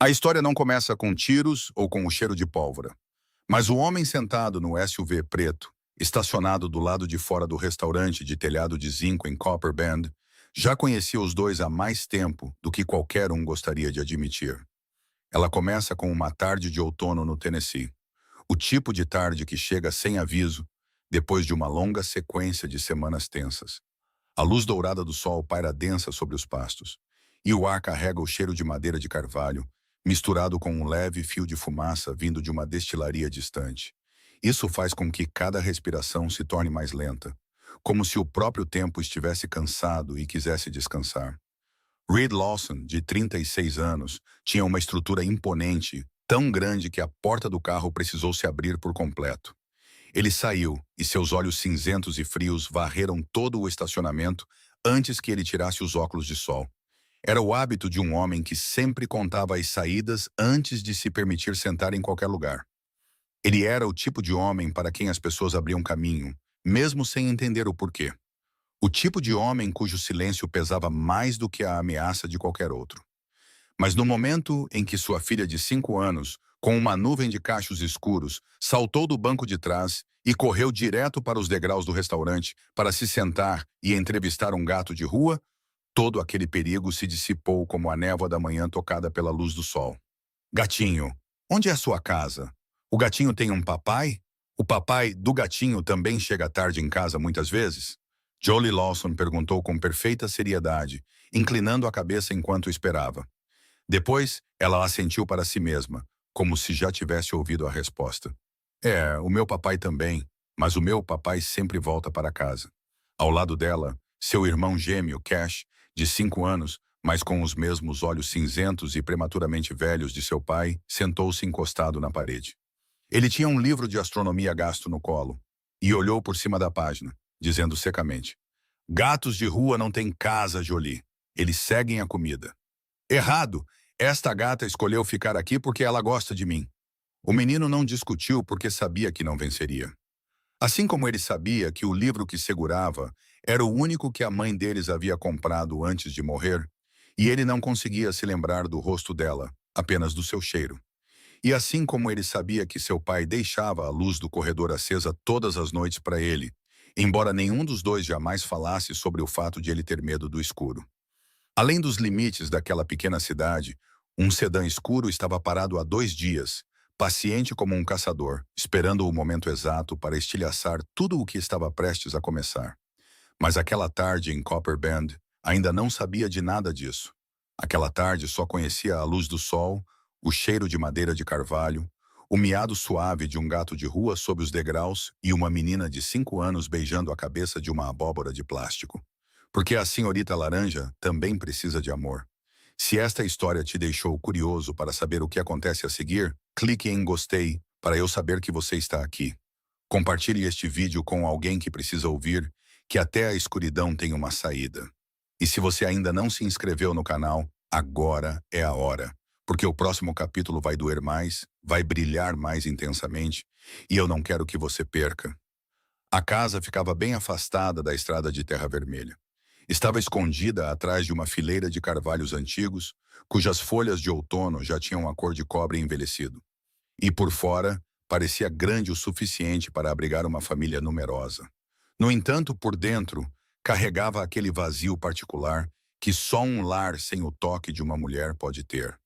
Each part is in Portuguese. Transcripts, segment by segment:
A história não começa com tiros ou com o cheiro de pólvora, mas o homem sentado no SUV preto, estacionado do lado de fora do restaurante de telhado de zinco em Copper Bend, já conhecia os dois há mais tempo do que qualquer um gostaria de admitir. Ela começa com uma tarde de outono no Tennessee, o tipo de tarde que chega sem aviso, depois de uma longa sequência de semanas tensas. A luz dourada do sol paira densa sobre os pastos, e o ar carrega o cheiro de madeira de carvalho, misturado com um leve fio de fumaça vindo de uma destilaria distante. Isso faz com que cada respiração se torne mais lenta, como se o próprio tempo estivesse cansado e quisesse descansar. Reed Lawson, de 36 anos, tinha uma estrutura imponente, tão grande que a porta do carro precisou se abrir por completo. Ele saiu, e seus olhos cinzentos e frios varreram todo o estacionamento antes que ele tirasse os óculos de sol. Era o hábito de um homem que sempre contava as saídas antes de se permitir sentar em qualquer lugar. Ele era o tipo de homem para quem as pessoas abriam caminho, mesmo sem entender o porquê. O tipo de homem cujo silêncio pesava mais do que a ameaça de qualquer outro. Mas no momento em que sua filha de 5 anos, com uma nuvem de cachos escuros, saltou do banco de trás e correu direto para os degraus do restaurante para se sentar e entrevistar um gato de rua, todo aquele perigo se dissipou como a névoa da manhã tocada pela luz do sol. Gatinho, onde é sua casa? O gatinho tem um papai? O papai do gatinho também chega tarde em casa muitas vezes? Jolie Lawson perguntou com perfeita seriedade, inclinando a cabeça enquanto esperava. Depois, ela assentiu para si mesma, como se já tivesse ouvido a resposta. O meu papai também, mas o meu papai sempre volta para casa. Ao lado dela, seu irmão gêmeo, Cash, de 5 anos, mas com os mesmos olhos cinzentos e prematuramente velhos de seu pai, sentou-se encostado na parede. Ele tinha um livro de astronomia gasto no colo e olhou por cima da página, dizendo secamente: "Gatos de rua não têm casa, Jolie. Eles seguem a comida." "Errado! Esta gata escolheu ficar aqui porque ela gosta de mim." O menino não discutiu porque sabia que não venceria. Assim como ele sabia que o livro que segurava era o único que a mãe deles havia comprado antes de morrer, e ele não conseguia se lembrar do rosto dela, apenas do seu cheiro. E assim como ele sabia que seu pai deixava a luz do corredor acesa todas as noites para ele, embora nenhum dos dois jamais falasse sobre o fato de ele ter medo do escuro. Além dos limites daquela pequena cidade, um sedã escuro estava parado há 2 dias, paciente como um caçador, esperando o momento exato para estilhaçar tudo o que estava prestes a começar. Mas aquela tarde em Copper Bend ainda não sabia de nada disso. Aquela tarde só conhecia a luz do sol, o cheiro de madeira de carvalho, o miado suave de um gato de rua sob os degraus e uma menina de 5 anos beijando a cabeça de uma abóbora de plástico. Porque a senhorita Laranja também precisa de amor. Se esta história te deixou curioso para saber o que acontece a seguir, clique em gostei para eu saber que você está aqui. Compartilhe este vídeo com alguém que precisa ouvir que até a escuridão tem uma saída. E se você ainda não se inscreveu no canal, agora é a hora, porque o próximo capítulo vai doer mais, vai brilhar mais intensamente, e eu não quero que você perca. A casa ficava bem afastada da estrada de terra vermelha. Estava escondida atrás de uma fileira de carvalhos antigos, cujas folhas de outono já tinham a cor de cobre envelhecido. E por fora, parecia grande o suficiente para abrigar uma família numerosa. No entanto, por dentro, carregava aquele vazio particular que só um lar sem o toque de uma mulher pode ter.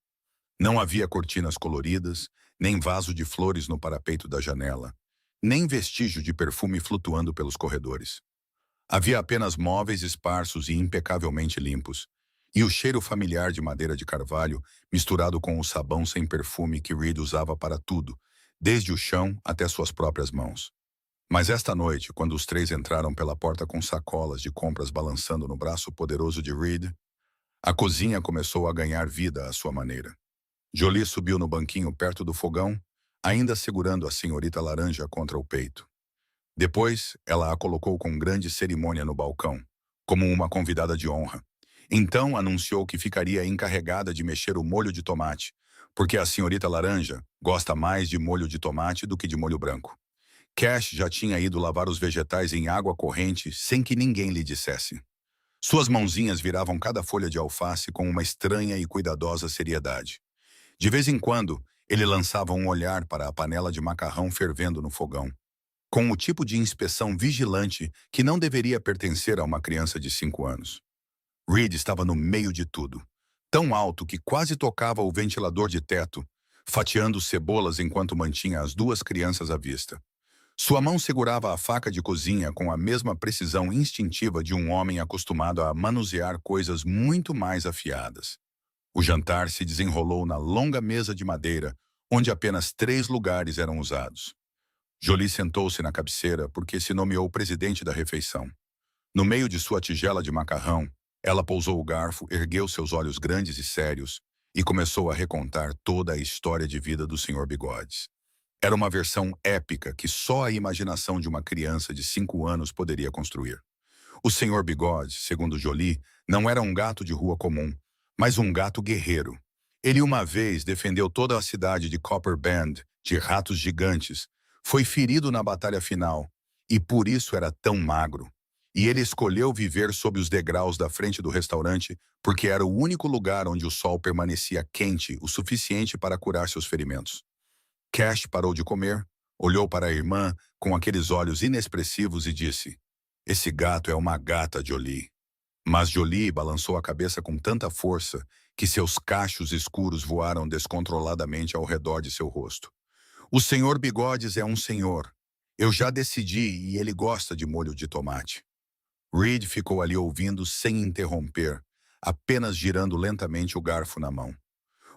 Não havia cortinas coloridas, nem vaso de flores no parapeito da janela, nem vestígio de perfume flutuando pelos corredores. Havia apenas móveis esparsos e impecavelmente limpos, e o cheiro familiar de madeira de carvalho misturado com o sabão sem perfume que Reed usava para tudo, desde o chão até suas próprias mãos. Mas esta noite, quando os 3 entraram pela porta com sacolas de compras balançando no braço poderoso de Reed, a cozinha começou a ganhar vida à sua maneira. Jolie subiu no banquinho perto do fogão, ainda segurando a senhorita Laranja contra o peito. Depois, ela a colocou com grande cerimônia no balcão, como uma convidada de honra. Então anunciou que ficaria encarregada de mexer o molho de tomate, porque a senhorita Laranja gosta mais de molho de tomate do que de molho branco. Cash já tinha ido lavar os vegetais em água corrente sem que ninguém lhe dissesse. Suas mãozinhas viravam cada folha de alface com uma estranha e cuidadosa seriedade. De vez em quando, ele lançava um olhar para a panela de macarrão fervendo no fogão, com o tipo de inspeção vigilante que não deveria pertencer a uma criança de 5 anos. Reed estava no meio de tudo, tão alto que quase tocava o ventilador de teto, fatiando cebolas enquanto mantinha as duas crianças à vista. Sua mão segurava a faca de cozinha com a mesma precisão instintiva de um homem acostumado a manusear coisas muito mais afiadas. O jantar se desenrolou na longa mesa de madeira, onde apenas 3 lugares eram usados. Jolie sentou-se na cabeceira porque se nomeou presidente da refeição. No meio de sua tigela de macarrão, ela pousou o garfo, ergueu seus olhos grandes e sérios e começou a recontar toda a história de vida do Sr. Bigodes. Era uma versão épica que só a imaginação de uma criança de 5 anos poderia construir. O Sr. Bigode, segundo Jolie, não era um gato de rua comum, mas um gato guerreiro. Ele uma vez defendeu toda a cidade de Copper Bend de ratos gigantes, foi ferido na batalha final e por isso era tão magro. E ele escolheu viver sob os degraus da frente do restaurante porque era o único lugar onde o sol permanecia quente o suficiente para curar seus ferimentos. Cash parou de comer, olhou para a irmã com aqueles olhos inexpressivos e disse: "Esse gato é uma gata, Jolie." Mas Jolie balançou a cabeça com tanta força que seus cachos escuros voaram descontroladamente ao redor de seu rosto. "O senhor Bigodes é um senhor. Eu já decidi e ele gosta de molho de tomate." Reed ficou ali ouvindo sem interromper, apenas girando lentamente o garfo na mão.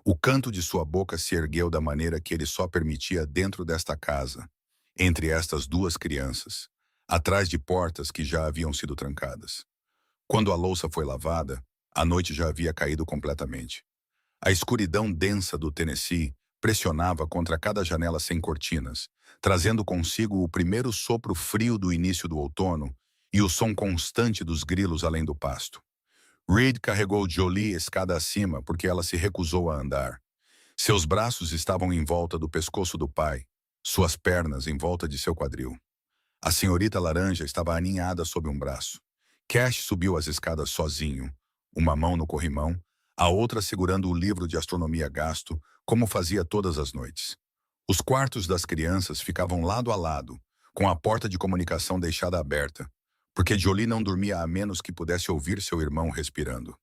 O canto de sua boca se ergueu da maneira que ele só permitia dentro desta casa, entre estas duas crianças, atrás de portas que já haviam sido trancadas. Quando a louça foi lavada, a noite já havia caído completamente. A escuridão densa do Tennessee pressionava contra cada janela sem cortinas, trazendo consigo o primeiro sopro frio do início do outono e o som constante dos grilos além do pasto. Reed carregou Jolie escada acima porque ela se recusou a andar. Seus braços estavam em volta do pescoço do pai, suas pernas em volta de seu quadril. A senhorita laranja estava aninhada sob um braço. Cash subiu as escadas sozinho, uma mão no corrimão, a outra segurando o livro de astronomia gasto, como fazia todas as noites. Os quartos das crianças ficavam lado a lado, com a porta de comunicação deixada aberta, porque Jolie não dormia a menos que pudesse ouvir seu irmão respirando.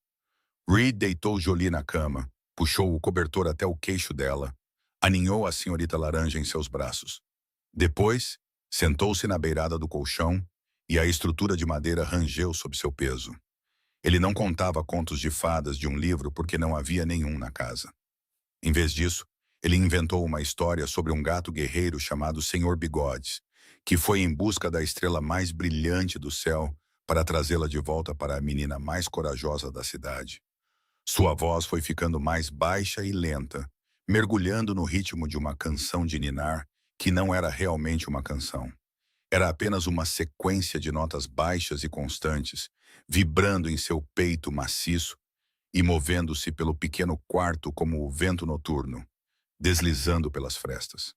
Reed deitou Jolie na cama, puxou o cobertor até o queixo dela, aninhou a senhorita laranja em seus braços. Depois, sentou-se na beirada do colchão e a estrutura de madeira rangeu sob seu peso. Ele não contava contos de fadas de um livro porque não havia nenhum na casa. Em vez disso, ele inventou uma história sobre um gato guerreiro chamado Sr. Bigodes, que foi em busca da estrela mais brilhante do céu para trazê-la de volta para a menina mais corajosa da cidade. Sua voz foi ficando mais baixa e lenta, mergulhando no ritmo de uma canção de ninar que não era realmente uma canção. Era apenas uma sequência de notas baixas e constantes, vibrando em seu peito maciço e movendo-se pelo pequeno quarto como o vento noturno, deslizando pelas frestas.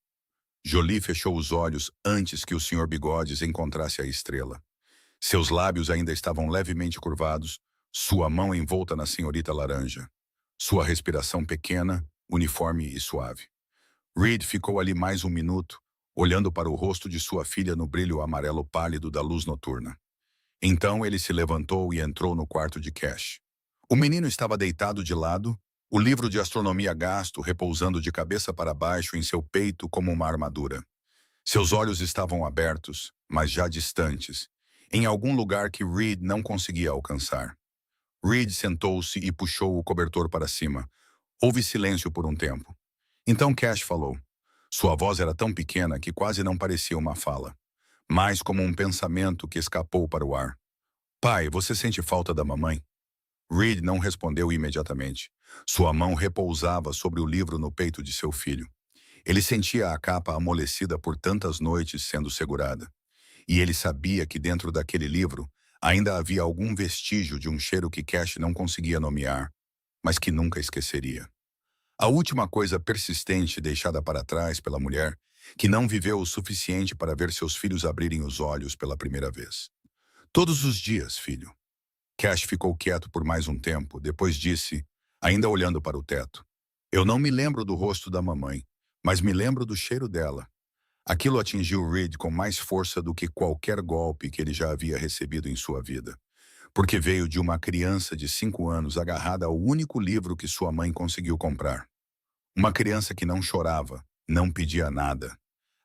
Jolie fechou os olhos antes que o Sr. Bigodes encontrasse a estrela. Seus lábios ainda estavam levemente curvados, sua mão envolta na senhorita laranja. Sua respiração pequena, uniforme e suave. Reed ficou ali mais um minuto, olhando para o rosto de sua filha no brilho amarelo pálido da luz noturna. Então ele se levantou e entrou no quarto de Cash. O menino estava deitado de lado, o livro de astronomia gasto repousando de cabeça para baixo em seu peito como uma armadura. Seus olhos estavam abertos, mas já distantes, em algum lugar que Reed não conseguia alcançar. Reed sentou-se e puxou o cobertor para cima. Houve silêncio por um tempo. Então Cash falou. Sua voz era tão pequena que quase não parecia uma fala, mais como um pensamento que escapou para o ar. "Pai, você sente falta da mamãe?" Reed não respondeu imediatamente. Sua mão repousava sobre o livro no peito de seu filho. Ele sentia a capa amolecida por tantas noites sendo segurada. E ele sabia que dentro daquele livro ainda havia algum vestígio de um cheiro que Cash não conseguia nomear, mas que nunca esqueceria. A última coisa persistente deixada para trás pela mulher, que não viveu o suficiente para ver seus filhos abrirem os olhos pela primeira vez. "Todos os dias, filho." Cash ficou quieto por mais um tempo, depois disse, ainda olhando para o teto. Eu não me lembro do rosto da mamãe, mas me lembro do cheiro dela. Aquilo atingiu Reed com mais força do que qualquer golpe que ele já havia recebido em sua vida, porque veio de uma criança de 5 anos agarrada ao único livro que sua mãe conseguiu comprar. Uma criança que não chorava, não pedia nada.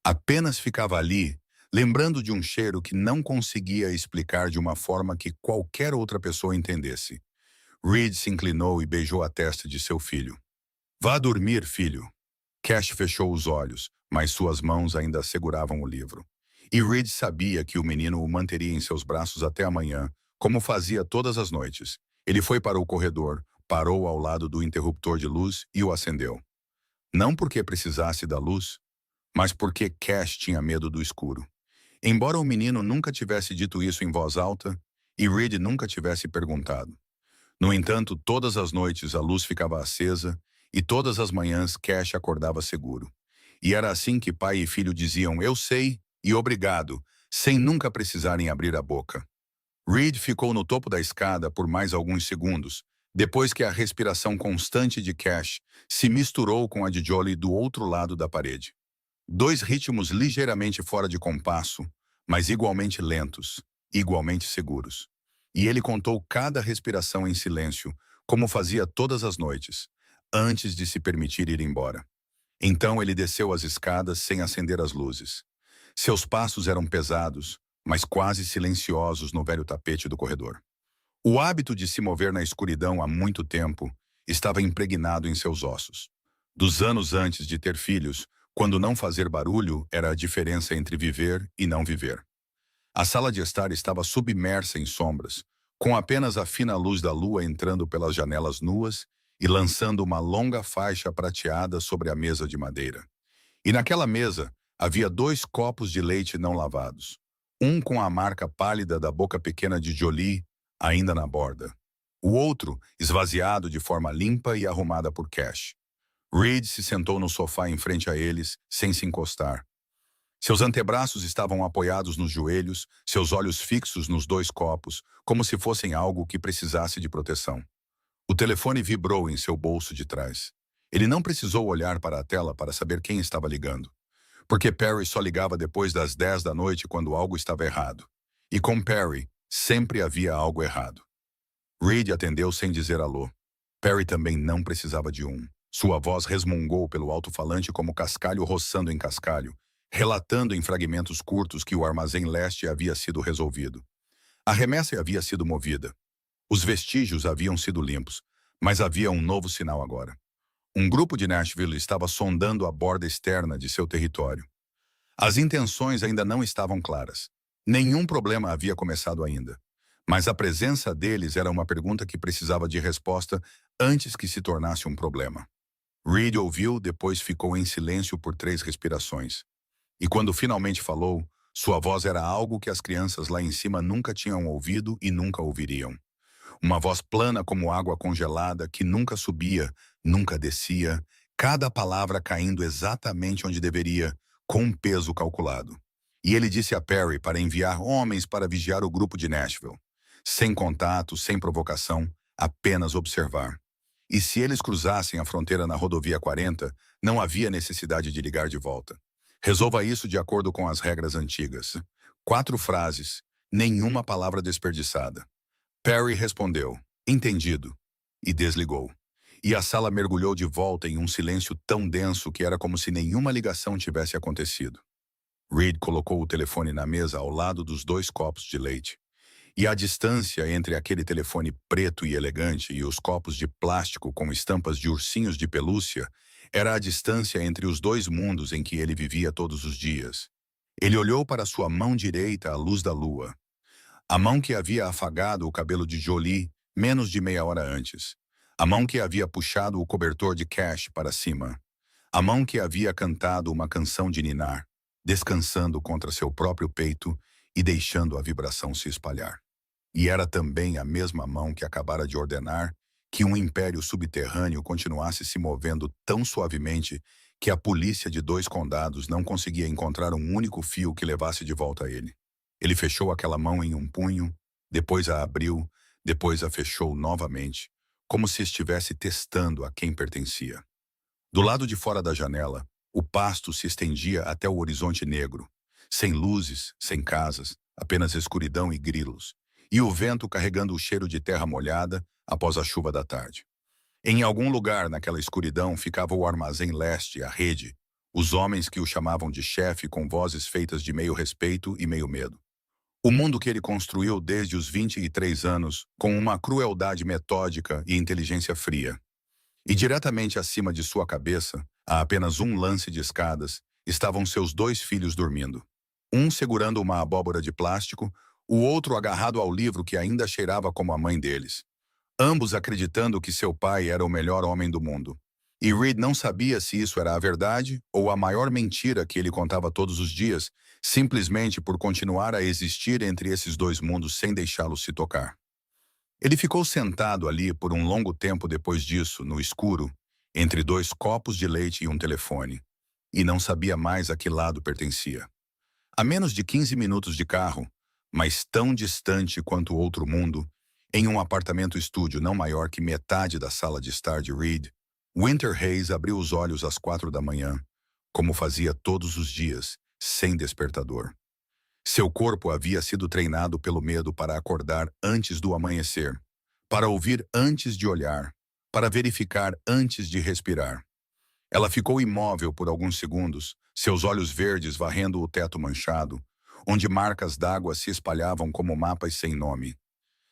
Apenas ficava ali, lembrando de um cheiro que não conseguia explicar de uma forma que qualquer outra pessoa entendesse. Reed se inclinou e beijou a testa de seu filho. Vá dormir, filho. Cash fechou os olhos, mas suas mãos ainda seguravam o livro. E Reed sabia que o menino o manteria em seus braços até amanhã, como fazia todas as noites. Ele foi para o corredor, parou ao lado do interruptor de luz e o acendeu. Não porque precisasse da luz, mas porque Cash tinha medo do escuro. Embora o menino nunca tivesse dito isso em voz alta, e Reed nunca tivesse perguntado. No entanto, todas as noites a luz ficava acesa e todas as manhãs Cash acordava seguro. E era assim que pai e filho diziam "eu sei" e "obrigado", sem nunca precisarem abrir a boca. Reed ficou no topo da escada por mais alguns segundos, depois que a respiração constante de Cash se misturou com a de Jolie do outro lado da parede. Dois ritmos ligeiramente fora de compasso, mas igualmente lentos, igualmente seguros. E ele contou cada respiração em silêncio, como fazia todas as noites, antes de se permitir ir embora. Então ele desceu as escadas sem acender as luzes. Seus passos eram pesados, mas quase silenciosos no velho tapete do corredor. O hábito de se mover na escuridão há muito tempo estava impregnado em seus ossos. Dos anos antes de ter filhos, quando não fazer barulho era a diferença entre viver e não viver. A sala de estar estava submersa em sombras, com apenas a fina luz da lua entrando pelas janelas nuas e lançando uma longa faixa prateada sobre a mesa de madeira. E naquela mesa havia 2 copos de leite não lavados, um com a marca pálida da boca pequena de Jolie ainda na borda, o outro esvaziado de forma limpa e arrumada por Cash. Reed se sentou no sofá em frente a eles, sem se encostar. Seus antebraços estavam apoiados nos joelhos, seus olhos fixos nos 2 copos, como se fossem algo que precisasse de proteção. O telefone vibrou em seu bolso de trás. Ele não precisou olhar para a tela para saber quem estava ligando, porque Perry só ligava depois das 10 da noite quando algo estava errado. E com Perry, sempre havia algo errado. Reed atendeu sem dizer alô. Perry também não precisava de um. Sua voz resmungou pelo alto-falante como cascalho roçando em cascalho, relatando em fragmentos curtos que o armazém leste havia sido resolvido. A remessa havia sido movida. Os vestígios haviam sido limpos, mas havia um novo sinal agora. Um grupo de Nashville estava sondando a borda externa de seu território. As intenções ainda não estavam claras. Nenhum problema havia começado ainda. Mas a presença deles era uma pergunta que precisava de resposta antes que se tornasse um problema. Reed ouviu, depois ficou em silêncio por 3 respirações. E quando finalmente falou, sua voz era algo que as crianças lá em cima nunca tinham ouvido e nunca ouviriam. Uma voz plana como água congelada que nunca subia, nunca descia, cada palavra caindo exatamente onde deveria, com um peso calculado. E ele disse a Perry para enviar homens para vigiar o grupo de Nashville. Sem contato, sem provocação, apenas observar. E se eles cruzassem a fronteira na rodovia 40, não havia necessidade de ligar de volta. Resolva isso de acordo com as regras antigas. 4 frases, nenhuma palavra desperdiçada. Perry respondeu, entendido, e desligou. E a sala mergulhou de volta em um silêncio tão denso que era como se nenhuma ligação tivesse acontecido. Reed colocou o telefone na mesa ao lado dos 2 copos de leite. E a distância entre aquele telefone preto e elegante e os copos de plástico com estampas de ursinhos de pelúcia era a distância entre os 2 mundos em que ele vivia todos os dias. Ele olhou para sua mão direita à luz da lua. A mão que havia afagado o cabelo de Jolie menos de meia hora antes. A mão que havia puxado o cobertor de Cash para cima. A mão que havia cantado uma canção de ninar, descansando contra seu próprio peito e deixando a vibração se espalhar. E era também a mesma mão que acabara de ordenar que um império subterrâneo continuasse se movendo tão suavemente que a polícia de 2 condados não conseguia encontrar um único fio que levasse de volta a ele. Ele fechou aquela mão em um punho, depois a abriu, depois a fechou novamente, como se estivesse testando a quem pertencia. Do lado de fora da janela, o pasto se estendia até o horizonte negro, sem luzes, sem casas, apenas escuridão e grilos, e o vento carregando o cheiro de terra molhada após a chuva da tarde. Em algum lugar naquela escuridão ficava o armazém leste, a rede, os homens que o chamavam de chefe com vozes feitas de meio respeito e meio medo. O mundo que ele construiu desde os 23 anos, com uma crueldade metódica e inteligência fria. E diretamente acima de sua cabeça, a apenas um lance de escadas, estavam seus dois filhos dormindo. Um segurando uma abóbora de plástico, o outro agarrado ao livro que ainda cheirava como a mãe deles. Ambos acreditando que seu pai era o melhor homem do mundo. E Reed não sabia se isso era a verdade ou a maior mentira que ele contava todos os dias, simplesmente por continuar a existir entre esses dois mundos sem deixá-los se tocar. Ele ficou sentado ali por um longo tempo depois disso, no escuro, entre dois copos de leite e um telefone, e não sabia mais a que lado pertencia. A menos de 15 minutos de carro, mas tão distante quanto o outro mundo, em um apartamento-estúdio não maior que metade da sala de estar de Reed, Winter Hayes abriu os olhos às 4 da manhã, como fazia todos os dias, sem despertador. Seu corpo havia sido treinado pelo medo para acordar antes do amanhecer, para ouvir antes de olhar, para verificar antes de respirar. Ela ficou imóvel por alguns segundos, seus olhos verdes varrendo o teto manchado, onde marcas d'água se espalhavam como mapas sem nome.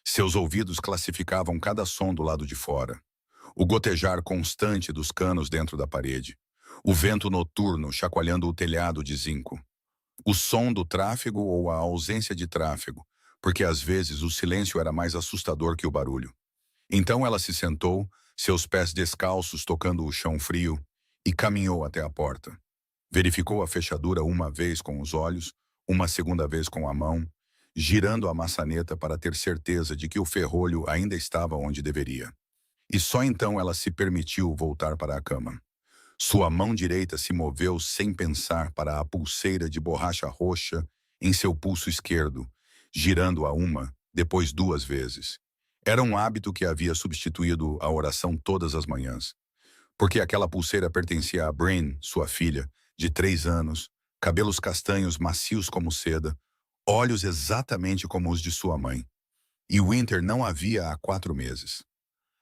Seus ouvidos classificavam cada som do lado de fora. O gotejar constante dos canos dentro da parede. O vento noturno chacoalhando o telhado de zinco. O som do tráfego ou a ausência de tráfego, porque às vezes o silêncio era mais assustador que o barulho. Então ela se sentou, seus pés descalços tocando o chão frio, e caminhou até a porta. Verificou a fechadura uma vez com os olhos, uma segunda vez com a mão, girando a maçaneta para ter certeza de que o ferrolho ainda estava onde deveria. E só então ela se permitiu voltar para a cama. Sua mão direita se moveu sem pensar para a pulseira de borracha roxa em seu pulso esquerdo, girando-a uma, depois duas vezes. Era um hábito que havia substituído a oração todas as manhãs. Porque aquela pulseira pertencia a Bryn, sua filha, de 3 anos, cabelos castanhos macios como seda, olhos exatamente como os de sua mãe. E Winter não a via há 4 meses.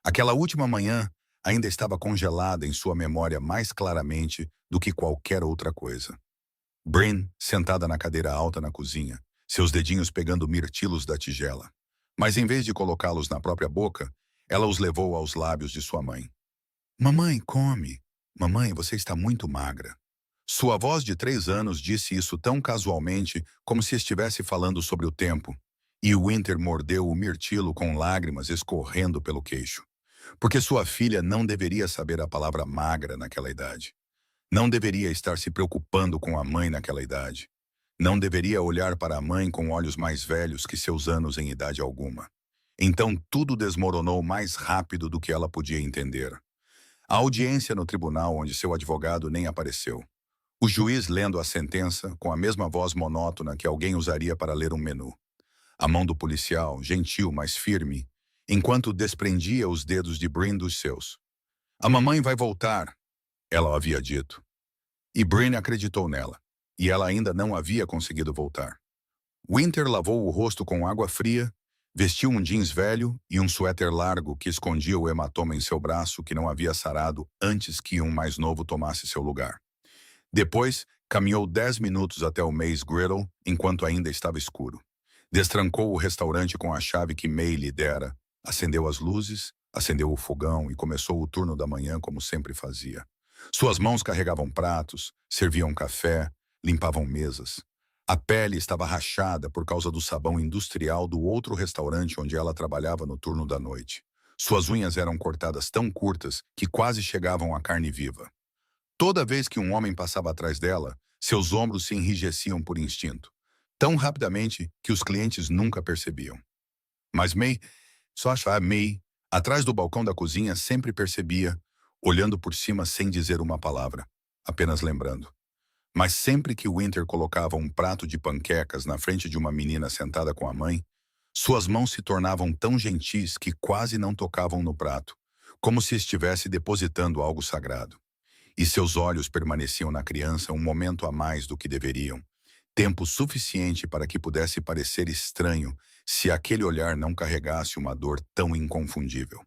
Aquela última manhã ainda estava congelada em sua memória mais claramente do que qualquer outra coisa. Bryn, sentada na cadeira alta na cozinha, seus dedinhos pegando mirtilos da tigela. Mas em vez de colocá-los na própria boca, ela os levou aos lábios de sua mãe. Mamãe, come. Mamãe, você está muito magra. Sua voz de 3 anos disse isso tão casualmente como se estivesse falando sobre o tempo. E Winter mordeu o mirtilo com lágrimas escorrendo pelo queixo. Porque sua filha não deveria saber a palavra magra naquela idade. Não deveria estar se preocupando com a mãe naquela idade. Não deveria olhar para a mãe com olhos mais velhos que seus anos em idade alguma. Então tudo desmoronou mais rápido do que ela podia entender. A audiência no tribunal onde seu advogado nem apareceu. O juiz lendo a sentença com a mesma voz monótona que alguém usaria para ler um menu. A mão do policial, gentil, mas firme, enquanto desprendia os dedos de Bryn dos seus. A mamãe vai voltar, ela havia dito. E Bryn acreditou nela, e ela ainda não havia conseguido voltar. Winter lavou o rosto com água fria, vestiu um jeans velho e um suéter largo que escondia o hematoma em seu braço que não havia sarado antes que um mais novo tomasse seu lugar. Depois, caminhou 10 minutos até o May's Griddle, enquanto ainda estava escuro. Destrancou o restaurante com a chave que May lhe dera, acendeu as luzes, acendeu o fogão e começou o turno da manhã como sempre fazia. Suas mãos carregavam pratos, serviam café, limpavam mesas. A pele estava rachada por causa do sabão industrial do outro restaurante onde ela trabalhava no turno da noite. Suas unhas eram cortadas tão curtas que quase chegavam à carne viva. Toda vez que um homem passava atrás dela, seus ombros se enrijeciam por instinto, tão rapidamente que os clientes nunca percebiam. Mas May, May, atrás do balcão da cozinha, sempre percebia, olhando por cima sem dizer uma palavra, apenas lembrando. Mas sempre que Winter colocava um prato de panquecas na frente de uma menina sentada com a mãe, suas mãos se tornavam tão gentis que quase não tocavam no prato, como se estivesse depositando algo sagrado. e seus olhos permaneciam na criança um momento a mais do que deveriam, tempo suficiente para que pudesse parecer estranho se aquele olhar não carregasse uma dor tão inconfundível.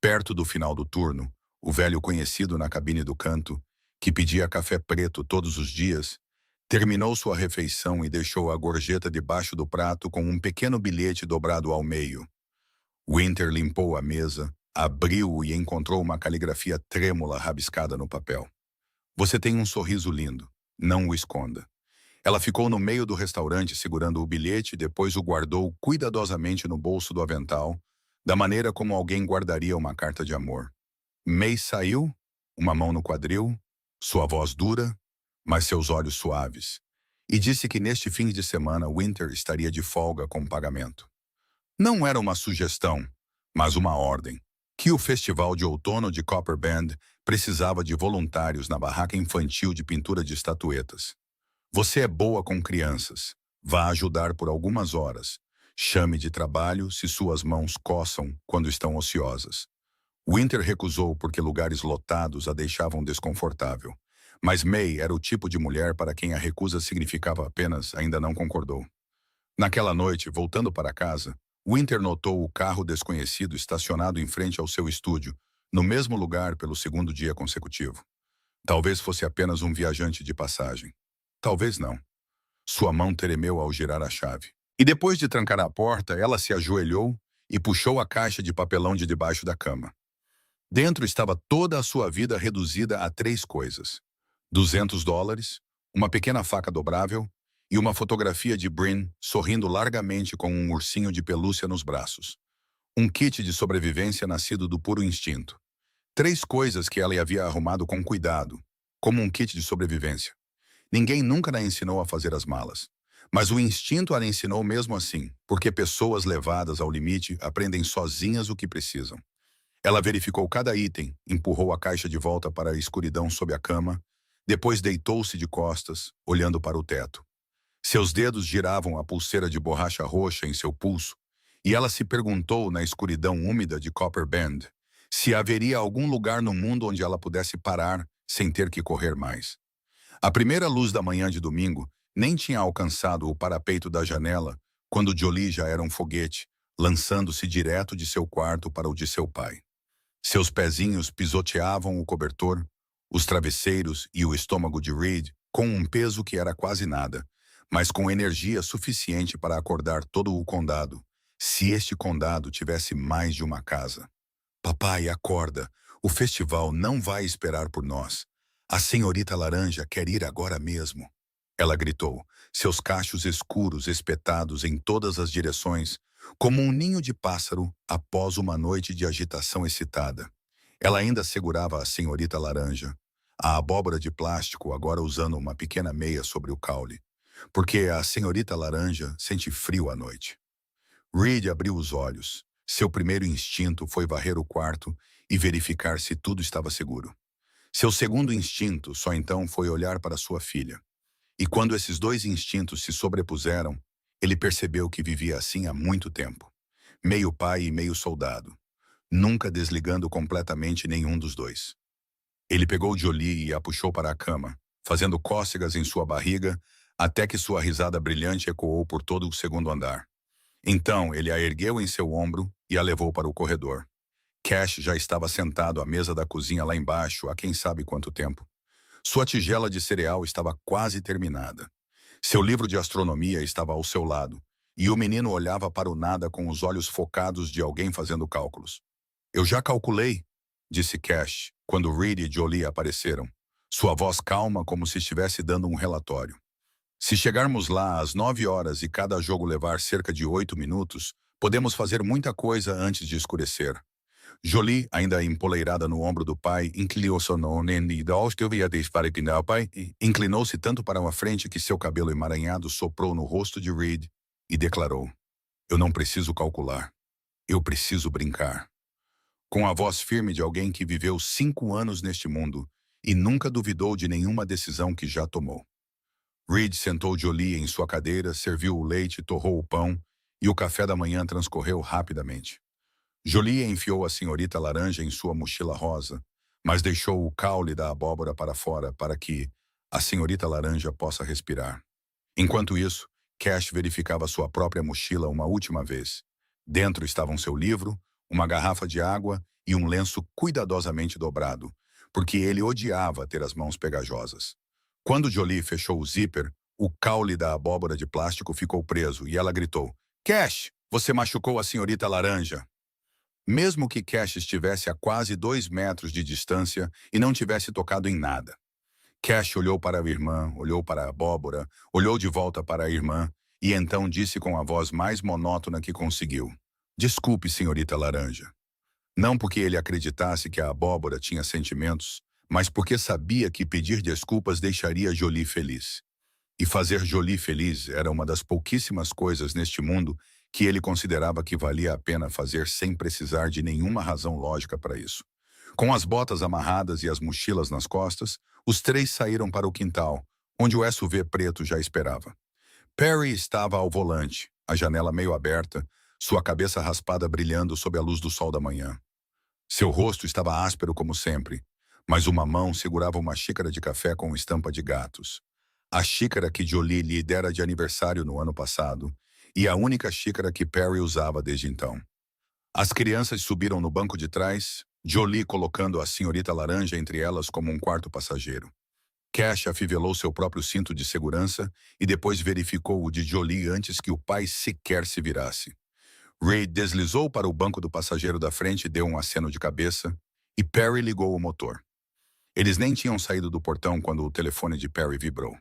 Perto do final do turno, o velho conhecido na cabine do canto, que pedia café preto todos os dias, terminou sua refeição e deixou a gorjeta debaixo do prato com um pequeno bilhete dobrado ao meio. Winter limpou a mesa, abriu e encontrou uma caligrafia trêmula rabiscada no papel. Você tem um sorriso lindo. Não o esconda. Ela ficou no meio do restaurante segurando o bilhete e depois o guardou cuidadosamente no bolso do avental, da maneira como alguém guardaria uma carta de amor. May saiu, uma mão no quadril, sua voz dura, mas seus olhos suaves, e disse que neste fim de semana Winter estaria de folga com pagamento. Não era uma sugestão, mas uma ordem, que o festival de outono de Copper Bend precisava de voluntários na barraca infantil de pintura de estatuetas. Você é boa com crianças. Vá ajudar por algumas horas. Chame de trabalho se suas mãos coçam quando estão ociosas. Winter recusou porque lugares lotados a deixavam desconfortável. Mas May era o tipo de mulher para quem a recusa significava apenas ainda não concordou. Naquela noite, voltando para casa, Winter notou o carro desconhecido estacionado em frente ao seu estúdio, no mesmo lugar pelo segundo dia consecutivo. Talvez fosse apenas um viajante de passagem. Talvez não. Sua mão tremeu ao girar a chave. E depois de trancar a porta, ela se ajoelhou e puxou a caixa de papelão de debaixo da cama. Dentro estava toda a sua vida reduzida a 3 coisas: $200, uma pequena faca dobrável e uma fotografia de Bryn sorrindo largamente com um ursinho de pelúcia nos braços. Um kit de sobrevivência nascido do puro instinto. 3 coisas que ela havia arrumado com cuidado, como um kit de sobrevivência. Ninguém nunca a ensinou a fazer as malas. Mas o instinto a ensinou mesmo assim, porque pessoas levadas ao limite aprendem sozinhas o que precisam. Ela verificou cada item, empurrou a caixa de volta para a escuridão sob a cama, depois deitou-se de costas, olhando para o teto. Seus dedos giravam a pulseira de borracha roxa em seu pulso, e ela se perguntou na escuridão úmida de Copper Bend se haveria algum lugar no mundo onde ela pudesse parar sem ter que correr mais. A primeira luz da manhã de domingo nem tinha alcançado o parapeito da janela quando Jolie já era um foguete, lançando-se direto de seu quarto para o de seu pai. Seus pezinhos pisoteavam o cobertor, os travesseiros e o estômago de Reed com um peso que era quase nada, mas com energia suficiente para acordar todo o condado, se este condado tivesse mais de uma casa. Papai, acorda. O festival não vai esperar por nós. A senhorita Laranja quer ir agora mesmo. Ela gritou, seus cachos escuros espetados em todas as direções, como um ninho de pássaro após uma noite de agitação excitada. Ela ainda segurava a senhorita Laranja, a abóbora de plástico agora usando uma pequena meia sobre o caule, porque a senhorita Laranja sente frio à noite. Reed abriu os olhos. Seu primeiro instinto foi varrer o quarto e verificar se tudo estava seguro. Seu segundo instinto só então foi olhar para sua filha. E quando esses 2 instintos se sobrepuseram, ele percebeu que vivia assim há muito tempo. Meio pai e meio soldado, nunca desligando completamente nenhum dos 2. Ele pegou Jolie e a puxou para a cama, fazendo cócegas em sua barriga, até que sua risada brilhante ecoou por todo o segundo andar. Então, ele a ergueu em seu ombro e a levou para o corredor. Cash já estava sentado à mesa da cozinha lá embaixo há quem sabe quanto tempo. Sua tigela de cereal estava quase terminada. Seu livro de astronomia estava ao seu lado, e o menino olhava para o nada com os olhos focados de alguém fazendo cálculos. Eu já calculei, disse Cash, quando Reed e Jolie apareceram, sua voz calma como se estivesse dando um relatório. Se chegarmos lá às 9 horas e cada jogo levar cerca de 8 minutos, podemos fazer muita coisa antes de escurecer. Jolie, ainda empoleirada no ombro do pai, inclinou-se tanto para a frente que seu cabelo emaranhado soprou no rosto de Reed e declarou, eu não preciso calcular, eu preciso brincar. Com a voz firme de alguém que viveu 5 anos neste mundo e nunca duvidou de nenhuma decisão que já tomou. Reed sentou Jolie em sua cadeira, serviu o leite, torrou o pão e o café da manhã transcorreu rapidamente. Jolie enfiou a senhorita Laranja em sua mochila rosa, mas deixou o caule da abóbora para fora para que a senhorita laranja possa respirar. Enquanto isso, Cash verificava sua própria mochila uma última vez. Dentro estavam seu livro, uma garrafa de água e um lenço cuidadosamente dobrado, porque ele odiava ter as mãos pegajosas. Quando Jolie fechou o zíper, o caule da abóbora de plástico ficou preso e ela gritou: Cash, você machucou a senhorita laranja. Mesmo que Cash estivesse a quase 2 metros de distância e não tivesse tocado em nada. Cash olhou para a irmã, olhou para a abóbora, olhou de volta para a irmã e então disse com a voz mais monótona que conseguiu: Desculpe, senhorita laranja. Não porque ele acreditasse que a abóbora tinha sentimentos, mas porque sabia que pedir desculpas deixaria Jolie feliz. E fazer Jolie feliz era uma das pouquíssimas coisas neste mundo que ele considerava que valia a pena fazer sem precisar de nenhuma razão lógica para isso. Com as botas amarradas e as mochilas nas costas, os três saíram para o quintal, onde o SUV preto já esperava. Perry estava ao volante, a janela meio aberta, sua cabeça raspada brilhando sob a luz do sol da manhã. Seu rosto estava áspero como sempre, mas uma mão segurava uma xícara de café com estampa de gatos. A xícara que Jolie lhe dera de aniversário no ano passado, e a única xícara que Perry usava desde então. As crianças subiram no banco de trás, Jolie colocando a senhorita laranja entre elas como um quarto passageiro. Cash afivelou seu próprio cinto de segurança e depois verificou o de Jolie antes que o pai sequer se virasse. Ray deslizou para o banco do passageiro da frente e deu um aceno de cabeça, e Perry ligou o motor. Eles nem tinham saído do portão quando o telefone de Perry vibrou.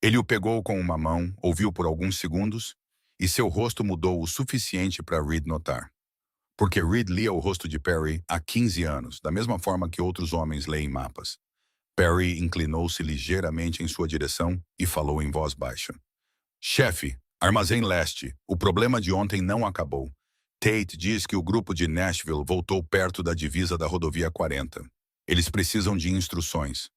Ele o pegou com uma mão, ouviu por alguns segundos, e seu rosto mudou o suficiente para Reed notar. Porque Reed lia o rosto de Perry há 15 anos, da mesma forma que outros homens leem mapas. Perry inclinou-se ligeiramente em sua direção e falou em voz baixa. Chefe, Armazém Leste, o problema de ontem não acabou. Tate diz que o grupo de Nashville voltou perto da divisa da rodovia 40. Eles precisam de instruções.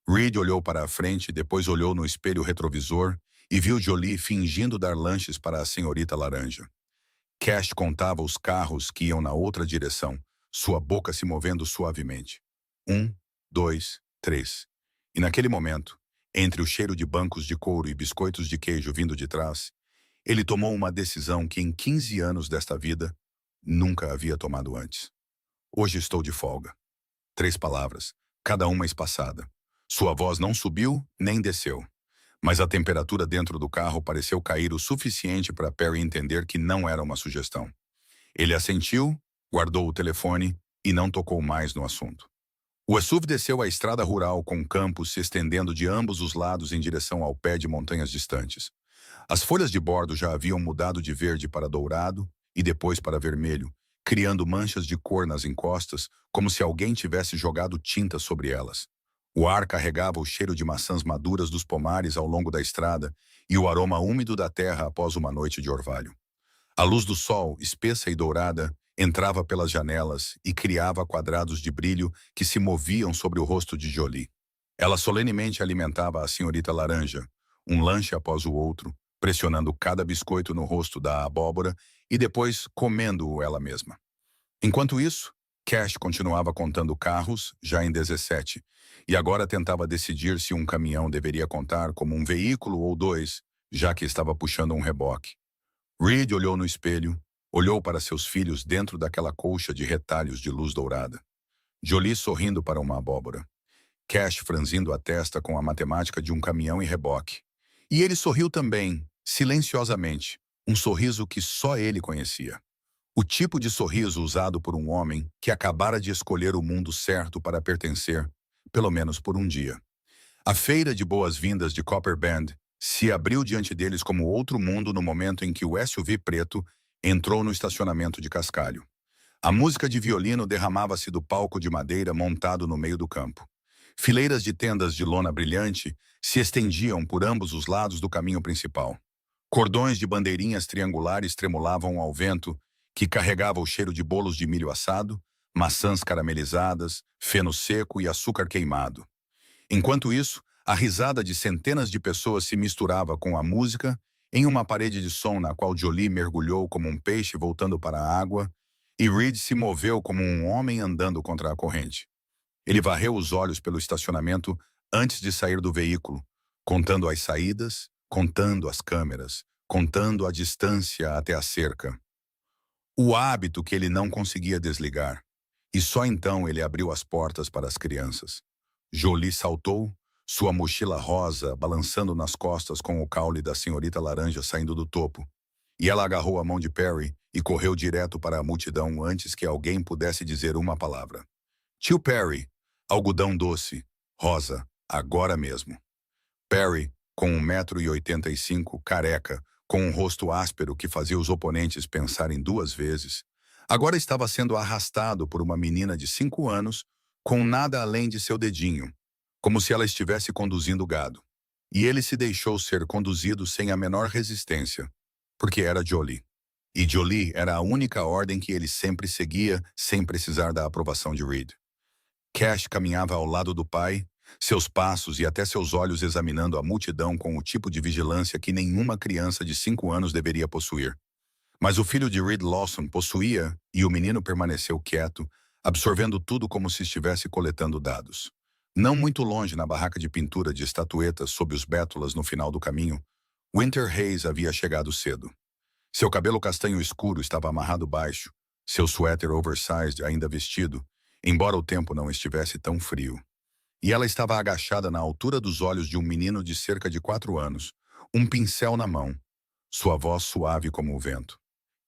Reed olhou para a frente, depois olhou no espelho retrovisor e viu Jolie fingindo dar lanches para a senhorita laranja. Cash contava os carros que iam na outra direção, sua boca se movendo suavemente. 1, 2, 3. E naquele momento, entre o cheiro de bancos de couro e biscoitos de queijo vindo de trás, ele tomou uma decisão que em 15 anos desta vida nunca havia tomado antes. Hoje estou de folga. 3 palavras, cada uma espaçada. Sua voz não subiu nem desceu, mas a temperatura dentro do carro pareceu cair o suficiente para Perry entender que não era uma sugestão. Ele assentiu, guardou o telefone e não tocou mais no assunto. O SUV desceu a estrada rural com campos se estendendo de ambos os lados em direção ao pé de montanhas distantes. As folhas de bordo já haviam mudado de verde para dourado e depois para vermelho, criando manchas de cor nas encostas, como se alguém tivesse jogado tinta sobre elas. O ar carregava o cheiro de maçãs maduras dos pomares ao longo da estrada e o aroma úmido da terra após uma noite de orvalho. A luz do sol, espessa e dourada, entrava pelas janelas e criava quadrados de brilho que se moviam sobre o rosto de Jolie. Ela solenemente alimentava a senhorita laranja, um lanche após o outro, pressionando cada biscoito no rosto da abóbora e depois comendo-o ela mesma. Enquanto isso, Cash continuava contando carros, já em 17, e agora tentava decidir se um caminhão deveria contar como um veículo ou 2, já que estava puxando um reboque. Reed olhou no espelho, olhou para seus filhos dentro daquela colcha de retalhos de luz dourada. Jolie sorrindo para uma abóbora. Cash franzindo a testa com a matemática de um caminhão em reboque. E ele sorriu também, silenciosamente, um sorriso que só ele conhecia. O tipo de sorriso usado por um homem que acabara de escolher o mundo certo para pertencer, pelo menos por um dia. A feira de boas-vindas de Copper Bend se abriu diante deles como outro mundo no momento em que o SUV preto entrou no estacionamento de cascalho. A música de violino derramava-se do palco de madeira montado no meio do campo. Fileiras de tendas de lona brilhante se estendiam por ambos os lados do caminho principal. Cordões de bandeirinhas triangulares tremulavam ao vento, que carregava o cheiro de bolos de milho assado, maçãs caramelizadas, feno seco e açúcar queimado. Enquanto isso, a risada de centenas de pessoas se misturava com a música em uma parede de som na qual Jolie mergulhou como um peixe voltando para a água e Reed se moveu como um homem andando contra a corrente. Ele varreu os olhos pelo estacionamento antes de sair do veículo, contando as saídas, contando as câmeras, contando a distância até a cerca. O hábito que ele não conseguia desligar. E só então ele abriu as portas para as crianças. Jolie saltou, sua mochila rosa balançando nas costas com o caule da senhorita laranja saindo do topo. E ela agarrou a mão de Perry e correu direto para a multidão antes que alguém pudesse dizer uma palavra. Tio Perry, algodão doce, rosa, agora mesmo. Perry, com 1,85 m, careca, com um rosto áspero que fazia os oponentes pensarem duas vezes, agora estava sendo arrastado por uma menina de 5 anos com nada além de seu dedinho, como se ela estivesse conduzindo gado. E ele se deixou ser conduzido sem a menor resistência, porque era Jolie. E Jolie era a única ordem que ele sempre seguia sem precisar da aprovação de Reed. Cash caminhava ao lado do pai, seus passos e até seus olhos examinando a multidão com o tipo de vigilância que nenhuma criança de 5 anos deveria possuir. Mas o filho de Reed Lawson possuía, e o menino permaneceu quieto, absorvendo tudo como se estivesse coletando dados. Não muito longe, na barraca de pintura de estatuetas sob os bétulas no final do caminho, Winter Hayes havia chegado cedo. Seu cabelo castanho escuro estava amarrado baixo, seu suéter oversized ainda vestido, embora o tempo não estivesse tão frio. E ela estava agachada na altura dos olhos de um menino de cerca de 4 anos, um pincel na mão, sua voz suave como o vento.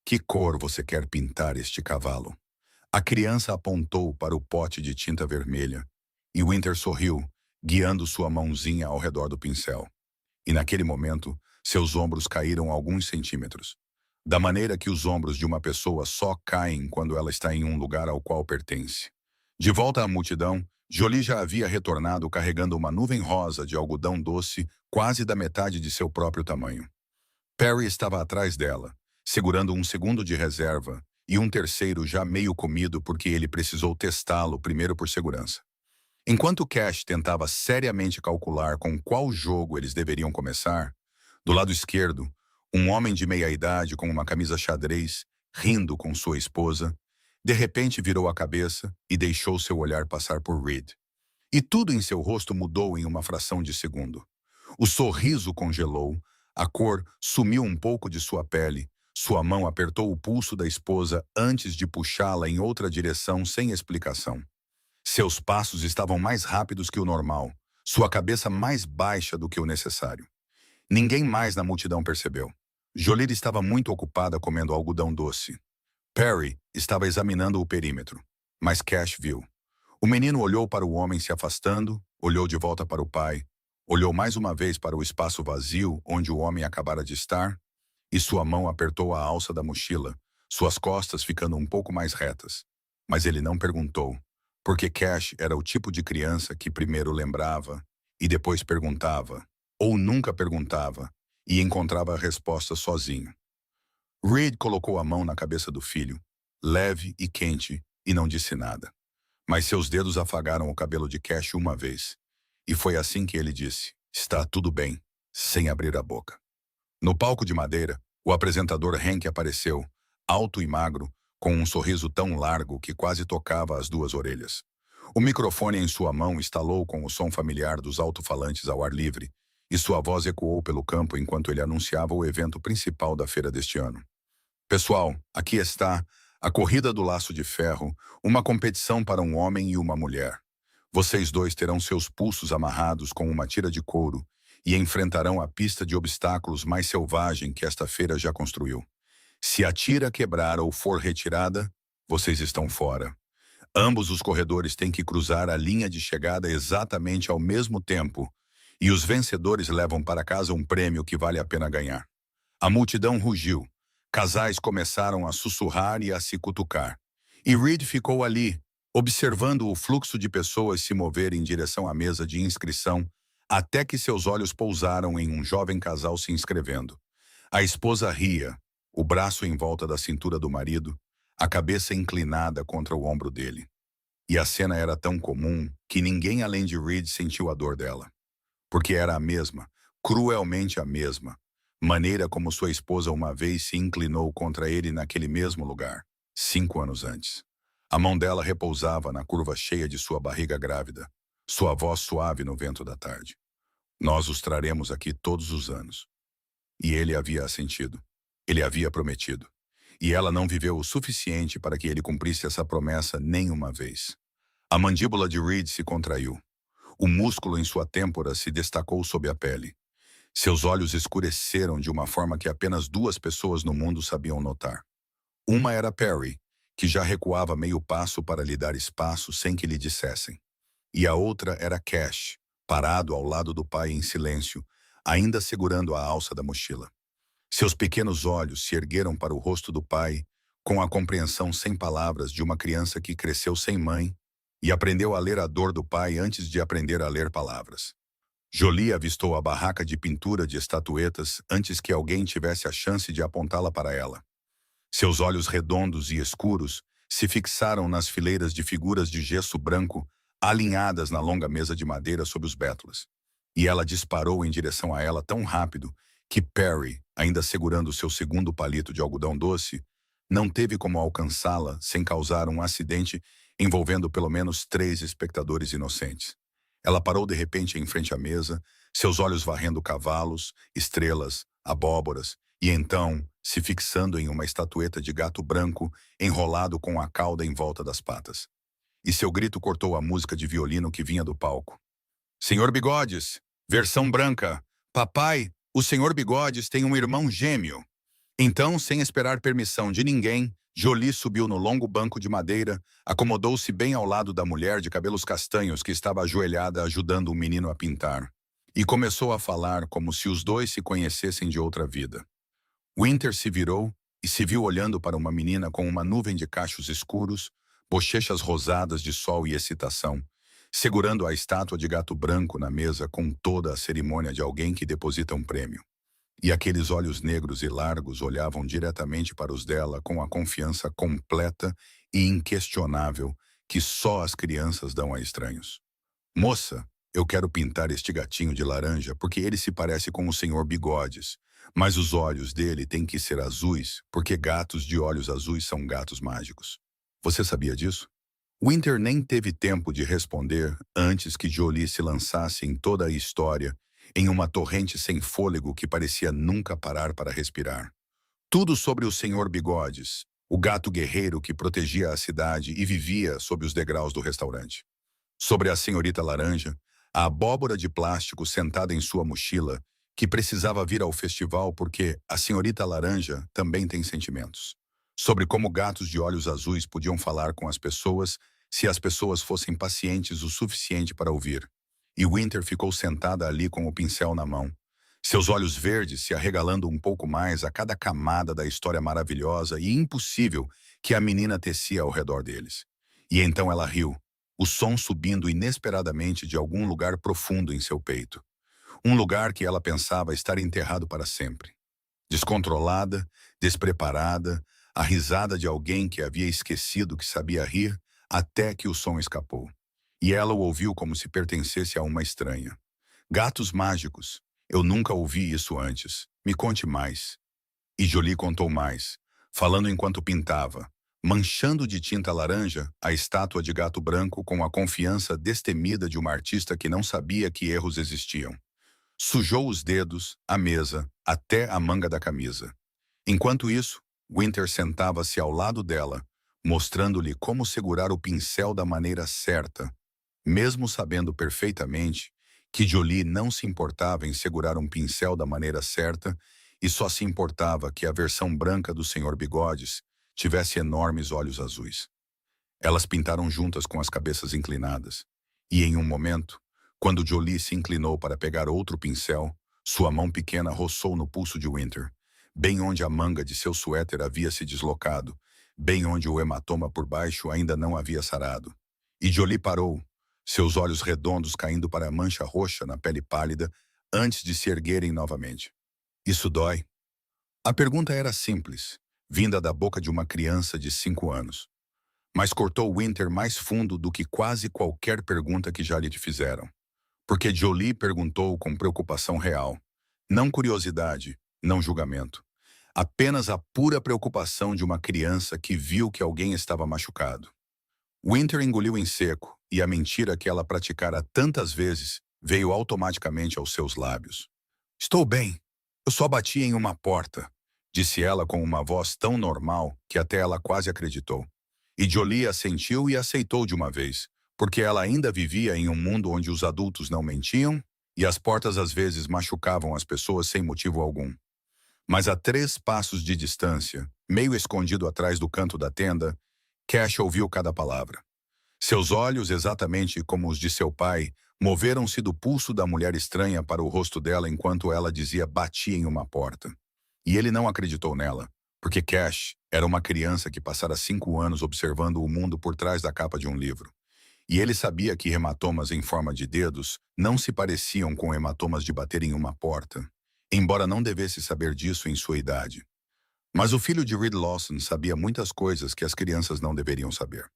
Que cor você quer pintar este cavalo? A criança apontou para o pote de tinta vermelha, e Winter sorriu, guiando sua mãozinha ao redor do pincel. E naquele momento, seus ombros caíram alguns centímetros, da maneira que os ombros de uma pessoa só caem quando ela está em um lugar ao qual pertence. De volta à multidão, Jolie já havia retornado carregando uma nuvem rosa de algodão doce quase da metade de seu próprio tamanho. Perry estava atrás dela, segurando um segundo de reserva e um terceiro já meio comido porque ele precisou testá-lo primeiro por segurança. Enquanto Cash tentava seriamente calcular com qual jogo eles deveriam começar, do lado esquerdo, um homem de meia-idade com uma camisa xadrez, rindo com sua esposa, de repente virou a cabeça e deixou seu olhar passar por Reed. E tudo em seu rosto mudou em uma fração de segundo. O sorriso congelou, a cor sumiu um pouco de sua pele, sua mão apertou o pulso da esposa antes de puxá-la em outra direção sem explicação. Seus passos estavam mais rápidos que o normal, sua cabeça mais baixa do que o necessário. Ninguém mais na multidão percebeu. Jolie estava muito ocupada comendo algodão doce. Perry estava examinando o perímetro, mas Cash viu. O menino olhou para o homem se afastando, olhou de volta para o pai, olhou mais uma vez para o espaço vazio onde o homem acabara de estar, e sua mão apertou a alça da mochila, suas costas ficando um pouco mais retas. Mas ele não perguntou, porque Cash era o tipo de criança que primeiro lembrava e depois perguntava, ou nunca perguntava, e encontrava a resposta sozinho. Reed colocou a mão na cabeça do filho, leve e quente, e não disse nada. Mas seus dedos afagaram o cabelo de Cash uma vez. E foi assim que ele disse, está tudo bem, sem abrir a boca. No palco de madeira, o apresentador Hank apareceu, alto e magro, com um sorriso tão largo que quase tocava as 2 orelhas. O microfone em sua mão estalou com o som familiar dos alto-falantes ao ar livre, e sua voz ecoou pelo campo enquanto ele anunciava o evento principal da feira deste ano. Pessoal, aqui está a Corrida do Laço de Ferro, uma competição para um homem e uma mulher. Vocês dois terão seus pulsos amarrados com uma tira de couro e enfrentarão a pista de obstáculos mais selvagem que esta feira já construiu. Se a tira quebrar ou for retirada, vocês estão fora. Ambos os corredores têm que cruzar a linha de chegada exatamente ao mesmo tempo, e os vencedores levam para casa um prêmio que vale a pena ganhar. A multidão rugiu. Casais começaram a sussurrar e a se cutucar. E Reed ficou ali, observando o fluxo de pessoas se mover em direção à mesa de inscrição, até que seus olhos pousaram em um jovem casal se inscrevendo. A esposa ria, o braço em volta da cintura do marido, a cabeça inclinada contra o ombro dele. E a cena era tão comum que ninguém além de Reed sentiu a dor dela. Porque era a mesma, cruelmente a mesma, maneira como sua esposa uma vez se inclinou contra ele naquele mesmo lugar, 5 anos antes. A mão dela repousava na curva cheia de sua barriga grávida, sua voz suave no vento da tarde. Nós os traremos aqui todos os anos. E ele havia assentido. Ele havia prometido. E ela não viveu o suficiente para que ele cumprisse essa promessa nem uma vez. A mandíbula de Reed se contraiu. O músculo em sua têmpora se destacou sob a pele. Seus olhos escureceram de uma forma que apenas duas pessoas no mundo sabiam notar. Uma era Perry, que já recuava meio passo para lhe dar espaço sem que lhe dissessem. E a outra era Cash, parado ao lado do pai em silêncio, ainda segurando a alça da mochila. Seus pequenos olhos se ergueram para o rosto do pai, com a compreensão sem palavras de uma criança que cresceu sem mãe e aprendeu a ler a dor do pai antes de aprender a ler palavras. Jolie avistou a barraca de pintura de estatuetas antes que alguém tivesse a chance de apontá-la para ela. Seus olhos redondos e escuros se fixaram nas fileiras de figuras de gesso branco alinhadas na longa mesa de madeira sob os bétulas. E ela disparou em direção a ela tão rápido que Perry, ainda segurando seu segundo palito de algodão doce, não teve como alcançá-la sem causar um acidente envolvendo pelo menos 3 espectadores inocentes. Ela parou de repente em frente à mesa, seus olhos varrendo cavalos, estrelas, abóboras, e então se fixando em uma estatueta de gato branco enrolado com a cauda em volta das patas. E seu grito cortou a música de violino que vinha do palco. Senhor Bigodes, versão branca. Papai, o Senhor Bigodes tem um irmão gêmeo. Então, sem esperar permissão de ninguém, Jolie subiu no longo banco de madeira, acomodou-se bem ao lado da mulher de cabelos castanhos que estava ajoelhada ajudando o menino a pintar, e começou a falar como se os dois se conhecessem de outra vida. Winter se virou e se viu olhando para uma menina com uma nuvem de cachos escuros, bochechas rosadas de sol e excitação, segurando a estátua de gato branco na mesa com toda a cerimônia de alguém que deposita um prêmio. E aqueles olhos negros e largos olhavam diretamente para os dela com a confiança completa e inquestionável que só as crianças dão a estranhos. Moça, eu quero pintar este gatinho de laranja porque ele se parece com o Senhor Bigodes, mas os olhos dele têm que ser azuis porque gatos de olhos azuis são gatos mágicos. Você sabia disso? Winter nem teve tempo de responder antes que Jolie se lançasse em toda a história em uma torrente sem fôlego que parecia nunca parar para respirar. Tudo sobre o Senhor Bigodes, o gato guerreiro que protegia a cidade e vivia sob os degraus do restaurante. Sobre a senhorita Laranja, a abóbora de plástico sentada em sua mochila, que precisava vir ao festival porque a senhorita Laranja também tem sentimentos. Sobre como gatos de olhos azuis podiam falar com as pessoas se as pessoas fossem pacientes o suficiente para ouvir. E Winter ficou sentada ali com o pincel na mão, seus olhos verdes se arregalando um pouco mais a cada camada da história maravilhosa e impossível que a menina tecia ao redor deles. E então ela riu, o som subindo inesperadamente de algum lugar profundo em seu peito. Um lugar que ela pensava estar enterrado para sempre. Descontrolada, despreparada, a risada de alguém que havia esquecido que sabia rir até que o som escapou. E ela o ouviu como se pertencesse a uma estranha. Gatos mágicos. Eu nunca ouvi isso antes. Me conte mais. E Jolie contou mais, falando enquanto pintava, manchando de tinta laranja a estátua de gato branco com a confiança destemida de uma artista que não sabia que erros existiam. Sujou os dedos, a mesa, até a manga da camisa. Enquanto isso, Winter sentava-se ao lado dela, mostrando-lhe como segurar o pincel da maneira certa, mesmo sabendo perfeitamente que Jolie não se importava em segurar um pincel da maneira certa e só se importava que a versão branca do Senhor Bigodes tivesse enormes olhos azuis. Elas pintaram juntas com as cabeças inclinadas, e em um momento, quando Jolie se inclinou para pegar outro pincel, sua mão pequena roçou no pulso de Winter, bem onde a manga de seu suéter havia se deslocado, bem onde o hematoma por baixo ainda não havia sarado. E Jolie parou, seus olhos redondos caindo para a mancha roxa na pele pálida, antes de se erguerem novamente. Isso dói? A pergunta era simples, vinda da boca de uma criança de 5 anos. Mas cortou Winter mais fundo do que quase qualquer pergunta que já lhe fizeram. Porque Jolie perguntou com preocupação real. Não curiosidade, não julgamento. Apenas a pura preocupação de uma criança que viu que alguém estava machucado. Winter engoliu em seco, e a mentira que ela praticara tantas vezes veio automaticamente aos seus lábios. Estou bem. Eu só bati em uma porta, disse ela com uma voz tão normal que até ela quase acreditou. E Jolie assentiu e aceitou de uma vez, porque ela ainda vivia em um mundo onde os adultos não mentiam e as portas às vezes machucavam as pessoas sem motivo algum. Mas a 3 passos de distância, meio escondido atrás do canto da tenda, Cash ouviu cada palavra. Seus olhos, exatamente como os de seu pai, moveram-se do pulso da mulher estranha para o rosto dela enquanto ela dizia bati em uma porta. E ele não acreditou nela, porque Cash era uma criança que passara 5 anos observando o mundo por trás da capa de um livro. E ele sabia que hematomas em forma de dedos não se pareciam com hematomas de bater em uma porta, embora não devesse saber disso em sua idade. Mas o filho de Reed Lawson sabia muitas coisas que as crianças não deveriam saber.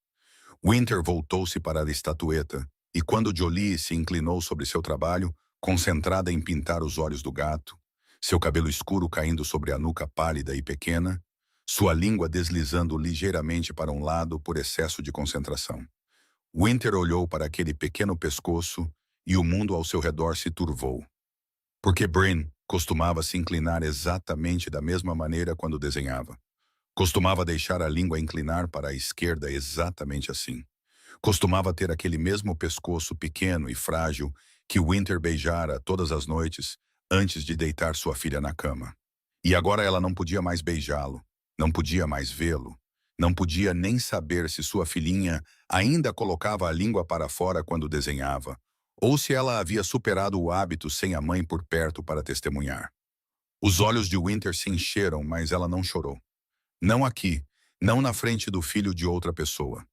Winter voltou-se para a estatueta, e quando Jolie se inclinou sobre seu trabalho, concentrada em pintar os olhos do gato, seu cabelo escuro caindo sobre a nuca pálida e pequena, sua língua deslizando ligeiramente para um lado por excesso de concentração. Winter olhou para aquele pequeno pescoço e o mundo ao seu redor se turvou. Porque Bryn costumava se inclinar exatamente da mesma maneira quando desenhava. Costumava deixar a língua inclinar para a esquerda exatamente assim. Costumava ter aquele mesmo pescoço pequeno e frágil que Winter beijara todas as noites antes de deitar sua filha na cama. E agora ela não podia mais beijá-lo, não podia mais vê-lo, não podia nem saber se sua filhinha ainda colocava a língua para fora quando desenhava, ou se ela havia superado o hábito sem a mãe por perto para testemunhar. Os olhos de Winter se encheram, mas ela não chorou. Não aqui, não na frente do filho de outra pessoa.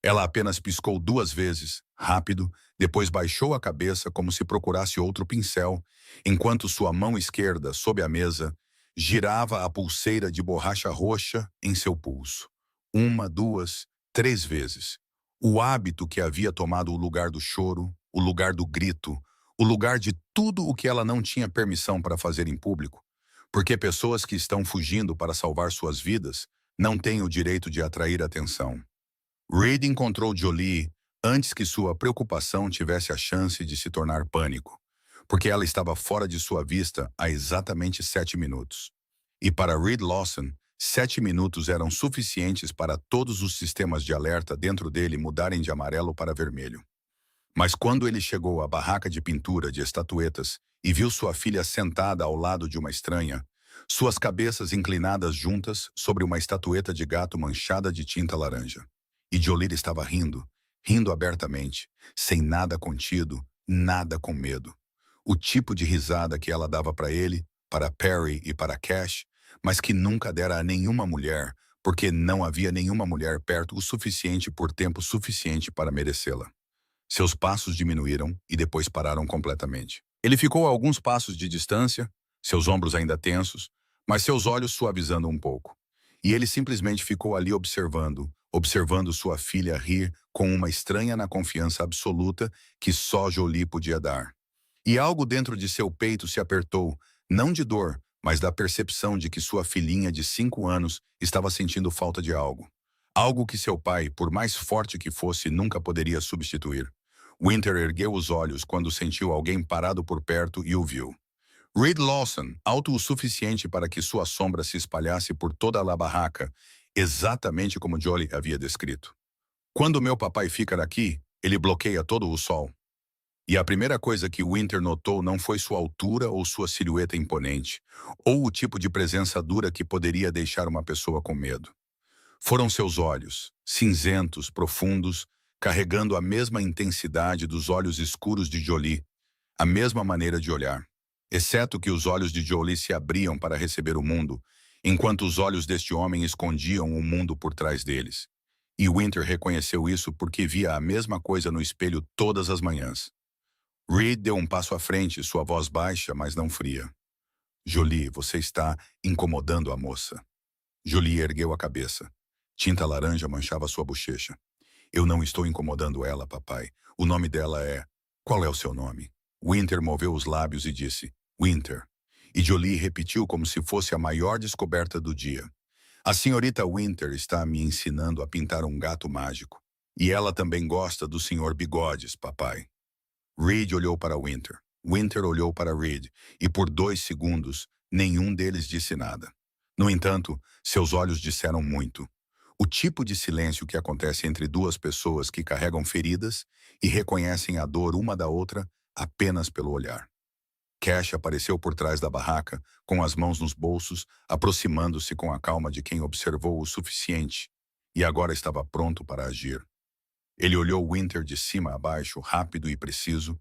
Ela apenas piscou 2 vezes, rápido, depois baixou a cabeça como se procurasse outro pincel, enquanto sua mão esquerda, sob a mesa, girava a pulseira de borracha roxa em seu pulso. 1, 2, 3 vezes. O hábito que havia tomado o lugar do choro, o lugar do grito, o lugar de tudo o que ela não tinha permissão para fazer em público. Porque pessoas que estão fugindo para salvar suas vidas não têm o direito de atrair atenção. Reed encontrou Jolie antes que sua preocupação tivesse a chance de se tornar pânico, porque ela estava fora de sua vista há exatamente 7 minutos. E para Reed Lawson, 7 minutos eram suficientes para todos os sistemas de alerta dentro dele mudarem de amarelo para vermelho. Mas quando ele chegou à barraca de pintura de estatuetas e viu sua filha sentada ao lado de uma estranha, suas cabeças inclinadas juntas sobre uma estatueta de gato manchada de tinta laranja. E Jolie estava rindo, rindo abertamente, sem nada contido, nada com medo. O tipo de risada que ela dava para ele, para Perry e para Cash, mas que nunca dera a nenhuma mulher, porque não havia nenhuma mulher perto o suficiente por tempo suficiente para merecê-la. Seus passos diminuíram e depois pararam completamente. Ele ficou a alguns passos de distância, seus ombros ainda tensos, mas seus olhos suavizando um pouco. E ele simplesmente ficou ali observando sua filha rir com uma estranha na confiança absoluta que só Jolie podia dar. E algo dentro de seu peito se apertou, não de dor, mas da percepção de que sua filhinha de 5 anos estava sentindo falta de algo. Algo que seu pai, por mais forte que fosse, nunca poderia substituir. Winter ergueu os olhos quando sentiu alguém parado por perto e o viu. Reed Lawson, alto o suficiente para que sua sombra se espalhasse por toda a barraca, exatamente como Jolie havia descrito. Quando meu papai fica aqui, ele bloqueia todo o sol. E a primeira coisa que Winter notou não foi sua altura ou sua silhueta imponente, ou o tipo de presença dura que poderia deixar uma pessoa com medo. Foram seus olhos, cinzentos, profundos, carregando a mesma intensidade dos olhos escuros de Jolie, a mesma maneira de olhar. Exceto que os olhos de Jolie se abriam para receber o mundo, enquanto os olhos deste homem escondiam o mundo por trás deles. E Winter reconheceu isso porque via a mesma coisa no espelho todas as manhãs. Reed deu um passo à frente, sua voz baixa, mas não fria. Jolie, você está incomodando a moça. Jolie ergueu a cabeça. Tinta laranja manchava sua bochecha. Eu não estou incomodando ela, papai. O nome dela é... Qual é o seu nome? Winter moveu os lábios e disse, Winter. E Jolie repetiu como se fosse a maior descoberta do dia. A senhorita Winter está me ensinando a pintar um gato mágico. E ela também gosta do Sr. Bigodes, papai. Reed olhou para Winter. Winter olhou para Reed, e por 2 segundos, nenhum deles disse nada. No entanto, seus olhos disseram muito. O tipo de silêncio que acontece entre duas pessoas que carregam feridas e reconhecem a dor uma da outra apenas pelo olhar. Cash apareceu por trás da barraca, com as mãos nos bolsos, aproximando-se com a calma de quem observou o suficiente, e agora estava pronto para agir. Ele olhou Winter de cima a baixo, rápido e preciso,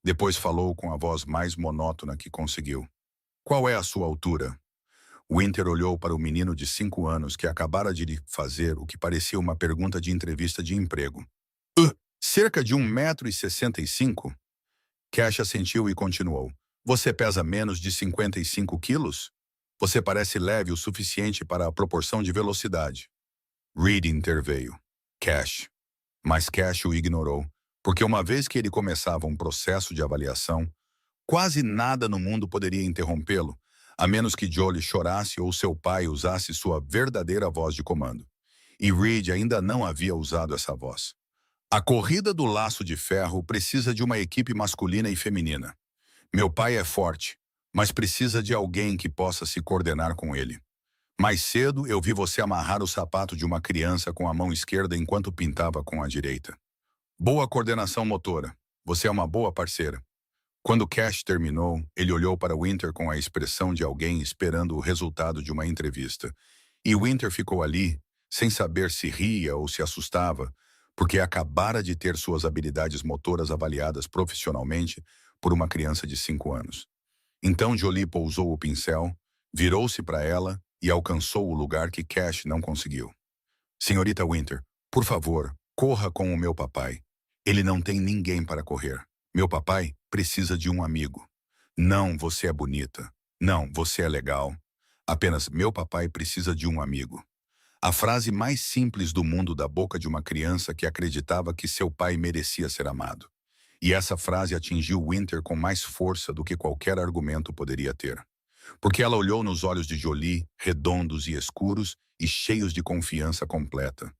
depois falou com a voz mais monótona que conseguiu. Qual é a sua altura? Winter olhou para o menino de 5 anos que acabara de lhe fazer o que parecia uma pergunta de entrevista de emprego. Cerca de 1,65 m? Cash assentiu e continuou. Você pesa menos de 55 quilos? Você parece leve o suficiente para a proporção de velocidade. Reed interveio. Cash. Mas Cash o ignorou, porque uma vez que ele começava um processo de avaliação, quase nada no mundo poderia interrompê-lo, a menos que Jolie chorasse ou seu pai usasse sua verdadeira voz de comando. E Reed ainda não havia usado essa voz. A corrida do laço de ferro precisa de uma equipe masculina e feminina. Meu pai é forte, mas precisa de alguém que possa se coordenar com ele. Mais cedo, eu vi você amarrar o sapato de uma criança com a mão esquerda enquanto pintava com a direita. Boa coordenação motora. Você é uma boa parceira. Quando Cash terminou, ele olhou para Winter com a expressão de alguém esperando o resultado de uma entrevista. E Winter ficou ali, sem saber se ria ou se assustava, porque acabara de ter suas habilidades motoras avaliadas profissionalmente por uma criança de 5 anos. Então Jolie pousou o pincel, virou-se para ela e alcançou o lugar que Cash não conseguiu. Senhorita Winter, por favor, corra com o meu papai. Ele não tem ninguém para correr. Meu papai precisa de um amigo. Não, você é bonita. Não, você é legal. Apenas meu papai precisa de um amigo. A frase mais simples do mundo da boca de uma criança que acreditava que seu pai merecia ser amado. E essa frase atingiu Winter com mais força do que qualquer argumento poderia ter. Porque ela olhou nos olhos de Jolie, redondos e escuros e cheios de confiança completa.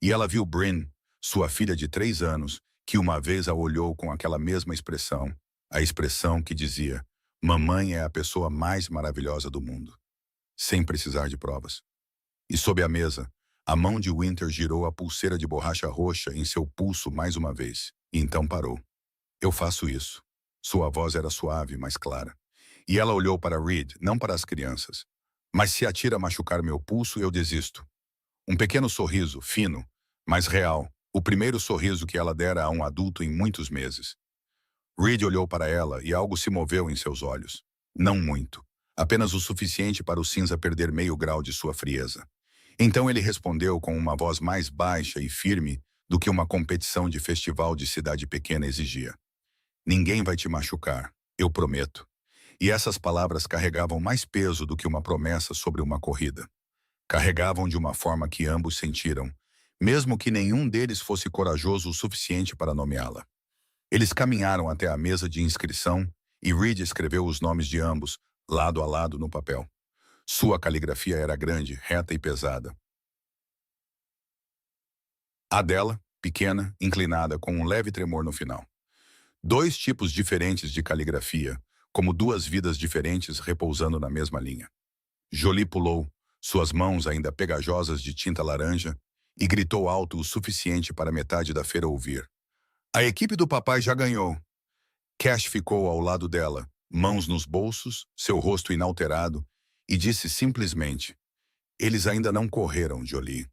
E ela viu Bryn, sua filha de 3 anos, que uma vez a olhou com aquela mesma expressão, a expressão que dizia, mamãe é a pessoa mais maravilhosa do mundo. Sem precisar de provas. E sob a mesa, a mão de Winter girou a pulseira de borracha roxa em seu pulso mais uma vez, e então parou. Eu faço isso. Sua voz era suave, mas clara. E ela olhou para Reed, não para as crianças. Mas se a tira machucar meu pulso, eu desisto. Um pequeno sorriso, fino, mas real, o primeiro sorriso que ela dera a um adulto em muitos meses. Reed olhou para ela e algo se moveu em seus olhos. Não muito. Apenas o suficiente para o cinza perder meio grau de sua frieza. Então ele respondeu com uma voz mais baixa e firme do que uma competição de festival de cidade pequena exigia. Ninguém vai te machucar, eu prometo. E essas palavras carregavam mais peso do que uma promessa sobre uma corrida. Carregavam de uma forma que ambos sentiram, mesmo que nenhum deles fosse corajoso o suficiente para nomeá-la. Eles caminharam até a mesa de inscrição e Reed escreveu os nomes de ambos, lado a lado no papel. Sua caligrafia era grande, reta e pesada. A dela, pequena, inclinada, com um leve tremor no final. 2 tipos diferentes de caligrafia, como 2 vidas diferentes repousando na mesma linha. Jolie pulou, suas mãos ainda pegajosas de tinta laranja, e gritou alto o suficiente para metade da feira ouvir. A equipe do papai já ganhou. Cash ficou ao lado dela, mãos nos bolsos, seu rosto inalterado, e disse simplesmente, eles ainda não correram, Jolie.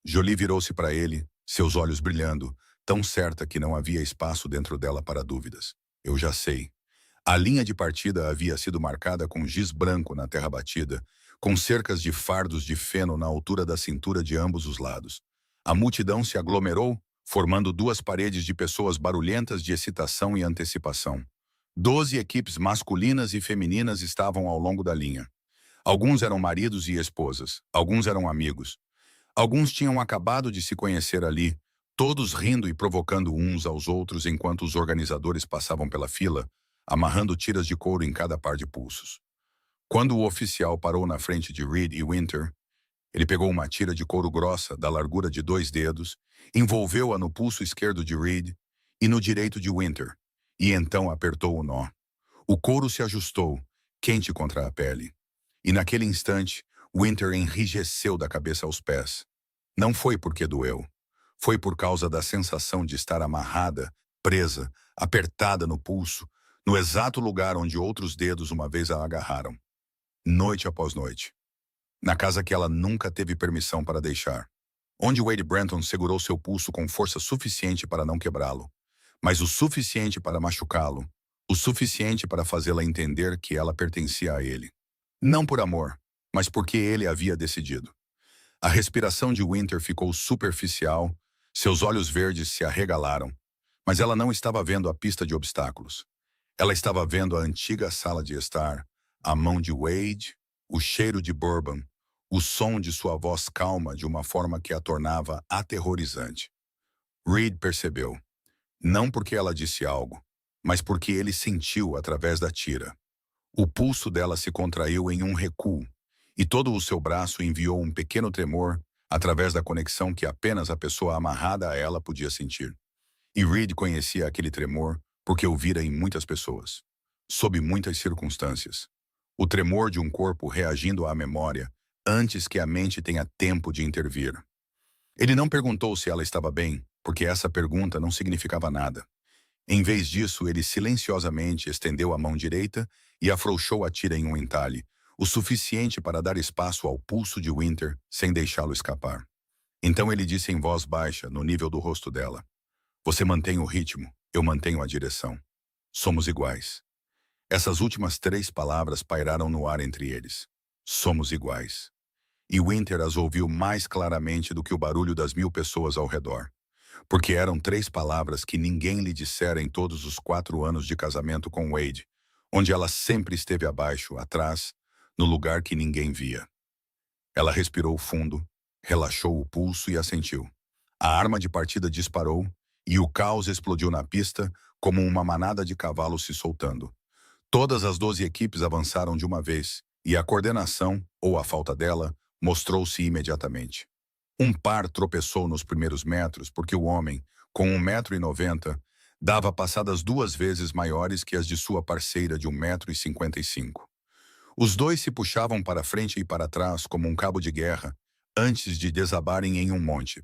Jolie virou-se para ele, seus olhos brilhando, tão certa que não havia espaço dentro dela para dúvidas. Eu já sei. A linha de partida havia sido marcada com giz branco na terra batida, com cercas de fardos de feno na altura da cintura de ambos os lados. A multidão se aglomerou, formando 2 paredes de pessoas barulhentas de excitação e antecipação. 12 equipes masculinas e femininas estavam ao longo da linha. Alguns eram maridos e esposas, alguns eram amigos. Alguns tinham acabado de se conhecer ali, todos rindo e provocando uns aos outros enquanto os organizadores passavam pela fila, amarrando tiras de couro em cada par de pulsos. Quando o oficial parou na frente de Reed e Winter, Ele pegou uma tira de couro grossa, da largura de 2 dedos, envolveu-a no pulso esquerdo de Reed e no direito de Winter, e então apertou o nó. O couro se ajustou, quente contra a pele. E naquele instante, Winter enrijeceu da cabeça aos pés. Não foi porque doeu. Foi por causa da sensação de estar amarrada, presa, apertada no pulso, no exato lugar onde outros dedos uma vez a agarraram. Noite após noite. Na casa que ela nunca teve permissão para deixar. Onde Wade Brenton segurou seu pulso com força suficiente para não quebrá-lo, mas o suficiente para machucá-lo, o suficiente para fazê-la entender que ela pertencia a ele. Não por amor, mas porque ele havia decidido. A respiração de Winter ficou superficial, seus olhos verdes se arregalaram, mas ela não estava vendo a pista de obstáculos. Ela estava vendo a antiga sala de estar, a mão de Wade, o cheiro de bourbon, o som de sua voz calma de uma forma que a tornava aterrorizante. Reed percebeu, não porque ela disse algo, mas porque ele sentiu através da tira. O pulso dela se contraiu em um recuo, e todo o seu braço enviou um pequeno tremor através da conexão que apenas a pessoa amarrada a ela podia sentir. E Reed conhecia aquele tremor porque o vira em muitas pessoas, sob muitas circunstâncias. O tremor de um corpo reagindo à memória antes que a mente tenha tempo de intervir. Ele não perguntou se ela estava bem, porque essa pergunta não significava nada. Em vez disso, ele silenciosamente estendeu a mão direita e afrouxou a tira em um entalhe, o suficiente para dar espaço ao pulso de Winter sem deixá-lo escapar. Então ele disse em voz baixa, no nível do rosto dela: "Você mantém o ritmo, eu mantenho a direção. Somos iguais." Essas últimas 3 palavras pairaram no ar entre eles. Somos iguais. E Winter as ouviu mais claramente do que o barulho das 1000 pessoas ao redor. Porque eram 3 palavras que ninguém lhe dissera em todos os 4 anos de casamento com Wade, onde ela sempre esteve abaixo, atrás, no lugar que ninguém via. Ela respirou fundo, relaxou o pulso e assentiu. A arma de partida disparou e o caos explodiu na pista como uma manada de cavalos se soltando. Todas as 12 equipes avançaram de uma vez e a coordenação, ou a falta dela, mostrou-se imediatamente. Um par tropeçou nos primeiros metros porque o homem, com 1,90 m, dava passadas 2 vezes maiores que as de sua parceira de 1,55 m. Os dois se puxavam para frente e para trás como um cabo de guerra, antes de desabarem em um monte,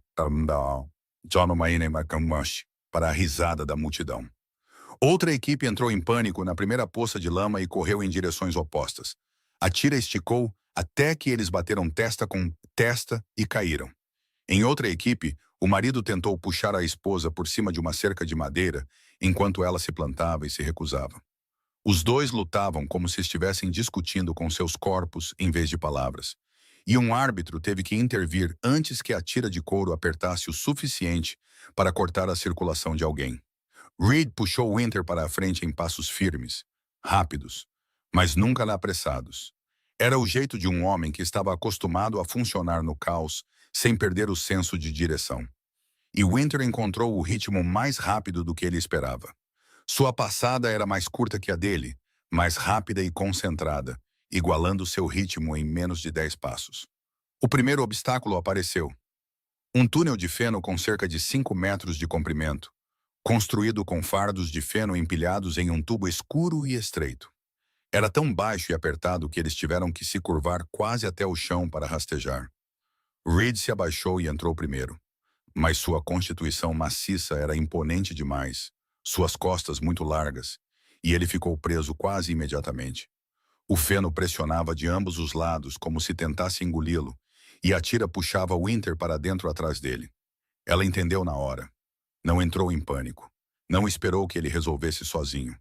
para a risada da multidão. Outra equipe entrou em pânico na primeira poça de lama e correu em direções opostas. A tira esticou até que eles bateram testa com testa e caíram. Em outra equipe, o marido tentou puxar a esposa por cima de uma cerca de madeira, enquanto ela se plantava e se recusava. Os dois lutavam como se estivessem discutindo com seus corpos em vez de palavras. E um árbitro teve que intervir antes que a tira de couro apertasse o suficiente para cortar a circulação de alguém. Reed puxou Winter para a frente em passos firmes, rápidos, mas nunca apressados. Era o jeito de um homem que estava acostumado a funcionar no caos sem perder o senso de direção. E Winter encontrou o ritmo mais rápido do que ele esperava. Sua passada era mais curta que a dele, mais rápida e concentrada, igualando seu ritmo em menos de 10 passos. O primeiro obstáculo apareceu. Um túnel de feno com cerca de 5 metros de comprimento, construído com fardos de feno empilhados em um tubo escuro e estreito. Era tão baixo e apertado que eles tiveram que se curvar quase até o chão para rastejar. Reed se abaixou e entrou primeiro. Mas sua constituição maciça era imponente demais, suas costas muito largas, e ele ficou preso quase imediatamente. O feno pressionava de ambos os lados como se tentasse engoli-lo, e a tira puxava Winter para dentro atrás dele. Ela entendeu na hora. Não entrou em pânico. Não esperou que ele resolvesse sozinho.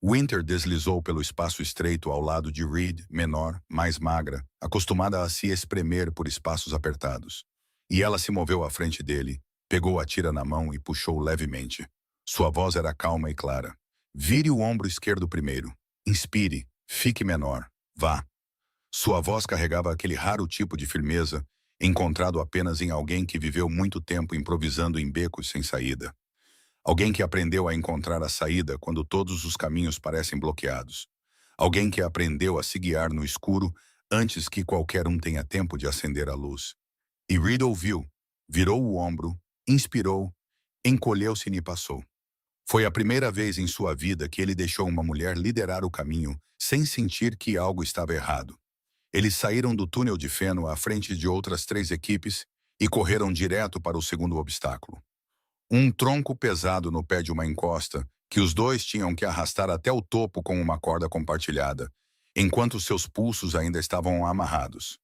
Winter deslizou pelo espaço estreito ao lado de Reed, menor, mais magra, acostumada a se espremer por espaços apertados. E ela se moveu à frente dele, pegou a tira na mão e puxou levemente. Sua voz era calma e clara. Vire o ombro esquerdo primeiro. Inspire. Fique menor. Vá. Sua voz carregava aquele raro tipo de firmeza, encontrado apenas em alguém que viveu muito tempo improvisando em becos sem saída. Alguém que aprendeu a encontrar a saída quando todos os caminhos parecem bloqueados. Alguém que aprendeu a se guiar no escuro antes que qualquer um tenha tempo de acender a luz. E Reed ouviu, virou o ombro, inspirou, encolheu-se e passou. Foi a primeira vez em sua vida que ele deixou uma mulher liderar o caminho sem sentir que algo estava errado. Eles saíram do túnel de feno à frente de outras 3 equipes e correram direto para o segundo obstáculo. Um tronco pesado no pé de uma encosta, que os dois tinham que arrastar até o topo com uma corda compartilhada, enquanto seus pulsos ainda estavam amarrados.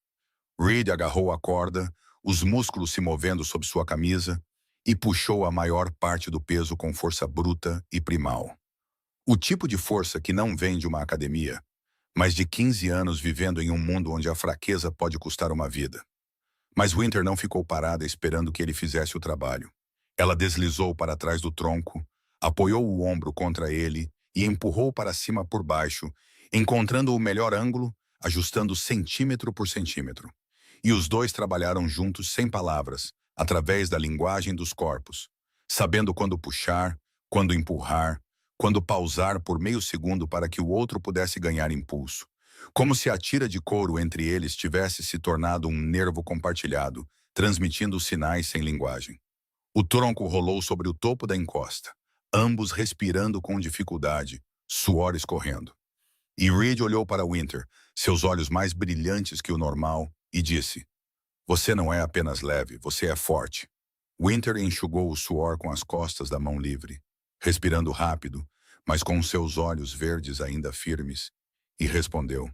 Reed agarrou a corda, os músculos se movendo sob sua camisa, e puxou a maior parte do peso com força bruta e primal. O tipo de força que não vem de uma academia, mas de 15 anos vivendo em um mundo onde a fraqueza pode custar uma vida. Mas Winter não ficou parada esperando que ele fizesse o trabalho. Ela deslizou para trás do tronco, apoiou o ombro contra ele e empurrou para cima por baixo, encontrando o melhor ângulo, ajustando centímetro por centímetro. E os dois trabalharam juntos sem palavras, através da linguagem dos corpos, sabendo quando puxar, quando empurrar, quando pausar por meio segundo para que o outro pudesse ganhar impulso. Como se a tira de couro entre eles tivesse se tornado um nervo compartilhado, transmitindo sinais sem linguagem. O tronco rolou sobre o topo da encosta, ambos respirando com dificuldade, suor escorrendo. E Reed olhou para Winter, seus olhos mais brilhantes que o normal, e disse: "Você não é apenas leve, você é forte." Winter enxugou o suor com as costas da mão livre, respirando rápido, mas com seus olhos verdes ainda firmes, e respondeu: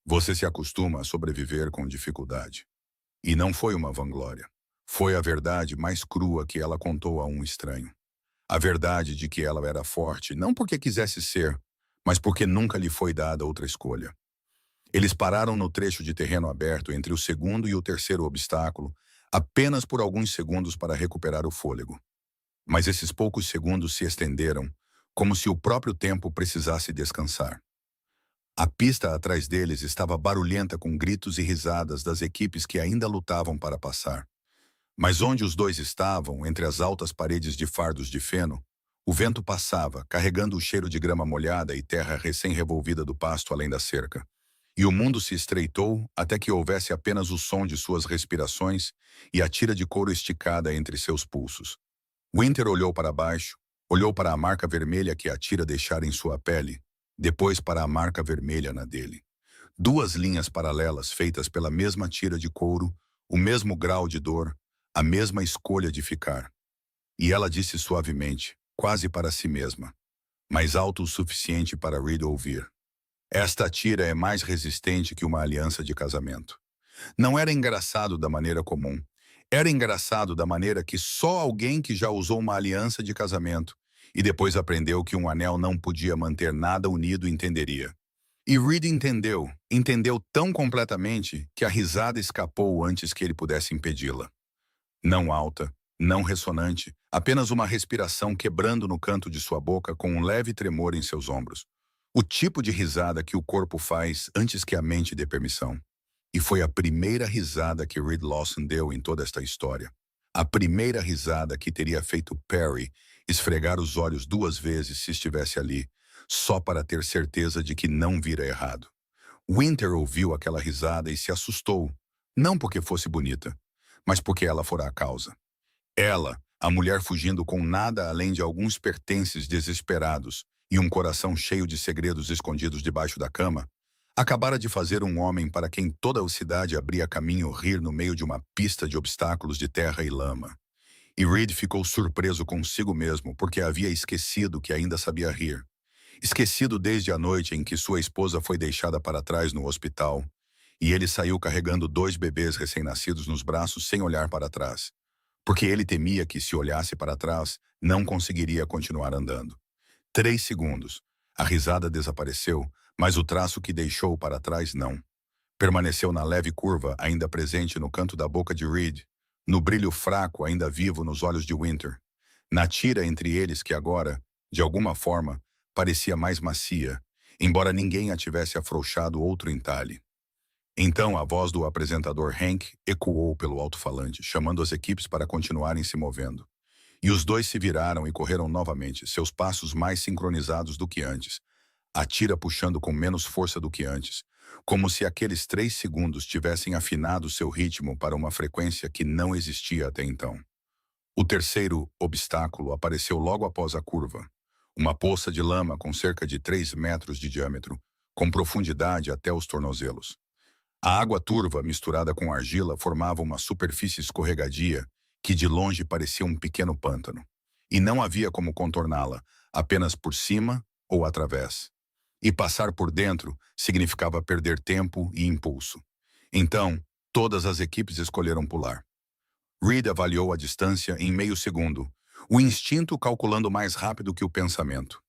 "Você se acostuma a sobreviver com dificuldade." E não foi uma vanglória. Foi a verdade mais crua que ela contou a um estranho. A verdade de que ela era forte, não porque quisesse ser, mas porque nunca lhe foi dada outra escolha. Eles pararam no trecho de terreno aberto entre o segundo e o terceiro obstáculo, apenas por alguns segundos para recuperar o fôlego. Mas esses poucos segundos se estenderam, como se o próprio tempo precisasse descansar. A pista atrás deles estava barulhenta com gritos e risadas das equipes que ainda lutavam para passar. Mas onde os dois estavam, entre as altas paredes de fardos de feno, o vento passava, carregando o cheiro de grama molhada e terra recém-revolvida do pasto além da cerca. E o mundo se estreitou até que houvesse apenas o som de suas respirações e a tira de couro esticada entre seus pulsos. Winter olhou para baixo, olhou para a marca vermelha que a tira deixara em sua pele, depois para a marca vermelha na dele. 2 linhas paralelas feitas pela mesma tira de couro, o mesmo grau de dor, a mesma escolha de ficar. E ela disse suavemente, quase para si mesma, mas alto o suficiente para Reed ouvir: "Esta tira é mais resistente que uma aliança de casamento." Não era engraçado da maneira comum. Era engraçado da maneira que só alguém que já usou uma aliança de casamento e depois aprendeu que um anel não podia manter nada unido entenderia. E Reed entendeu tão completamente que a risada escapou antes que ele pudesse impedi-la. Não alta, não ressonante, apenas uma respiração quebrando no canto de sua boca com um leve tremor em seus ombros. O tipo de risada que o corpo faz antes que a mente dê permissão. E foi a primeira risada que Reed Lawson deu em toda esta história. A primeira risada que teria feito Perry esfregar os olhos 2 vezes se estivesse ali, só para ter certeza de que não vira errado. Winter ouviu aquela risada e se assustou, não porque fosse bonita, mas porque ela fora a causa. Ela, a mulher fugindo com nada além de alguns pertences desesperados e um coração cheio de segredos escondidos debaixo da cama, acabara de fazer um homem para quem toda a cidade abria caminho rir no meio de uma pista de obstáculos de terra e lama. E Reed ficou surpreso consigo mesmo porque havia esquecido que ainda sabia rir. Esquecido desde a noite em que sua esposa foi deixada para trás no hospital, e ele saiu carregando 2 bebês recém-nascidos nos braços sem olhar para trás, porque ele temia que, se olhasse para trás, não conseguiria continuar andando. 3 segundos. A risada desapareceu, mas o traço que deixou para trás não. Permaneceu na leve curva ainda presente no canto da boca de Reed, no brilho fraco ainda vivo nos olhos de Winter, na tira entre eles que agora, de alguma forma, parecia mais macia, embora ninguém a tivesse afrouxado outro entalhe. Então a voz do apresentador Hank ecoou pelo alto-falante, chamando as equipes para continuarem se movendo. E os dois se viraram e correram novamente, seus passos mais sincronizados do que antes, a tira puxando com menos força do que antes, como se aqueles 3 segundos tivessem afinado seu ritmo para uma frequência que não existia até então. O terceiro obstáculo apareceu logo após a curva. Uma poça de lama com cerca de 3 metros de diâmetro, com profundidade até os tornozelos. A água turva misturada com argila formava uma superfície escorregadia que de longe parecia um pequeno pântano. E não havia como contorná-la, apenas por cima ou através. E passar por dentro significava perder tempo e impulso. Então, todas as equipes escolheram pular. Reed avaliou a distância em meio segundo, o instinto calculando mais rápido que o pensamento.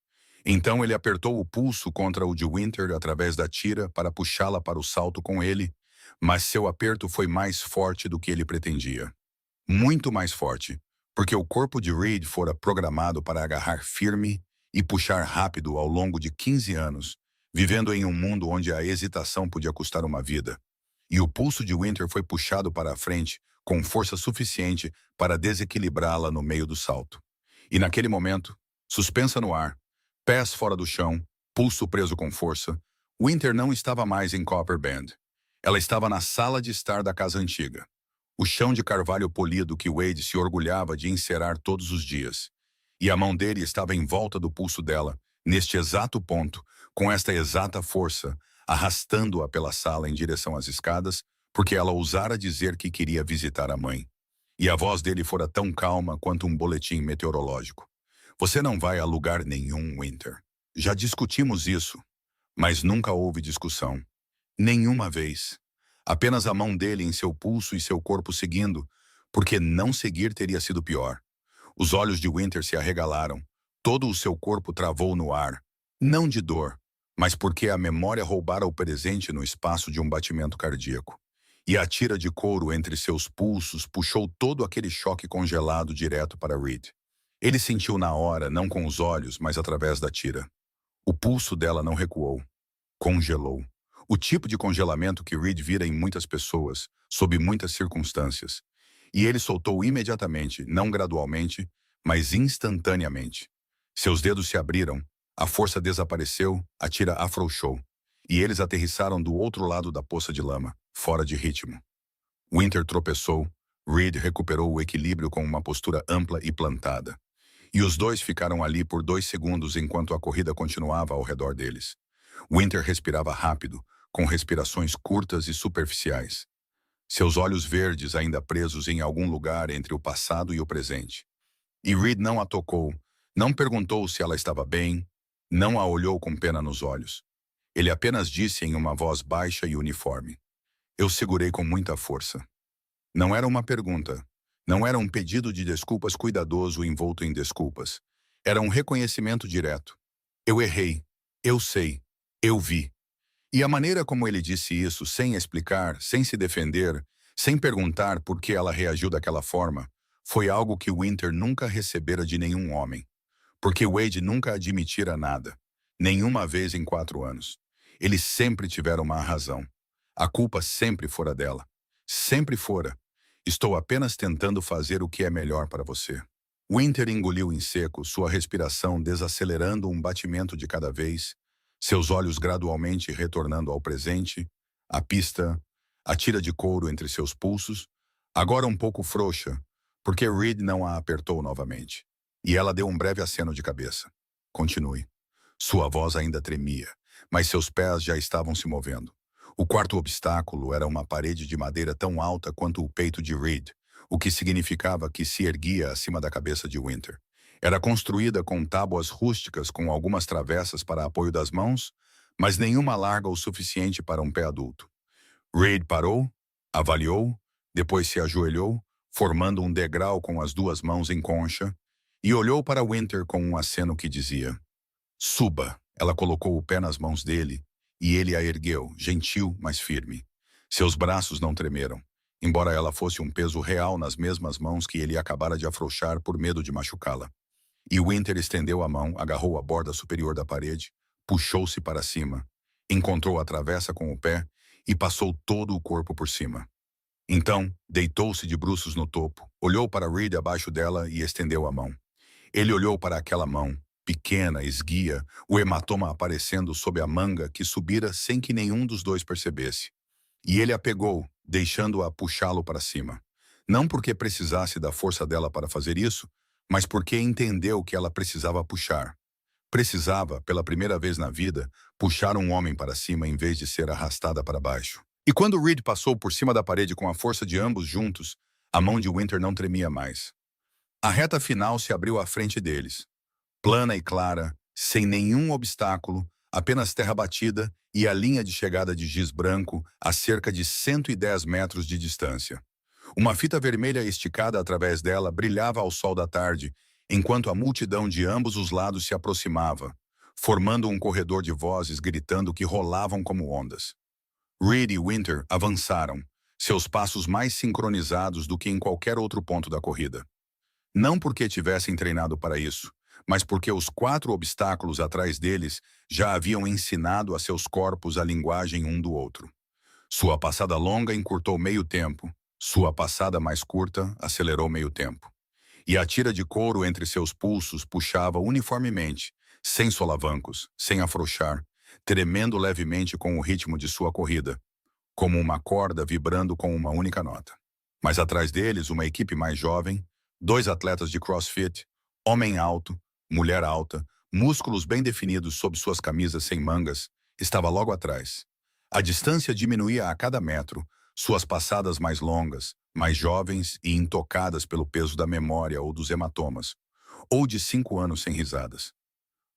Então ele apertou o pulso contra o de Winter através da tira para puxá-la para o salto com ele, mas seu aperto foi mais forte do que ele pretendia. Muito mais forte, porque o corpo de Reed fora programado para agarrar firme e puxar rápido ao longo de 15 anos, vivendo em um mundo onde a hesitação podia custar uma vida. E o pulso de Winter foi puxado para a frente com força suficiente para desequilibrá-la no meio do salto. E naquele momento, suspensa no ar, pés fora do chão, pulso preso com força, Winter não estava mais em Copper Bend. Ela estava na sala de estar da casa antiga. O chão de carvalho polido que Wade se orgulhava de encerar todos os dias. E a mão dele estava em volta do pulso dela, neste exato ponto, com esta exata força, arrastando-a pela sala em direção às escadas, porque ela ousara dizer que queria visitar a mãe. E a voz dele fora tão calma quanto um boletim meteorológico. Você não vai a lugar nenhum, Winter. Já discutimos isso, mas nunca houve discussão. Nenhuma vez. Apenas a mão dele em seu pulso e seu corpo seguindo, porque não seguir teria sido pior. Os olhos de Winter se arregalaram. Todo o seu corpo travou no ar. Não de dor, mas porque a memória roubara o presente no espaço de um batimento cardíaco. E a tira de couro entre seus pulsos puxou todo aquele choque congelado direto para Reed. Ele sentiu na hora, não com os olhos, mas através da tira. O pulso dela não recuou. Congelou. O tipo de congelamento que Reed vira em muitas pessoas, sob muitas circunstâncias. E ele soltou imediatamente, não gradualmente, mas instantaneamente. Seus dedos se abriram, a força desapareceu, a tira afrouxou. E eles aterrissaram do outro lado da poça de lama, fora de ritmo. Winter tropeçou, Reed recuperou o equilíbrio com uma postura ampla e plantada. E os dois ficaram ali por 2 segundos enquanto a corrida continuava ao redor deles. Winter respirava rápido, com respirações curtas e superficiais. Seus olhos verdes ainda presos em algum lugar entre o passado e o presente. E Reed não a tocou, não perguntou se ela estava bem, não a olhou com pena nos olhos. Ele apenas disse em uma voz baixa e uniforme. Eu segurei com muita força. Não era uma pergunta. Não era um pedido de desculpas cuidadoso envolto em desculpas. Era um reconhecimento direto. Eu errei. Eu sei. Eu vi. E a maneira como ele disse isso, sem explicar, sem se defender, sem perguntar por que ela reagiu daquela forma, foi algo que Winter nunca recebera de nenhum homem. Porque Wade nunca admitira nada. Nenhuma vez em 4 anos. Eles sempre tiveram uma razão. A culpa sempre fora dela. Sempre fora. Estou apenas tentando fazer o que é melhor para você. Winter engoliu em seco, sua respiração desacelerando um batimento de cada vez, seus olhos gradualmente retornando ao presente, a pista, a tira de couro entre seus pulsos, agora um pouco frouxa, porque Reed não a apertou novamente. E ela deu um breve aceno de cabeça. Continue. Sua voz ainda tremia, mas seus pés já estavam se movendo. O quarto obstáculo era uma parede de madeira tão alta quanto o peito de Reed, o que significava que se erguia acima da cabeça de Winter. Era construída com tábuas rústicas com algumas travessas para apoio das mãos, mas nenhuma larga o suficiente para um pé adulto. Reed parou, avaliou, depois se ajoelhou, formando um degrau com as 2 mãos em concha, e olhou para Winter com um aceno que dizia: Suba. Ela colocou o pé nas mãos dele, e ele a ergueu, gentil, mas firme. Seus braços não tremeram, embora ela fosse um peso real nas mesmas mãos que ele acabara de afrouxar por medo de machucá-la. E Winter estendeu a mão, agarrou a borda superior da parede, puxou-se para cima, encontrou a travessa com o pé e passou todo o corpo por cima. Então, deitou-se de bruços no topo, olhou para Reed abaixo dela e estendeu a mão. Ele olhou para aquela mão, pequena, esguia, o hematoma aparecendo sob a manga que subira sem que nenhum dos dois percebesse. E ele a pegou, deixando-a puxá-lo para cima. Não porque precisasse da força dela para fazer isso, mas porque entendeu que ela precisava puxar. Precisava, pela primeira vez na vida, puxar um homem para cima em vez de ser arrastada para baixo. E quando Reed passou por cima da parede com a força de ambos juntos, a mão de Winter não tremia mais. A reta final se abriu à frente deles, plana e clara, sem nenhum obstáculo, apenas terra batida e a linha de chegada de giz branco a cerca de 110 metros de distância. Uma fita vermelha esticada através dela brilhava ao sol da tarde, enquanto a multidão de ambos os lados se aproximava, formando um corredor de vozes gritando que rolavam como ondas. Reed e Winter avançaram, seus passos mais sincronizados do que em qualquer outro ponto da corrida. Não porque tivessem treinado para isso, mas porque os 4 obstáculos atrás deles já haviam ensinado a seus corpos a linguagem um do outro. Sua passada longa encurtou meio tempo, sua passada mais curta acelerou meio tempo. E a tira de couro entre seus pulsos puxava uniformemente, sem solavancos, sem afrouxar, tremendo levemente com o ritmo de sua corrida, como uma corda vibrando com uma única nota. Mas atrás deles, uma equipe mais jovem, 2 atletas de CrossFit, homem alto, mulher alta, músculos bem definidos sob suas camisas sem mangas, estava logo atrás. A distância diminuía a cada metro, suas passadas mais longas, mais jovens e intocadas pelo peso da memória ou dos hematomas, ou de 5 anos sem risadas.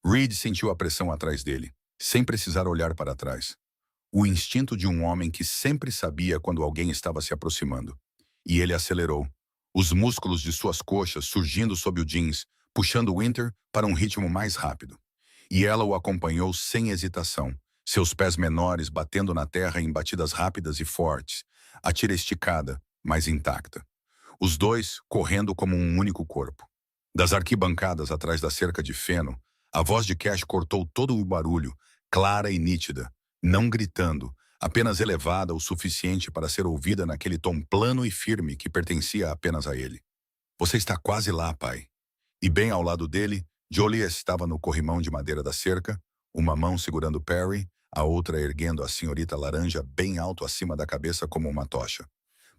Reed sentiu a pressão atrás dele, sem precisar olhar para trás. O instinto de um homem que sempre sabia quando alguém estava se aproximando. E ele acelerou, os músculos de suas coxas surgindo sob o jeans, puxando Winter para um ritmo mais rápido. E ela o acompanhou sem hesitação, seus pés menores batendo na terra em batidas rápidas e fortes, a tira esticada, mas intacta. Os dois correndo como um único corpo. Das arquibancadas atrás da cerca de feno, a voz de Cash cortou todo o barulho, clara e nítida, não gritando, apenas elevada o suficiente para ser ouvida naquele tom plano e firme que pertencia apenas a ele. Você está quase lá, pai. E bem ao lado dele, Jolie estava no corrimão de madeira da cerca, uma mão segurando Perry, a outra erguendo a senhorita laranja bem alto acima da cabeça como uma tocha.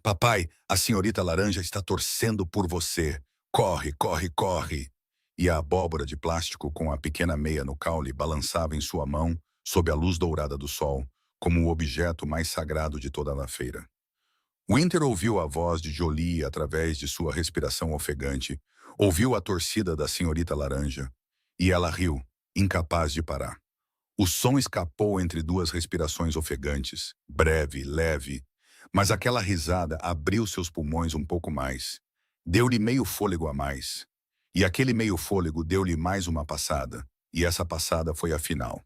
Papai, a senhorita laranja está torcendo por você. Corre, corre, corre. E a abóbora de plástico com a pequena meia no caule balançava em sua mão, sob a luz dourada do sol, como o objeto mais sagrado de toda a feira. Winter ouviu a voz de Jolie através de sua respiração ofegante, ouviu a torcida da senhorita laranja, e ela riu, incapaz de parar. O som escapou entre 2 respirações ofegantes, breve, leve, mas aquela risada abriu seus pulmões um pouco mais. Deu-lhe meio fôlego a mais. E aquele meio fôlego deu-lhe mais uma passada, e essa passada foi a final.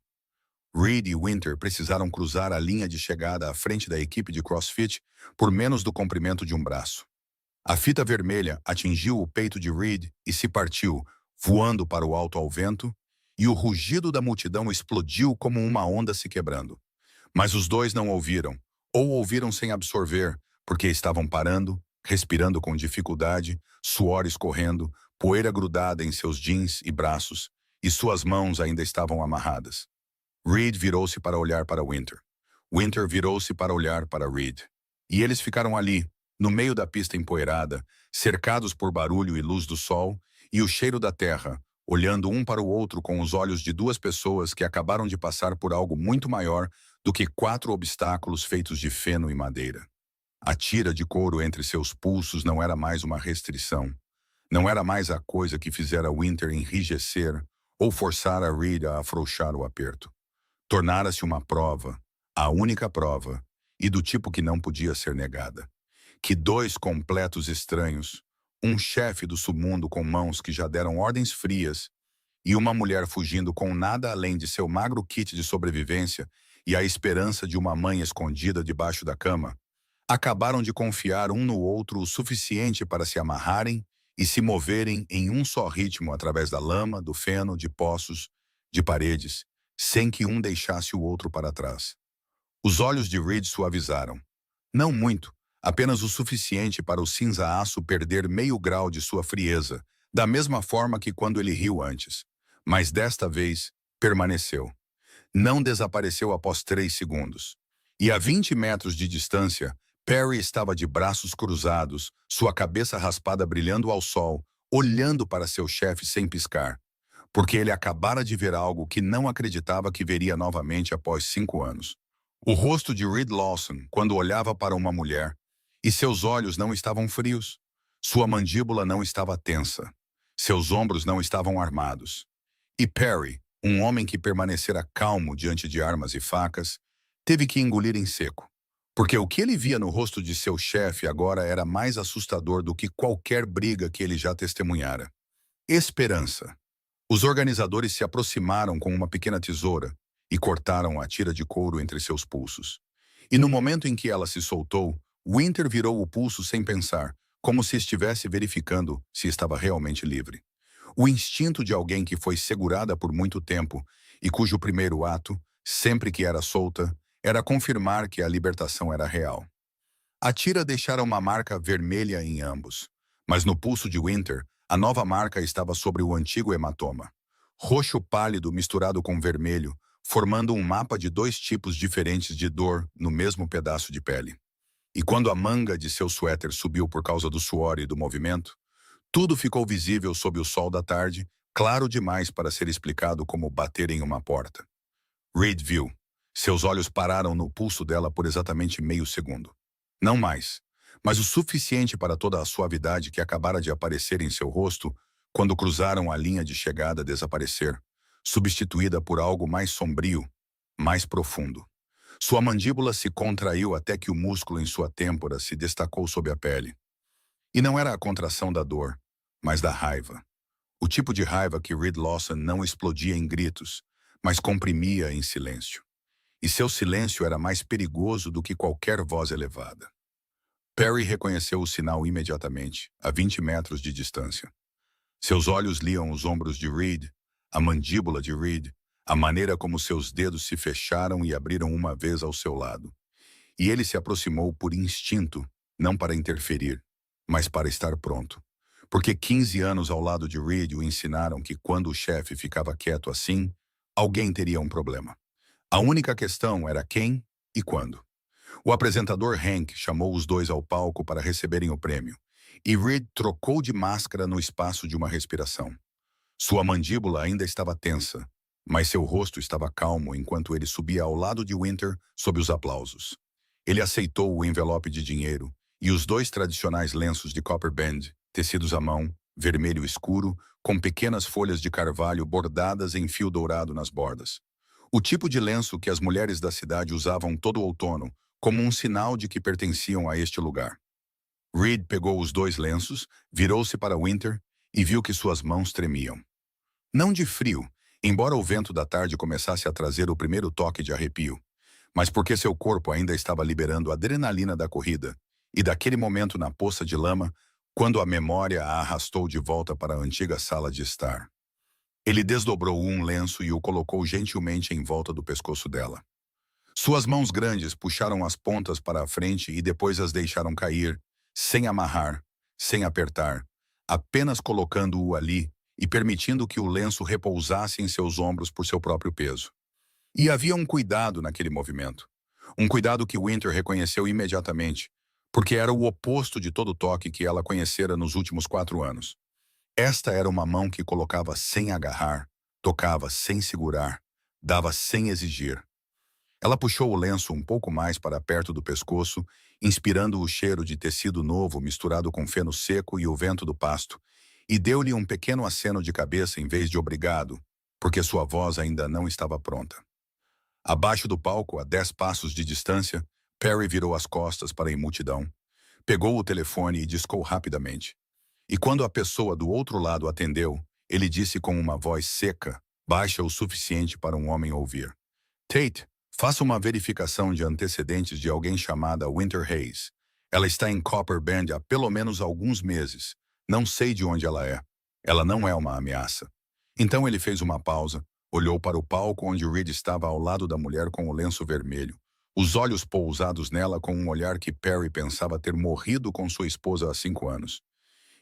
Reed e Winter precisaram cruzar a linha de chegada à frente da equipe de CrossFit por menos do comprimento de um braço. A fita vermelha atingiu o peito de Reed e se partiu, voando para o alto ao vento, e o rugido da multidão explodiu como uma onda se quebrando. Mas os dois não ouviram, ou ouviram sem absorver, porque estavam parando, respirando com dificuldade, suor escorrendo, poeira grudada em seus jeans e braços, e suas mãos ainda estavam amarradas. Reed virou-se para olhar para Winter. Winter virou-se para olhar para Reed. E eles ficaram ali, no meio da pista empoeirada, cercados por barulho e luz do sol, e o cheiro da terra, olhando um para o outro com os olhos de 2 pessoas que acabaram de passar por algo muito maior do que 4 obstáculos feitos de feno e madeira. A tira de couro entre seus pulsos não era mais uma restrição. Não era mais a coisa que fizera Winter enrijecer ou forçar a Reed a afrouxar o aperto. Tornara-se uma prova, a única prova, e do tipo que não podia ser negada. Que 2 completos estranhos, um chefe do submundo com mãos que já deram ordens frias, e uma mulher fugindo com nada além de seu magro kit de sobrevivência e a esperança de uma mãe escondida debaixo da cama, acabaram de confiar um no outro o suficiente para se amarrarem e se moverem em um só ritmo através da lama, do feno, de poços, de paredes, sem que um deixasse o outro para trás. Os olhos de Reed suavizaram. Não muito, apenas o suficiente para o cinza-aço perder meio grau de sua frieza, da mesma forma que quando ele riu antes. Mas desta vez, permaneceu. Não desapareceu após 3 segundos. E a 20 metros de distância, Perry estava de braços cruzados, sua cabeça raspada brilhando ao sol, olhando para seu chefe sem piscar, porque ele acabara de ver algo que não acreditava que veria novamente após 5 anos. O rosto de Reed Lawson, quando olhava para uma mulher, e seus olhos não estavam frios, sua mandíbula não estava tensa, seus ombros não estavam armados. E Perry, um homem que permanecera calmo diante de armas e facas, teve que engolir em seco, porque o que ele via no rosto de seu chefe agora era mais assustador do que qualquer briga que ele já testemunhara. Esperança. Os organizadores se aproximaram com uma pequena tesoura e cortaram a tira de couro entre seus pulsos. E no momento em que ela se soltou, Winter virou o pulso sem pensar, como se estivesse verificando se estava realmente livre. O instinto de alguém que foi segurada por muito tempo e cujo primeiro ato, sempre que era solta, era confirmar que a libertação era real. A tira deixara uma marca vermelha em ambos, mas no pulso de Winter, a nova marca estava sobre o antigo hematoma. Roxo pálido misturado com vermelho, formando um mapa de 2 tipos diferentes de dor no mesmo pedaço de pele. E quando a manga de seu suéter subiu por causa do suor e do movimento, tudo ficou visível sob o sol da tarde, claro demais para ser explicado como bater em uma porta. Reed viu. Seus olhos pararam no pulso dela por exatamente meio segundo. Não mais, mas o suficiente para toda a suavidade que acabara de aparecer em seu rosto quando cruzaram a linha de chegada desaparecer, substituída por algo mais sombrio, mais profundo. Sua mandíbula se contraiu até que o músculo em sua têmpora se destacou sob a pele. E não era a contração da dor, mas da raiva. O tipo de raiva que Reed Lawson não explodia em gritos, mas comprimia em silêncio. E seu silêncio era mais perigoso do que qualquer voz elevada. Perry reconheceu o sinal imediatamente, a 20 metros de distância. Seus olhos liam os ombros de Reed, a mandíbula de Reed, a maneira como seus dedos se fecharam e abriram uma vez ao seu lado. E ele se aproximou por instinto, não para interferir, mas para estar pronto. Porque 15 anos ao lado de Reed o ensinaram que quando o chefe ficava quieto assim, alguém teria um problema. A única questão era quem e quando. O apresentador Hank chamou os dois ao palco para receberem o prêmio, e Reed trocou de máscara no espaço de uma respiração. Sua mandíbula ainda estava tensa, mas seu rosto estava calmo enquanto ele subia ao lado de Winter sob os aplausos. Ele aceitou o envelope de dinheiro e os 2 tradicionais lenços de Copper Band, tecidos à mão, vermelho escuro, com pequenas folhas de carvalho bordadas em fio dourado nas bordas. O tipo de lenço que as mulheres da cidade usavam todo outono, como um sinal de que pertenciam a este lugar. Reed pegou os 2 lenços, virou-se para Winter e viu que suas mãos tremiam. Não de frio, embora o vento da tarde começasse a trazer o primeiro toque de arrepio, mas porque seu corpo ainda estava liberando adrenalina da corrida e daquele momento na poça de lama, quando a memória a arrastou de volta para a antiga sala de estar. Ele desdobrou um lenço e o colocou gentilmente em volta do pescoço dela. Suas mãos grandes puxaram as pontas para a frente e depois as deixaram cair, sem amarrar, sem apertar, apenas colocando-o ali e permitindo que o lenço repousasse em seus ombros por seu próprio peso. E havia um cuidado naquele movimento. Um cuidado que Winter reconheceu imediatamente, porque era o oposto de todo toque que ela conhecera nos últimos 4 anos. Esta era uma mão que colocava sem agarrar, tocava sem segurar, dava sem exigir. Ela puxou o lenço um pouco mais para perto do pescoço, inspirando o cheiro de tecido novo misturado com feno seco e o vento do pasto, e deu-lhe um pequeno aceno de cabeça em vez de obrigado, porque sua voz ainda não estava pronta. Abaixo do palco, a 10 passos de distância, Perry virou as costas para a multidão, pegou o telefone e discou rapidamente. E quando a pessoa do outro lado atendeu, ele disse com uma voz seca, baixa o suficiente para um homem ouvir: Tate, faça uma verificação de antecedentes de alguém chamada Winter Hayes. Ela está em Copper Band há pelo menos alguns meses. Não sei de onde ela é. Ela não é uma ameaça. Então ele fez uma pausa, olhou para o palco onde Reed estava ao lado da mulher com o lenço vermelho, os olhos pousados nela com um olhar que Perry pensava ter morrido com sua esposa há 5 anos.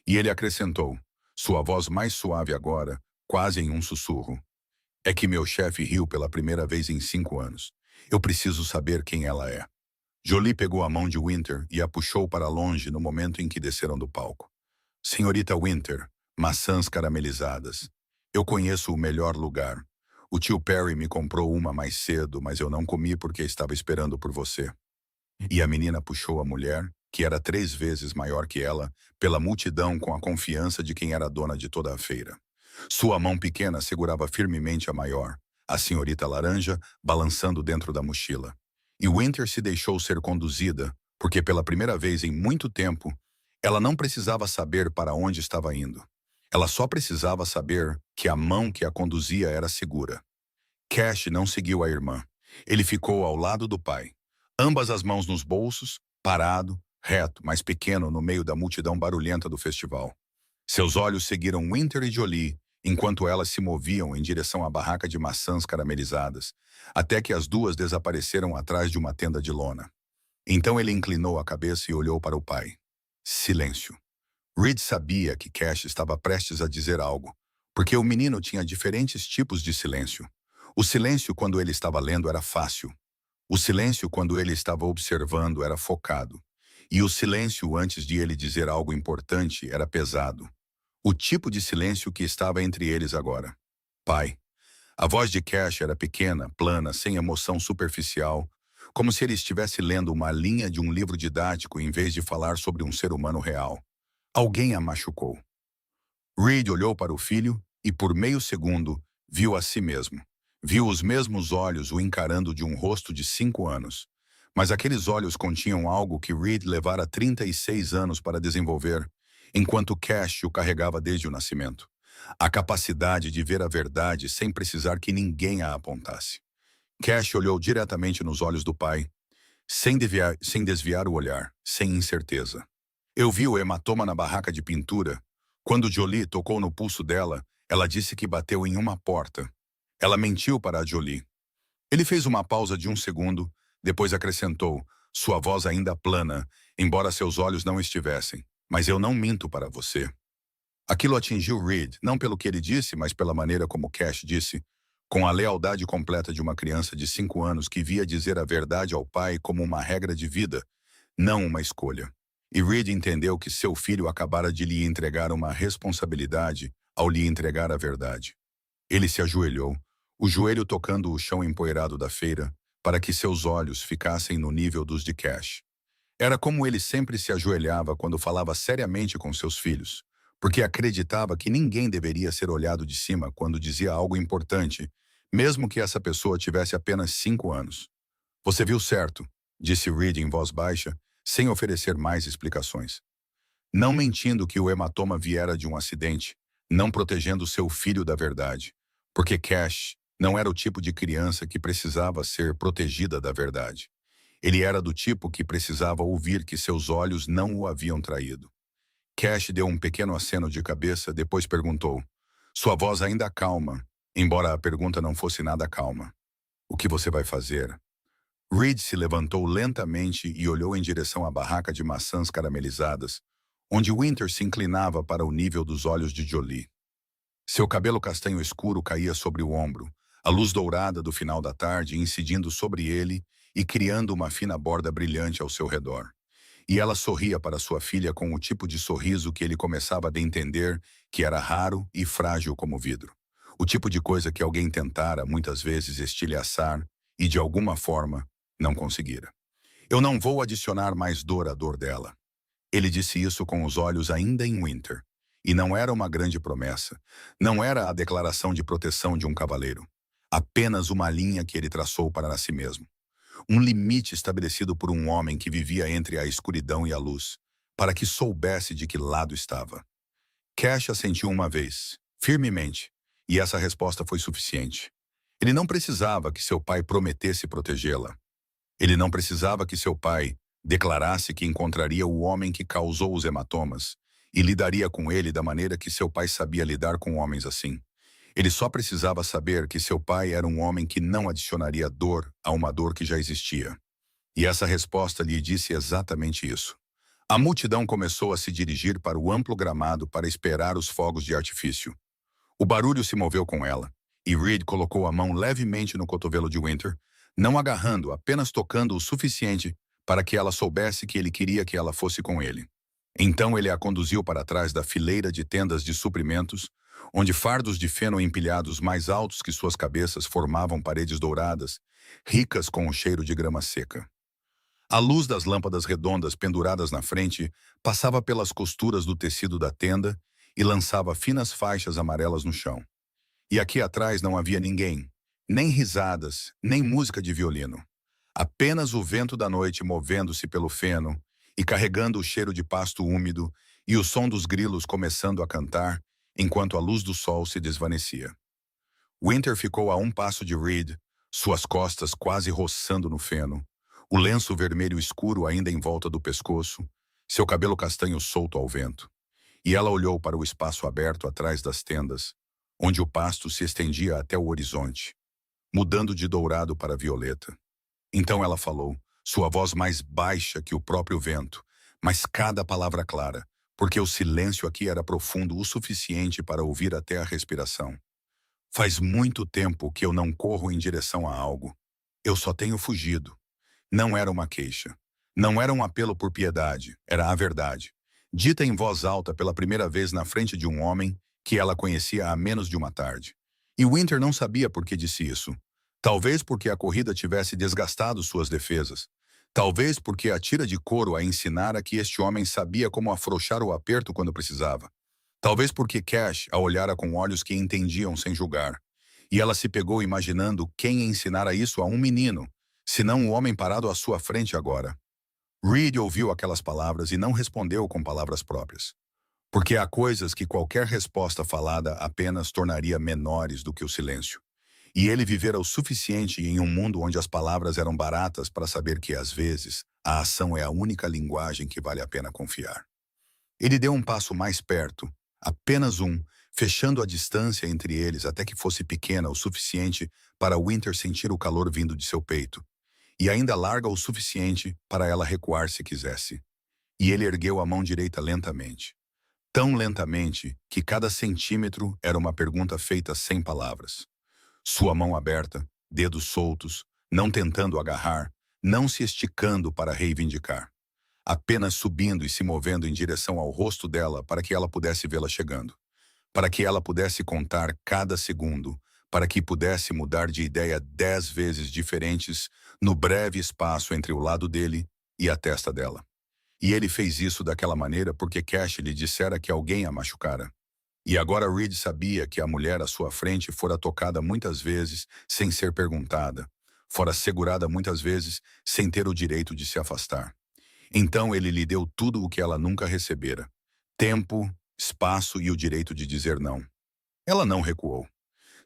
E ele acrescentou, sua voz mais suave agora, quase em um sussurro. É que meu chefe riu pela primeira vez em 5 anos. Eu preciso saber quem ela é. Jolie pegou a mão de Winter e a puxou para longe no momento em que desceram do palco. Senhorita Winter, maçãs caramelizadas. Eu conheço o melhor lugar. O tio Perry me comprou uma mais cedo, mas eu não comi porque estava esperando por você. E a menina puxou a mulher, que era 3 vezes maior que ela, pela multidão com a confiança de quem era dona de toda a feira. Sua mão pequena segurava firmemente a maior, a senhorita laranja, balançando dentro da mochila. E Winter se deixou ser conduzida, porque pela primeira vez em muito tempo, ela não precisava saber para onde estava indo. Ela só precisava saber que a mão que a conduzia era segura. Cash não seguiu a irmã. Ele ficou ao lado do pai, ambas as mãos nos bolsos, parado, reto, mas pequeno no meio da multidão barulhenta do festival. Seus olhos seguiram Winter e Jolie, enquanto elas se moviam em direção à barraca de maçãs caramelizadas, até que as duas desapareceram atrás de uma tenda de lona. Então ele inclinou a cabeça e olhou para o pai. Silêncio. Reed sabia que Cash estava prestes a dizer algo, porque o menino tinha diferentes tipos de silêncio. O silêncio quando ele estava lendo era fácil. O silêncio quando ele estava observando era focado. E o silêncio antes de ele dizer algo importante era pesado. O tipo de silêncio que estava entre eles agora. Pai. A voz de Cash era pequena, plana, sem emoção superficial, como se ele estivesse lendo uma linha de um livro didático em vez de falar sobre um ser humano real. Alguém a machucou. Reed olhou para o filho e, por meio segundo, viu a si mesmo. Viu os mesmos olhos o encarando de um rosto de 5 anos. Mas aqueles olhos continham algo que Reed levara 36 anos para desenvolver, enquanto Cash o carregava desde o nascimento. A capacidade de ver a verdade sem precisar que ninguém a apontasse. Cash olhou diretamente nos olhos do pai, sem desviar o olhar, sem incerteza. Eu vi o hematoma na barraca de pintura. Quando Jolie tocou no pulso dela, ela disse que bateu em uma porta. Ela mentiu para a Jolie. Ele fez uma pausa de 1 segundo, depois acrescentou, sua voz ainda plana, embora seus olhos não estivessem. Mas eu não minto para você. Aquilo atingiu Reed, não pelo que ele disse, mas pela maneira como Cash disse, com a lealdade completa de uma criança de 5 anos que via dizer a verdade ao pai como uma regra de vida, não uma escolha. E Reed entendeu que seu filho acabara de lhe entregar uma responsabilidade ao lhe entregar a verdade. Ele se ajoelhou, o joelho tocando o chão empoeirado da feira, para que seus olhos ficassem no nível dos de Cash. Era como ele sempre se ajoelhava quando falava seriamente com seus filhos, porque acreditava que ninguém deveria ser olhado de cima quando dizia algo importante, mesmo que essa pessoa tivesse apenas 5 anos. Você viu certo, disse Reed em voz baixa, sem oferecer mais explicações. Não mentindo que o hematoma viera de um acidente, não protegendo seu filho da verdade, porque Cash não era o tipo de criança que precisava ser protegida da verdade. Ele era do tipo que precisava ouvir que seus olhos não o haviam traído. Cash deu um pequeno aceno de cabeça, depois perguntou. Sua voz ainda calma, embora a pergunta não fosse nada calma. O que você vai fazer? Reed se levantou lentamente e olhou em direção à barraca de maçãs caramelizadas, onde Winter se inclinava para o nível dos olhos de Jolie. Seu cabelo castanho escuro caía sobre o ombro, a luz dourada do final da tarde incidindo sobre ele e criando uma fina borda brilhante ao seu redor. E ela sorria para sua filha com o tipo de sorriso que ele começava a entender que era raro e frágil como vidro. O tipo de coisa que alguém tentara, muitas vezes, estilhaçar e, de alguma forma, não conseguira. Eu não vou adicionar mais dor à dor dela. Ele disse isso com os olhos ainda em Winter. E não era uma grande promessa. Não era a declaração de proteção de um cavaleiro. Apenas uma linha que ele traçou para si mesmo. Um limite estabelecido por um homem que vivia entre a escuridão e a luz, para que soubesse de que lado estava. Cash assentiu uma vez, firmemente, e essa resposta foi suficiente. Ele não precisava que seu pai prometesse protegê-la. Ele não precisava que seu pai declarasse que encontraria o homem que causou os hematomas e lidaria com ele da maneira que seu pai sabia lidar com homens assim. Ele só precisava saber que seu pai era um homem que não adicionaria dor a uma dor que já existia. E essa resposta lhe disse exatamente isso. A multidão começou a se dirigir para o amplo gramado para esperar os fogos de artifício. O barulho se moveu com ela, e Reed colocou a mão levemente no cotovelo de Winter, não agarrando, apenas tocando o suficiente para que ela soubesse que ele queria que ela fosse com ele. Então ele a conduziu para trás da fileira de tendas de suprimentos, onde fardos de feno empilhados mais altos que suas cabeças formavam paredes douradas, ricas com o cheiro de grama seca. A luz das lâmpadas redondas penduradas na frente passava pelas costuras do tecido da tenda e lançava finas faixas amarelas no chão. E aqui atrás não havia ninguém, nem risadas, nem música de violino. Apenas o vento da noite movendo-se pelo feno e carregando o cheiro de pasto úmido e o som dos grilos começando a cantar enquanto a luz do sol se desvanecia. Winter ficou a um passo de Reed, suas costas quase roçando no feno, o lenço vermelho escuro ainda em volta do pescoço, seu cabelo castanho solto ao vento. E ela olhou para o espaço aberto atrás das tendas, onde o pasto se estendia até o horizonte, mudando de dourado para violeta. Então ela falou, sua voz mais baixa que o próprio vento, mas cada palavra clara, porque o silêncio aqui era profundo o suficiente para ouvir até a respiração. Faz muito tempo que eu não corro em direção a algo. Eu só tenho fugido. Não era uma queixa. Não era um apelo por piedade, era a verdade. Dita em voz alta pela primeira vez na frente de um homem que ela conhecia há menos de uma tarde. E Winter não sabia por que disse isso. Talvez porque a corrida tivesse desgastado suas defesas. Talvez porque a tira de couro a ensinara que este homem sabia como afrouxar o aperto quando precisava. Talvez porque Cash a olhara com olhos que entendiam sem julgar. E ela se pegou imaginando quem ensinara isso a um menino, se não o homem parado à sua frente agora. Reed ouviu aquelas palavras e não respondeu com palavras próprias. Porque há coisas que qualquer resposta falada apenas tornaria menores do que o silêncio. E ele vivera o suficiente em um mundo onde as palavras eram baratas para saber que, às vezes, a ação é a única linguagem que vale a pena confiar. Ele deu um passo mais perto, apenas um, fechando a distância entre eles até que fosse pequena o suficiente para Winter sentir o calor vindo de seu peito, e ainda larga o suficiente para ela recuar se quisesse. E ele ergueu a mão direita lentamente. Tão lentamente que cada centímetro era uma pergunta feita sem palavras. Sua mão aberta, dedos soltos, não tentando agarrar, não se esticando para reivindicar. Apenas subindo e se movendo em direção ao rosto dela para que ela pudesse vê-la chegando. Para que ela pudesse contar cada segundo, para que pudesse mudar de ideia 10 vezes diferentes no breve espaço entre o lado dele e a testa dela. E ele fez isso daquela maneira porque Cash lhe dissera que alguém a machucara. E agora Reed sabia que a mulher à sua frente fora tocada muitas vezes sem ser perguntada, fora segurada muitas vezes sem ter o direito de se afastar. Então ele lhe deu tudo o que ela nunca recebera: tempo, espaço e o direito de dizer não. Ela não recuou.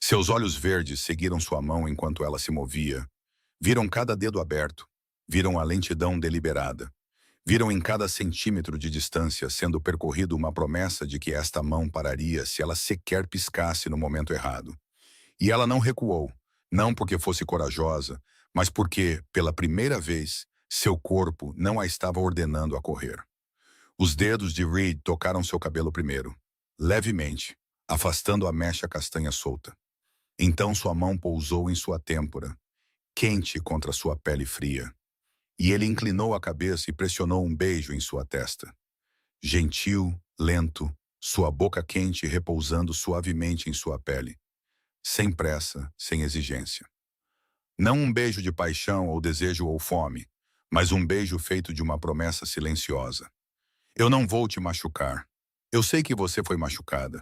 Seus olhos verdes seguiram sua mão enquanto ela se movia. Viram cada dedo aberto. Viram a lentidão deliberada. Viram em cada centímetro de distância sendo percorrido uma promessa de que esta mão pararia se ela sequer piscasse no momento errado. E ela não recuou, não porque fosse corajosa, mas porque, pela primeira vez, seu corpo não a estava ordenando a correr. Os dedos de Reed tocaram seu cabelo primeiro, levemente, afastando a mecha castanha solta. Então sua mão pousou em sua têmpora, quente contra sua pele fria. E ele inclinou a cabeça e pressionou um beijo em sua testa. Gentil, lento, sua boca quente repousando suavemente em sua pele. Sem pressa, sem exigência. Não um beijo de paixão ou desejo ou fome, mas um beijo feito de uma promessa silenciosa. Eu não vou te machucar. Eu sei que você foi machucada.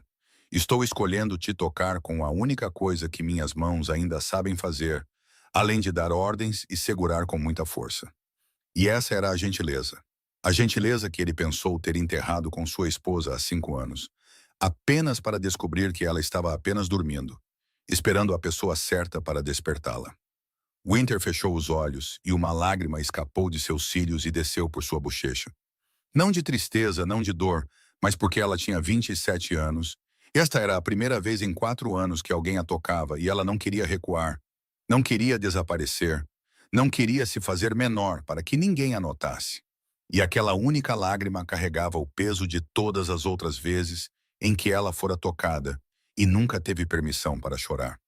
Estou escolhendo te tocar com a única coisa que minhas mãos ainda sabem fazer, além de dar ordens e segurar com muita força. E essa era a gentileza. A gentileza que ele pensou ter enterrado com sua esposa há 5 anos, apenas para descobrir que ela estava apenas dormindo, esperando a pessoa certa para despertá-la. Winter fechou os olhos e uma lágrima escapou de seus cílios e desceu por sua bochecha. Não de tristeza, não de dor, mas porque ela tinha 27 anos. Esta era a primeira vez em 4 anos que alguém a tocava e ela não queria recuar, não queria desaparecer, não queria se fazer menor para que ninguém a notasse. E aquela única lágrima carregava o peso de todas as outras vezes em que ela fora tocada e nunca teve permissão para chorar.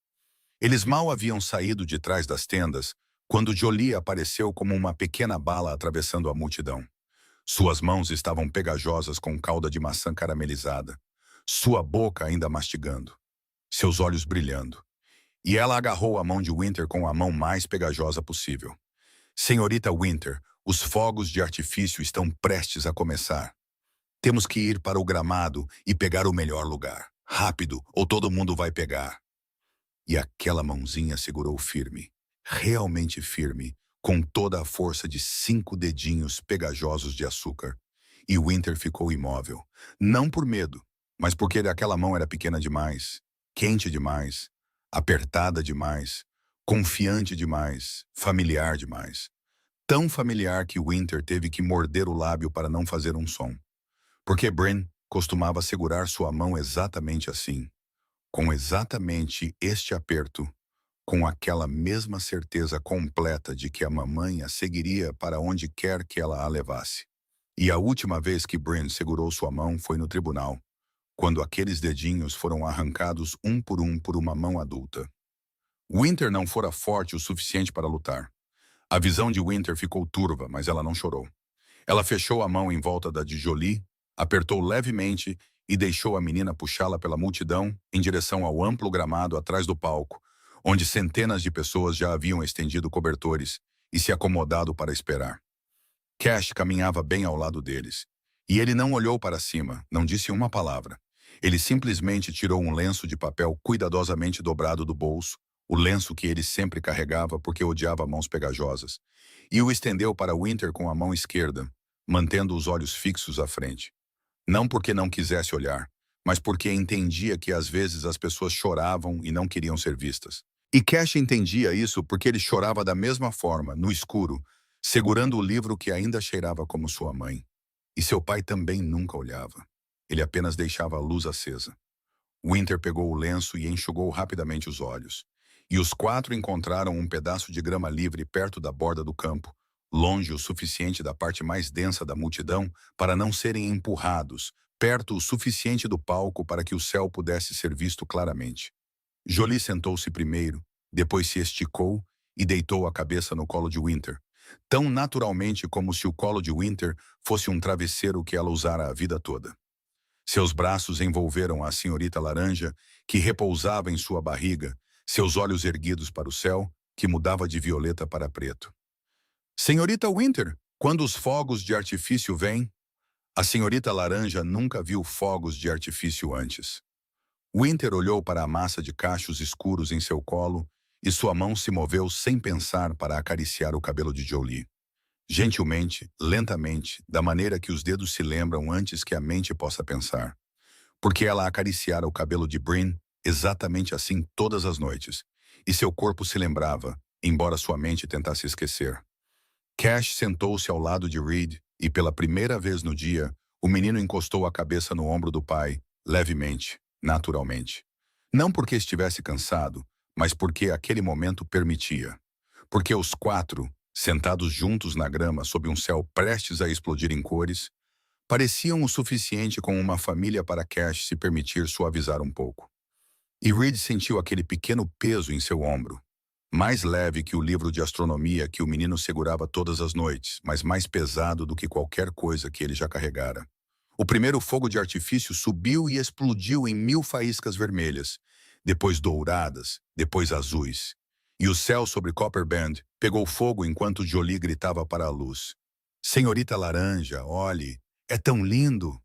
Eles mal haviam saído de trás das tendas quando Jolie apareceu como uma pequena bala atravessando a multidão. Suas mãos estavam pegajosas com calda de maçã caramelizada, sua boca ainda mastigando, seus olhos brilhando. E ela agarrou a mão de Winter com a mão mais pegajosa possível. Senhorita Winter, os fogos de artifício estão prestes a começar. Temos que ir para o gramado e pegar o melhor lugar. Rápido, ou todo mundo vai pegar. E aquela mãozinha segurou firme, realmente firme, com toda a força de 5 dedinhos pegajosos de açúcar. E Winter ficou imóvel, não por medo, mas porque aquela mão era pequena demais, quente demais, apertada demais, confiante demais, familiar demais. Tão familiar que Winter teve que morder o lábio para não fazer um som. Porque Bryn costumava segurar sua mão exatamente assim, com exatamente este aperto, com aquela mesma certeza completa de que a mamãe a seguiria para onde quer que ela a levasse. E a última vez que Bryn segurou sua mão foi no tribunal, quando aqueles dedinhos foram arrancados um por uma mão adulta. Winter não fora forte o suficiente para lutar. A visão de Winter ficou turva, mas ela não chorou. Ela fechou a mão em volta da de Jolie, apertou levemente e deixou a menina puxá-la pela multidão em direção ao amplo gramado atrás do palco, onde centenas de pessoas já haviam estendido cobertores e se acomodado para esperar. Cash caminhava bem ao lado deles, e ele não olhou para cima, não disse uma palavra. Ele simplesmente tirou um lenço de papel cuidadosamente dobrado do bolso, o lenço que ele sempre carregava porque odiava mãos pegajosas, e o estendeu para Winter com a mão esquerda, mantendo os olhos fixos à frente. Não porque não quisesse olhar, mas porque entendia que às vezes as pessoas choravam e não queriam ser vistas. E Cash entendia isso porque ele chorava da mesma forma, no escuro, segurando o livro que ainda cheirava como sua mãe. E seu pai também nunca olhava. Ele apenas deixava a luz acesa. Winter pegou o lenço e enxugou rapidamente os olhos. E os 4 encontraram um pedaço de grama livre perto da borda do campo, longe o suficiente da parte mais densa da multidão para não serem empurrados, perto o suficiente do palco para que o céu pudesse ser visto claramente. Jolie sentou-se primeiro, depois se esticou e deitou a cabeça no colo de Winter, tão naturalmente como se o colo de Winter fosse um travesseiro que ela usara a vida toda. Seus braços envolveram a senhorita laranja, que repousava em sua barriga, seus olhos erguidos para o céu, que mudava de violeta para preto. Senhorita Winter, quando os fogos de artifício vêm... A senhorita laranja nunca viu fogos de artifício antes. Winter olhou para a massa de cachos escuros em seu colo e sua mão se moveu sem pensar para acariciar o cabelo de Jolie. Gentilmente, lentamente, da maneira que os dedos se lembram antes que a mente possa pensar. Porque ela acariciara o cabelo de Bryn exatamente assim todas as noites, e seu corpo se lembrava, embora sua mente tentasse esquecer. Cash sentou-se ao lado de Reed e, pela primeira vez no dia, o menino encostou a cabeça no ombro do pai, levemente, naturalmente. Não porque estivesse cansado, mas porque aquele momento permitia. Porque os 4, sentados juntos na grama sob um céu prestes a explodir em cores, pareciam o suficiente com uma família para Cash se permitir suavizar um pouco. E Reed sentiu aquele pequeno peso em seu ombro, mais leve que o livro de astronomia que o menino segurava todas as noites, mas mais pesado do que qualquer coisa que ele já carregara. O primeiro fogo de artifício subiu e explodiu em 1000 faíscas vermelhas, depois douradas, depois azuis. E o céu sobre Copper Bend pegou fogo enquanto Jolie gritava para a luz: "Senhorita Laranja, olhe, é tão lindo!"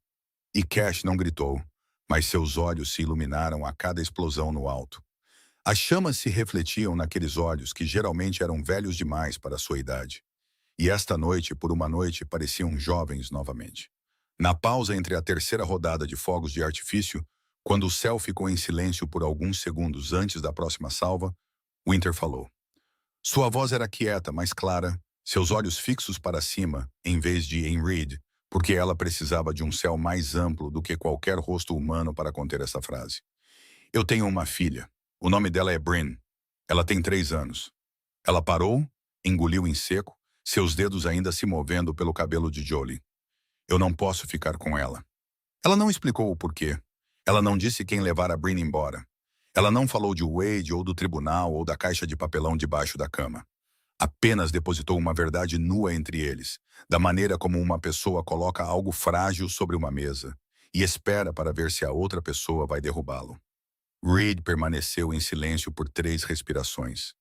E Cash não gritou, mas seus olhos se iluminaram a cada explosão no alto. As chamas se refletiam naqueles olhos que geralmente eram velhos demais para a sua idade. E esta noite, por uma noite, pareciam jovens novamente. Na pausa entre a terceira rodada de fogos de artifício, quando o céu ficou em silêncio por alguns segundos antes da próxima salva, Winter falou. Sua voz era quieta, mas clara, seus olhos fixos para cima, em vez de em Reed, porque ela precisava de um céu mais amplo do que qualquer rosto humano para conter essa frase. Eu tenho uma filha. O nome dela é Bryn. Ela tem 3 anos. Ela parou, engoliu em seco, seus dedos ainda se movendo pelo cabelo de Jolie. Eu não posso ficar com ela. Ela não explicou o porquê. Ela não disse quem levara Bryn embora. Ela não falou de Wade ou do tribunal ou da caixa de papelão debaixo da cama. Apenas depositou uma verdade nua entre eles, da maneira como uma pessoa coloca algo frágil sobre uma mesa e espera para ver se a outra pessoa vai derrubá-lo. Reed permaneceu em silêncio por 3 respirações.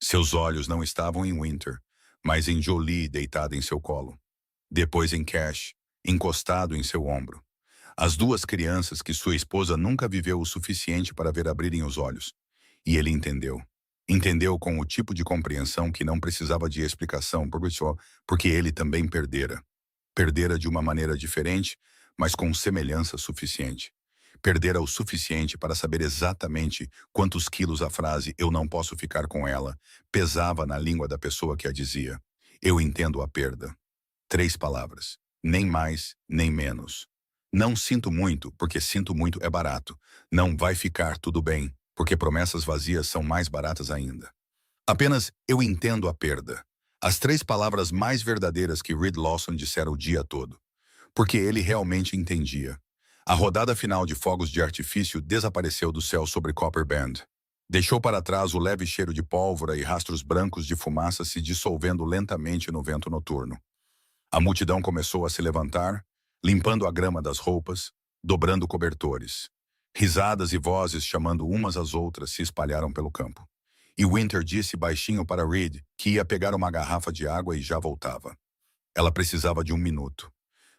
Seus olhos não estavam em Winter, mas em Jolie deitada em seu colo. Depois em Cash, encostado em seu ombro. As 2 crianças que sua esposa nunca viveu o suficiente para ver abrirem os olhos. E ele entendeu. Entendeu com o tipo de compreensão que não precisava de explicação, porque ele também perdera. Perdera de uma maneira diferente, mas com semelhança suficiente. Perdera o suficiente para saber exatamente quantos quilos a frase "eu não posso ficar com ela" pesava na língua da pessoa que a dizia. Eu entendo a perda. 3 palavras. Nem mais, nem menos. Não sinto muito, porque sinto muito é barato. Não vai ficar tudo bem, porque promessas vazias são mais baratas ainda. Apenas eu entendo a perda. As 3 palavras mais verdadeiras que Reed Lawson dissera o dia todo. Porque ele realmente entendia. A rodada final de fogos de artifício desapareceu do céu sobre Copper Bend. Deixou para trás o leve cheiro de pólvora e rastros brancos de fumaça se dissolvendo lentamente no vento noturno. A multidão começou a se levantar, limpando a grama das roupas, dobrando cobertores. Risadas e vozes chamando umas às outras se espalharam pelo campo. E Winter disse baixinho para Reed que ia pegar uma garrafa de água e já voltava. Ela precisava de 1 minuto.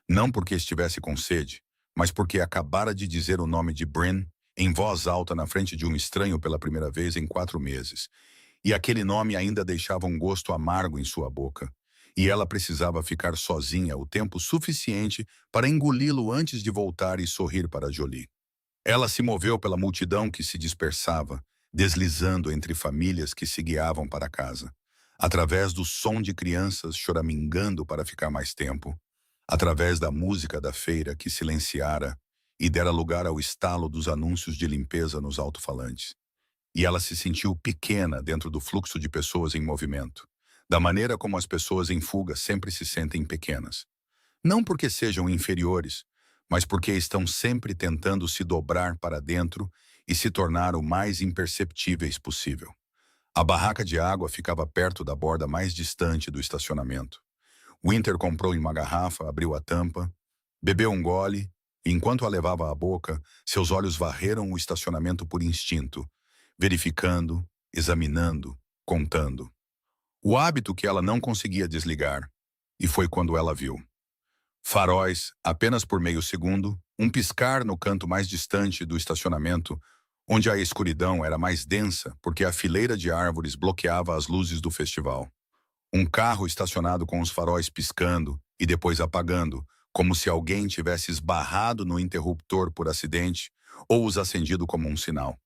Não porque estivesse com sede, mas porque acabara de dizer o nome de Bryn em voz alta na frente de um estranho pela primeira vez em 4 meses. E aquele nome ainda deixava um gosto amargo em sua boca. E ela precisava ficar sozinha o tempo suficiente para engoli-lo antes de voltar e sorrir para Jolie. Ela se moveu pela multidão que se dispersava, deslizando entre famílias que se guiavam para casa, através do som de crianças choramingando para ficar mais tempo, através da música da feira que silenciara e dera lugar ao estalo dos anúncios de limpeza nos alto-falantes. E ela se sentiu pequena dentro do fluxo de pessoas em movimento, da maneira como as pessoas em fuga sempre se sentem pequenas. Não porque sejam inferiores, mas porque estão sempre tentando se dobrar para dentro e se tornar o mais imperceptíveis possível. A barraca de água ficava perto da borda mais distante do estacionamento. Winter comprou uma garrafa, abriu a tampa, bebeu um gole, e enquanto a levava à boca, seus olhos varreram o estacionamento por instinto, verificando, examinando, contando. O hábito que ela não conseguia desligar, e foi quando ela viu. Faróis, apenas por meio segundo, um piscar no canto mais distante do estacionamento, onde a escuridão era mais densa porque a fileira de árvores bloqueava as luzes do festival. Um carro estacionado com os faróis piscando e depois apagando, como se alguém tivesse esbarrado no interruptor por acidente ou os acendido como um sinal.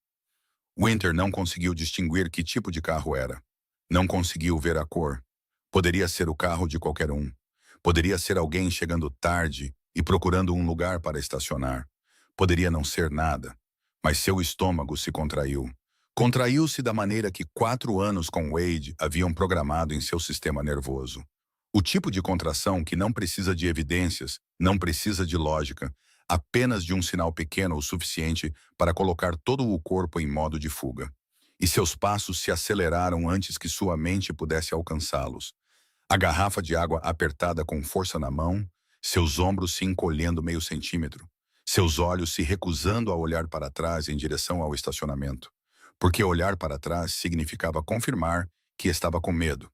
Winter não conseguiu distinguir que tipo de carro era. Não conseguiu ver a cor. Poderia ser o carro de qualquer um. Poderia ser alguém chegando tarde e procurando um lugar para estacionar. Poderia não ser nada. Mas seu estômago se contraiu. Contraiu-se da maneira que 4 anos com Wade haviam programado em seu sistema nervoso. O tipo de contração que não precisa de evidências, não precisa de lógica, apenas de um sinal pequeno o suficiente para colocar todo o corpo em modo de fuga. E seus passos se aceleraram antes que sua mente pudesse alcançá-los. A garrafa de água apertada com força na mão, seus ombros se encolhendo meio centímetro, seus olhos se recusando a olhar para trás em direção ao estacionamento, porque olhar para trás significava confirmar que estava com medo.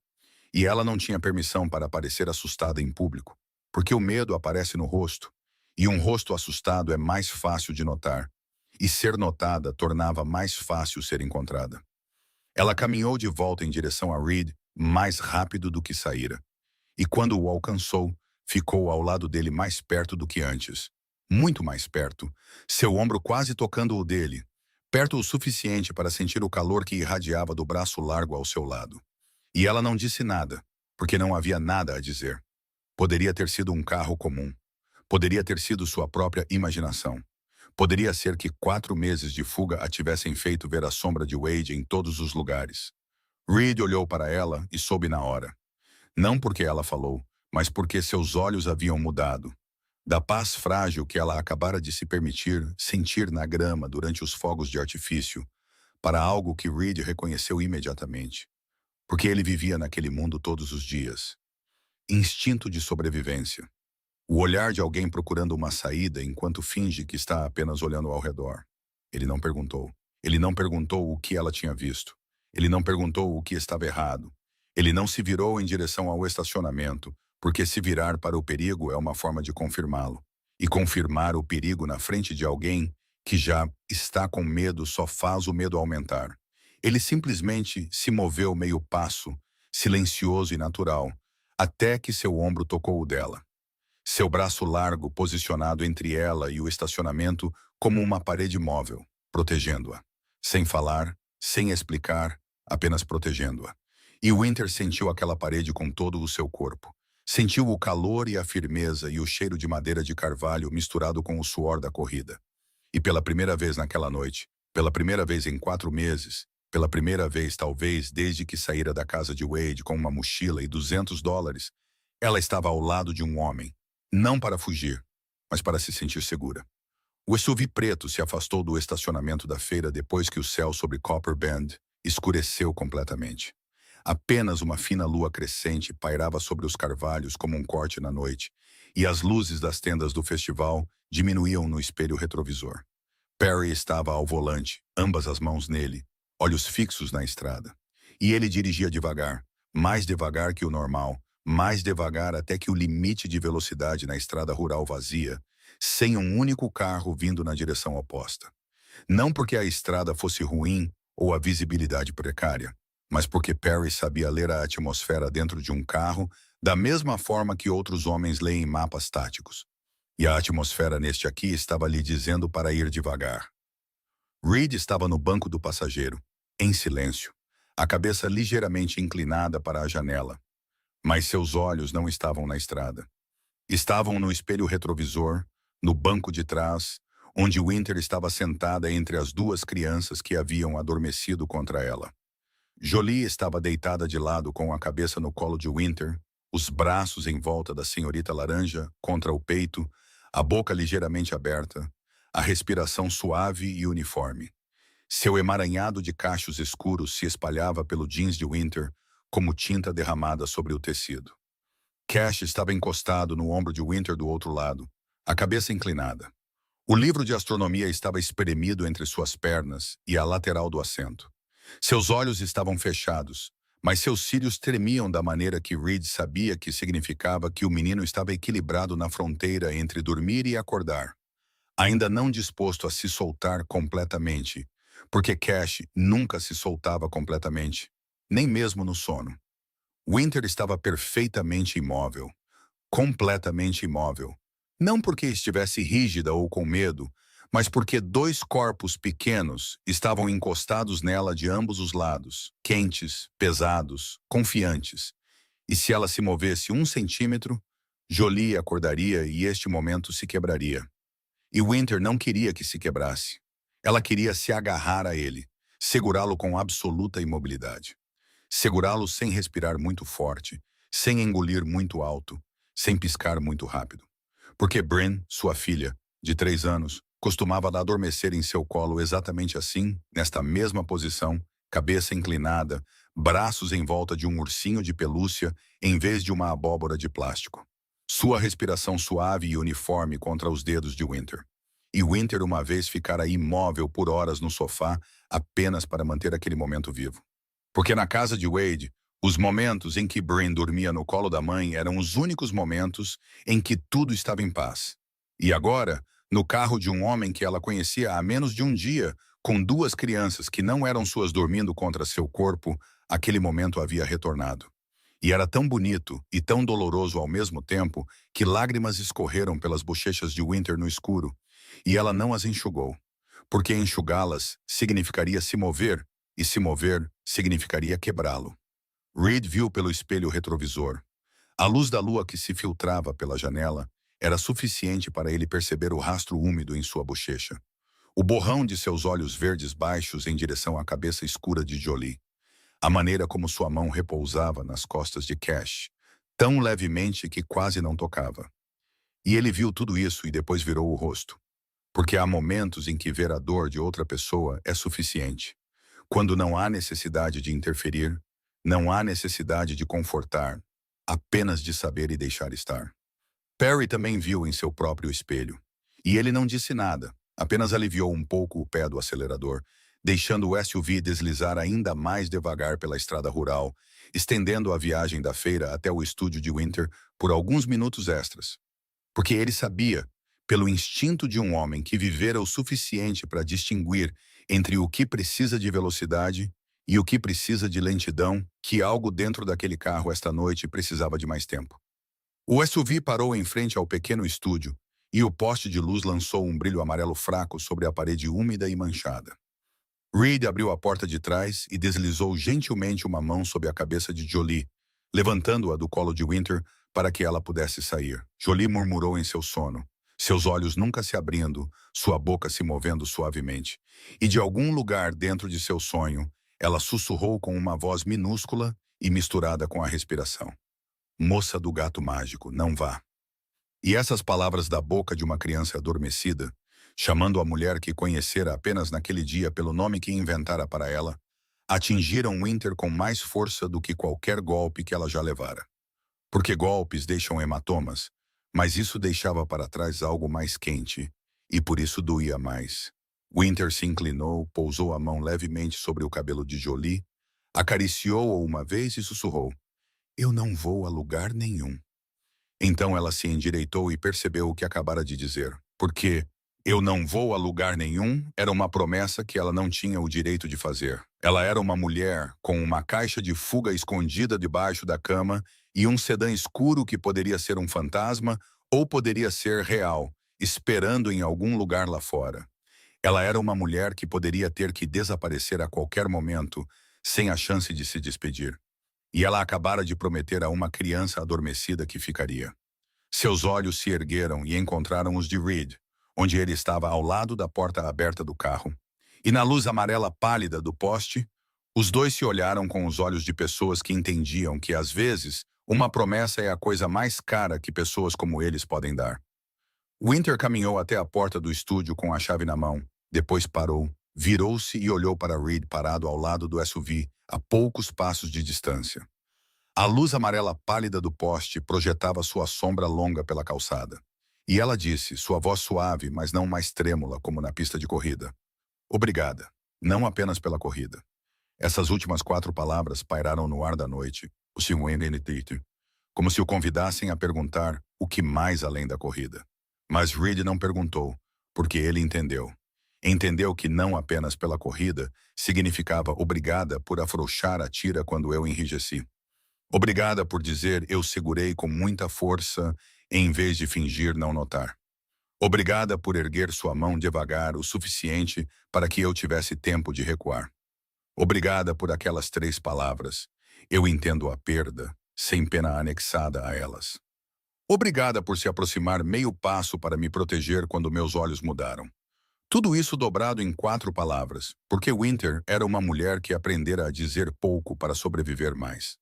E ela não tinha permissão para parecer assustada em público, porque o medo aparece no rosto, e um rosto assustado é mais fácil de notar, e ser notada tornava mais fácil ser encontrada. Ela caminhou de volta em direção a Reed mais rápido do que saíra, e quando o alcançou, ficou ao lado dele mais perto do que antes. Muito mais perto, seu ombro quase tocando o dele, perto o suficiente para sentir o calor que irradiava do braço largo ao seu lado. E ela não disse nada, porque não havia nada a dizer. Poderia ter sido um carro comum. Poderia ter sido sua própria imaginação. Poderia ser que 4 meses de fuga a tivessem feito ver a sombra de Wade em todos os lugares. Reed olhou para ela e soube na hora. Não porque ela falou, mas porque seus olhos haviam mudado. Da paz frágil que ela acabara de se permitir sentir na grama durante os fogos de artifício, para algo que Reed reconheceu imediatamente, porque ele vivia naquele mundo todos os dias. Instinto de sobrevivência. O olhar de alguém procurando uma saída enquanto finge que está apenas olhando ao redor. Ele não perguntou. Ele não perguntou o que ela tinha visto. Ele não perguntou o que estava errado. Ele não se virou em direção ao estacionamento, porque se virar para o perigo é uma forma de confirmá-lo. E confirmar o perigo na frente de alguém que já está com medo só faz o medo aumentar. Ele simplesmente se moveu meio passo, silencioso e natural, até que seu ombro tocou o dela. Seu braço largo posicionado entre ela e o estacionamento como uma parede móvel, protegendo-a. Sem falar, sem explicar, apenas protegendo-a. E Winter sentiu aquela parede com todo o seu corpo. Sentiu o calor e a firmeza e o cheiro de madeira de carvalho misturado com o suor da corrida. E pela primeira vez naquela noite, pela primeira vez em 4 meses, pela primeira vez talvez desde que saíra da casa de Wade com uma mochila e $200, ela estava ao lado de um homem. Não para fugir, mas para se sentir segura. O SUV preto se afastou do estacionamento da feira depois que o céu sobre Copper Bend escureceu completamente. Apenas uma fina lua crescente pairava sobre os carvalhos como um corte na noite, e as luzes das tendas do festival diminuíam no espelho retrovisor. Perry estava ao volante, ambas as mãos nele, olhos fixos na estrada. E ele dirigia devagar, mais devagar que o normal, mais devagar até que o limite de velocidade na estrada rural vazia, sem um único carro vindo na direção oposta. Não porque a estrada fosse ruim ou a visibilidade precária, mas porque Perry sabia ler a atmosfera dentro de um carro da mesma forma que outros homens leem mapas táticos. E a atmosfera neste aqui estava lhe dizendo para ir devagar. Reed estava no banco do passageiro, em silêncio, a cabeça ligeiramente inclinada para a janela. Mas seus olhos não estavam na estrada. Estavam no espelho retrovisor, no banco de trás, onde Winter estava sentada entre as duas crianças que haviam adormecido contra ela. Jolie estava deitada de lado com a cabeça no colo de Winter, os braços em volta da senhorita laranja, contra o peito, a boca ligeiramente aberta, a respiração suave e uniforme. Seu emaranhado de cachos escuros se espalhava pelo jeans de Winter, como tinta derramada sobre o tecido. Cash estava encostado no ombro de Winter do outro lado, a cabeça inclinada. O livro de astronomia estava espremido entre suas pernas e a lateral do assento. Seus olhos estavam fechados, mas seus cílios tremiam da maneira que Reed sabia que significava que o menino estava equilibrado na fronteira entre dormir e acordar, ainda não disposto a se soltar completamente, porque Cash nunca se soltava completamente, nem mesmo no sono. Winter estava perfeitamente imóvel, completamente imóvel. Não porque estivesse rígida ou com medo, mas porque 2 corpos pequenos estavam encostados nela de ambos os lados, quentes, pesados, confiantes. E se ela se movesse 1 centímetro, Jolie acordaria e este momento se quebraria. E Winter não queria que se quebrasse. Ela queria se agarrar a ele, segurá-lo com absoluta imobilidade. Segurá-lo sem respirar muito forte, sem engolir muito alto, sem piscar muito rápido. Porque Bryn, sua filha, de 3 anos, costumava adormecer em seu colo exatamente assim, nesta mesma posição, cabeça inclinada, braços em volta de um ursinho de pelúcia em vez de uma abóbora de plástico. Sua respiração suave e uniforme contra os dedos de Winter. E Winter uma vez ficara imóvel por horas no sofá apenas para manter aquele momento vivo. Porque na casa de Wade, os momentos em que Bryn dormia no colo da mãe eram os únicos momentos em que tudo estava em paz. E agora, no carro de um homem que ela conhecia há menos de um dia, com 2 crianças que não eram suas dormindo contra seu corpo, aquele momento havia retornado. E era tão bonito e tão doloroso ao mesmo tempo que lágrimas escorreram pelas bochechas de Winter no escuro, e ela não as enxugou, porque enxugá-las significaria se mover, e se mover significaria quebrá-lo. Reed viu pelo espelho retrovisor. A luz da lua que se filtrava pela janela era suficiente para ele perceber o rastro úmido em sua bochecha. O borrão de seus olhos verdes baixos em direção à cabeça escura de Jolie. A maneira como sua mão repousava nas costas de Cash, tão levemente que quase não tocava. E ele viu tudo isso e depois virou o rosto. Porque há momentos em que ver a dor de outra pessoa é suficiente. Quando não há necessidade de interferir, não há necessidade de confortar, apenas de saber e deixar estar. Perry também viu em seu próprio espelho. E ele não disse nada, apenas aliviou um pouco o pé do acelerador, deixando o SUV deslizar ainda mais devagar pela estrada rural, estendendo a viagem da feira até o estúdio de Winter por alguns minutos extras. Porque ele sabia, pelo instinto de um homem que vivera o suficiente para distinguir entre o que precisa de velocidade e o que precisa de lentidão, que algo dentro daquele carro esta noite precisava de mais tempo. O SUV parou em frente ao pequeno estúdio e o poste de luz lançou um brilho amarelo fraco sobre a parede úmida e manchada. Reed abriu a porta de trás e deslizou gentilmente uma mão sob a cabeça de Jolie, levantando-a do colo de Winter para que ela pudesse sair. Jolie murmurou em seu sono, seus olhos nunca se abrindo, sua boca se movendo suavemente. E de algum lugar dentro de seu sonho, ela sussurrou com uma voz minúscula e misturada com a respiração. Moça do gato mágico, não vá. E essas palavras da boca de uma criança adormecida, chamando a mulher que conhecera apenas naquele dia pelo nome que inventara para ela, atingiram Winter com mais força do que qualquer golpe que ela já levara. Porque golpes deixam hematomas, mas isso deixava para trás algo mais quente, e por isso doía mais. Winter se inclinou, pousou a mão levemente sobre o cabelo de Jolie, acariciou-o uma vez e sussurrou: Eu não vou a lugar nenhum. Então ela se endireitou e percebeu o que acabara de dizer, porque eu não vou a lugar nenhum era uma promessa que ela não tinha o direito de fazer. Ela era uma mulher com uma caixa de fuga escondida debaixo da cama e um sedã escuro que poderia ser um fantasma ou poderia ser real, esperando em algum lugar lá fora. Ela era uma mulher que poderia ter que desaparecer a qualquer momento, sem a chance de se despedir. E ela acabara de prometer a uma criança adormecida que ficaria. Seus olhos se ergueram e encontraram os de Reed, onde ele estava ao lado da porta aberta do carro. E na luz amarela pálida do poste, os dois se olharam com os olhos de pessoas que entendiam que, às vezes, uma promessa é a coisa mais cara que pessoas como eles podem dar. Winter caminhou até a porta do estúdio com a chave na mão, depois parou, virou-se e olhou para Reed parado ao lado do SUV, a poucos passos de distância. A luz amarela pálida do poste projetava sua sombra longa pela calçada. E ela disse, sua voz suave, mas não mais trêmula como na pista de corrida: Obrigada, não apenas pela corrida. Essas últimas 4 palavras pairaram no ar da noite, o Sr. como se o convidassem a perguntar o que mais além da corrida. Mas Reed não perguntou, porque ele entendeu. Entendeu que não apenas pela corrida significava obrigada por afrouxar a tira quando eu enrijeci. Obrigada por dizer eu segurei com muita força em vez de fingir não notar. Obrigada por erguer sua mão devagar o suficiente para que eu tivesse tempo de recuar. Obrigada por aquelas 3 palavras. Eu entendo a perda, sem pena anexada a elas. Obrigada por se aproximar meio passo para me proteger quando meus olhos mudaram. Tudo isso dobrado em 4 palavras, porque Winter era uma mulher que aprendera a dizer pouco para sobreviver mais.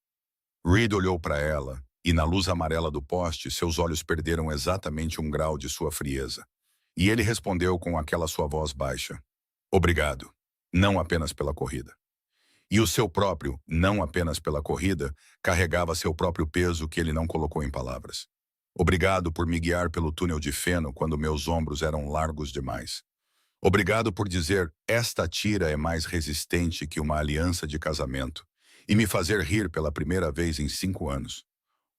Reed olhou para ela, e na luz amarela do poste, seus olhos perderam exatamente 1 grau de sua frieza. E ele respondeu com aquela sua voz baixa: Obrigado, não apenas pela corrida. E o seu próprio, não apenas pela corrida, carregava seu próprio peso que ele não colocou em palavras. Obrigado por me guiar pelo túnel de feno quando meus ombros eram largos demais. Obrigado por dizer, esta tira é mais resistente que uma aliança de casamento, e me fazer rir pela primeira vez em 5 anos.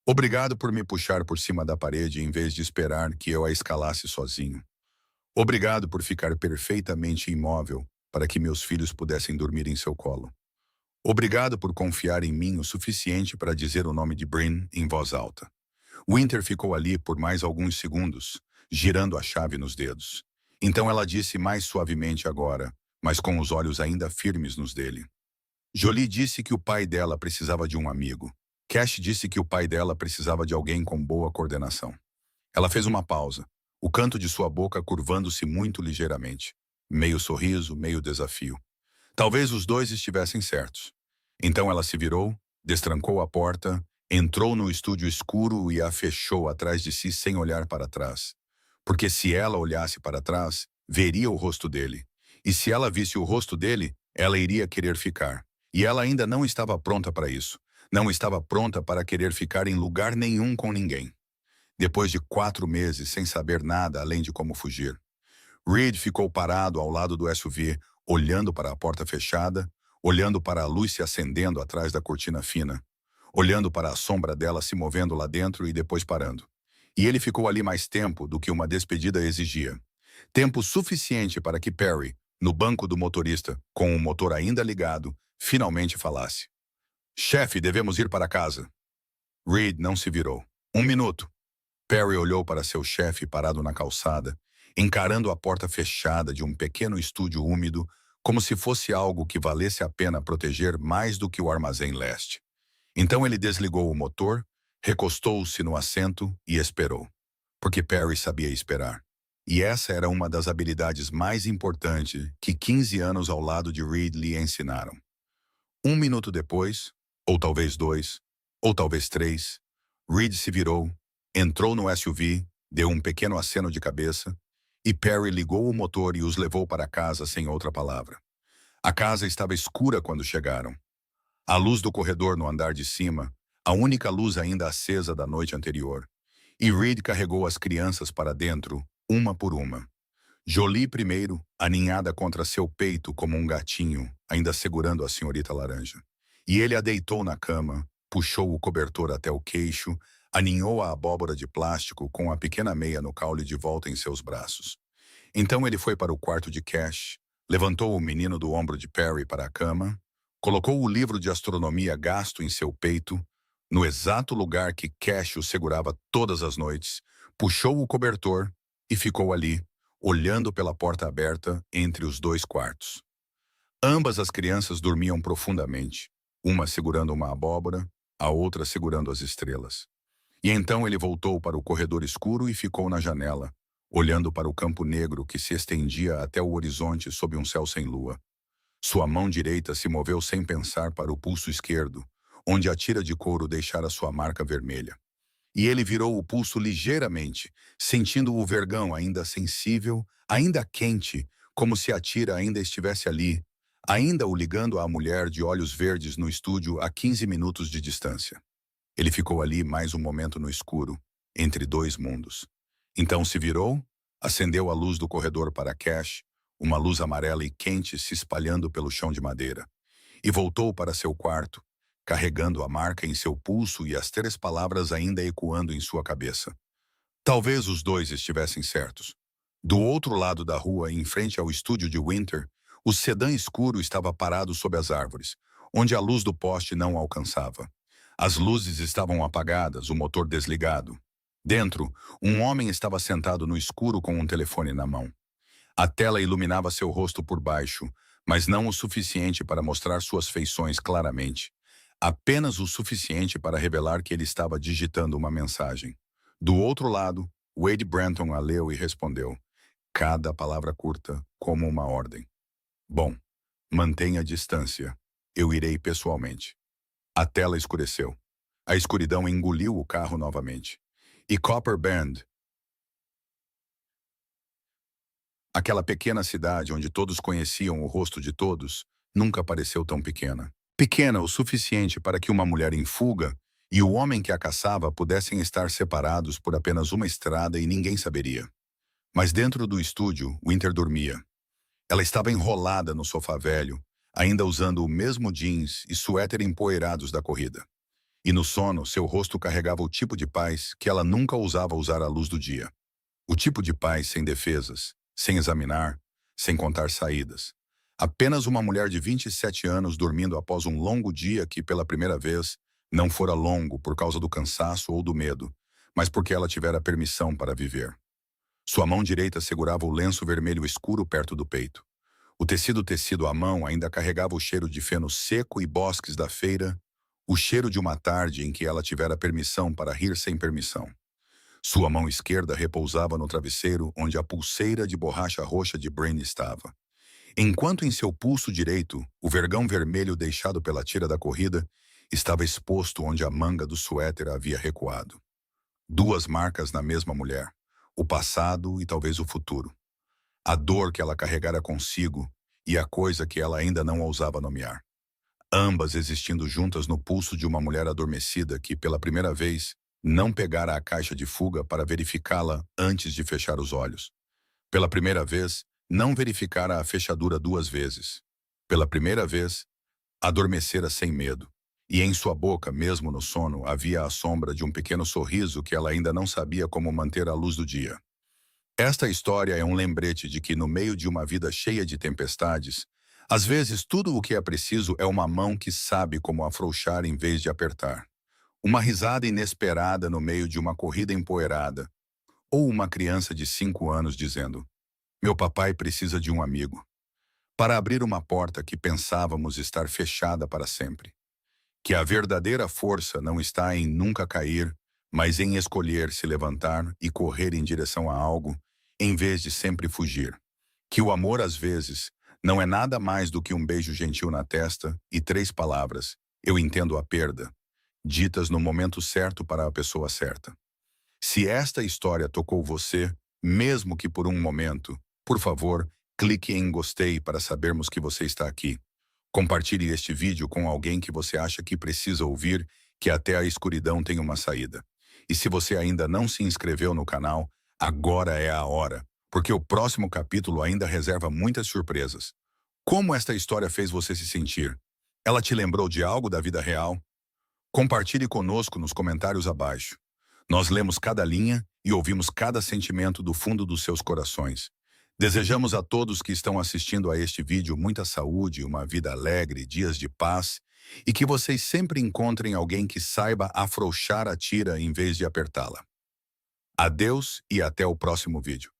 Obrigado por me puxar por cima da parede em vez de esperar que eu a escalasse sozinho. Obrigado por ficar perfeitamente imóvel para que meus filhos pudessem dormir em seu colo. Obrigado por confiar em mim o suficiente para dizer o nome de Bryn em voz alta. Winter ficou ali por mais alguns segundos, girando a chave nos dedos. Então ela disse mais suavemente agora, mas com os olhos ainda firmes nos dele. Jolie disse que o pai dela precisava de um amigo. Cash disse que o pai dela precisava de alguém com boa coordenação. Ela fez uma pausa, o canto de sua boca curvando-se muito ligeiramente. Meio sorriso, meio desafio. Talvez os dois estivessem certos. Então ela se virou, destrancou a porta, Entrou no estúdio escuro e a fechou atrás de si sem olhar para trás. Porque se ela olhasse para trás, veria o rosto dele. E se ela visse o rosto dele, ela iria querer ficar. E ela ainda não estava pronta para isso. Não estava pronta para querer ficar em lugar nenhum com ninguém. Depois de 4 meses sem saber nada além de como fugir, Reed ficou parado ao lado do SUV, olhando para a porta fechada, olhando para a luz se acendendo atrás da cortina fina, olhando para a sombra dela se movendo lá dentro e depois parando. E ele ficou ali mais tempo do que uma despedida exigia. Tempo suficiente para que Perry, no banco do motorista, com o motor ainda ligado, finalmente falasse. Chefe, devemos ir para casa. Reed não se virou. 1 minuto. Perry olhou para seu chefe parado na calçada, encarando a porta fechada de um pequeno estúdio úmido, como se fosse algo que valesse a pena proteger mais do que o armazém leste. Então ele desligou o motor, recostou-se no assento e esperou. Porque Perry sabia esperar. E essa era uma das habilidades mais importantes que 15 anos ao lado de Reed lhe ensinaram. 1 minuto depois, ou talvez 2, ou talvez 3, Reed se virou, entrou no SUV, deu um pequeno aceno de cabeça, e Perry ligou o motor e os levou para casa sem outra palavra. A casa estava escura quando chegaram. A luz do corredor no andar de cima, a única luz ainda acesa da noite anterior. E Reed carregou as crianças para dentro, uma por uma. Jolie primeiro, aninhada contra seu peito como um gatinho, ainda segurando a senhorita laranja. E ele a deitou na cama, puxou o cobertor até o queixo, aninhou a abóbora de plástico com a pequena meia no caule de volta em seus braços. Então ele foi para o quarto de Cash, levantou o menino do ombro de Perry para a cama, colocou o livro de astronomia gasto em seu peito, no exato lugar que Cash o segurava todas as noites, puxou o cobertor e ficou ali, olhando pela porta aberta entre os 2 quartos. Ambas as crianças dormiam profundamente, uma segurando uma abóbora, a outra segurando as estrelas. E então ele voltou para o corredor escuro e ficou na janela, olhando para o campo negro que se estendia até o horizonte sob um céu sem lua. Sua mão direita se moveu sem pensar para o pulso esquerdo, onde a tira de couro deixara sua marca vermelha. E ele virou o pulso ligeiramente, sentindo o vergão ainda sensível, ainda quente, como se a tira ainda estivesse ali, ainda o ligando à mulher de olhos verdes no estúdio a 15 minutos de distância. Ele ficou ali mais um momento no escuro, entre 2 mundos. Então se virou, acendeu a luz do corredor para Cash, uma luz amarela e quente se espalhando pelo chão de madeira, e voltou para seu quarto, carregando a marca em seu pulso e as 3 palavras ainda ecoando em sua cabeça. Talvez os 2 estivessem certos. Do outro lado da rua, em frente ao estúdio de Winter, o sedã escuro estava parado sob as árvores, onde a luz do poste não alcançava. As luzes estavam apagadas, o motor desligado. Dentro, um homem estava sentado no escuro com um telefone na mão. A tela iluminava seu rosto por baixo, mas não o suficiente para mostrar suas feições claramente. Apenas o suficiente para revelar que ele estava digitando uma mensagem. Do outro lado, Wade Branton a leu e respondeu, cada palavra curta, como uma ordem. Bom, mantenha a distância. Eu irei pessoalmente. A tela escureceu. A escuridão engoliu o carro novamente. E Copper Bend, aquela pequena cidade onde todos conheciam o rosto de todos, nunca pareceu tão pequena. Pequena o suficiente para que uma mulher em fuga e o homem que a caçava pudessem estar separados por apenas uma estrada e ninguém saberia. Mas dentro do estúdio, Winter dormia. Ela estava enrolada no sofá velho, ainda usando o mesmo jeans e suéter empoeirados da corrida. E no sono, seu rosto carregava o tipo de paz que ela nunca ousava usar à luz do dia. O tipo de paz sem defesas, sem examinar, sem contar saídas. Apenas uma mulher de 27 anos dormindo após um longo dia que, pela primeira vez, não fora longo por causa do cansaço ou do medo, mas porque ela tivera permissão para viver. Sua mão direita segurava o lenço vermelho escuro perto do peito. O tecido à mão ainda carregava o cheiro de feno seco e bosques da feira, o cheiro de uma tarde em que ela tivera permissão para rir sem permissão. Sua mão esquerda repousava no travesseiro onde a pulseira de borracha roxa de Brain estava. Enquanto em seu pulso direito, o vergão vermelho deixado pela tira da corrida estava exposto onde a manga do suéter havia recuado. Duas marcas na mesma mulher, o passado e talvez o futuro. A dor que ela carregara consigo e a coisa que ela ainda não ousava nomear. Ambas existindo juntas no pulso de uma mulher adormecida que, pela primeira vez, não pegara a caixa de fuga para verificá-la antes de fechar os olhos. Pela primeira vez, não verificara a fechadura duas vezes. Pela primeira vez, adormecera sem medo. E em sua boca, mesmo no sono, havia a sombra de um pequeno sorriso que ela ainda não sabia como manter à luz do dia. Esta história é um lembrete de que, no meio de uma vida cheia de tempestades, às vezes tudo o que é preciso é uma mão que sabe como afrouxar em vez de apertar. Uma risada inesperada no meio de uma corrida empoeirada. Ou uma criança de 5 anos dizendo: "Meu papai precisa de um amigo", para abrir uma porta que pensávamos estar fechada para sempre. Que a verdadeira força não está em nunca cair, mas em escolher se levantar e correr em direção a algo, em vez de sempre fugir. Que o amor, às vezes, não é nada mais do que um beijo gentil na testa e 3 palavras: "Eu entendo a perda", ditas no momento certo para a pessoa certa. Se esta história tocou você, mesmo que por um momento, por favor, clique em gostei para sabermos que você está aqui. Compartilhe este vídeo com alguém que você acha que precisa ouvir que até a escuridão tem uma saída. E se você ainda não se inscreveu no canal, agora é a hora, porque o próximo capítulo ainda reserva muitas surpresas. Como esta história fez você se sentir? Ela te lembrou de algo da vida real? Compartilhe conosco nos comentários abaixo. Nós lemos cada linha e ouvimos cada sentimento do fundo dos seus corações. Desejamos a todos que estão assistindo a este vídeo muita saúde, uma vida alegre, dias de paz e que vocês sempre encontrem alguém que saiba afrouxar a tira em vez de apertá-la. Adeus e até o próximo vídeo.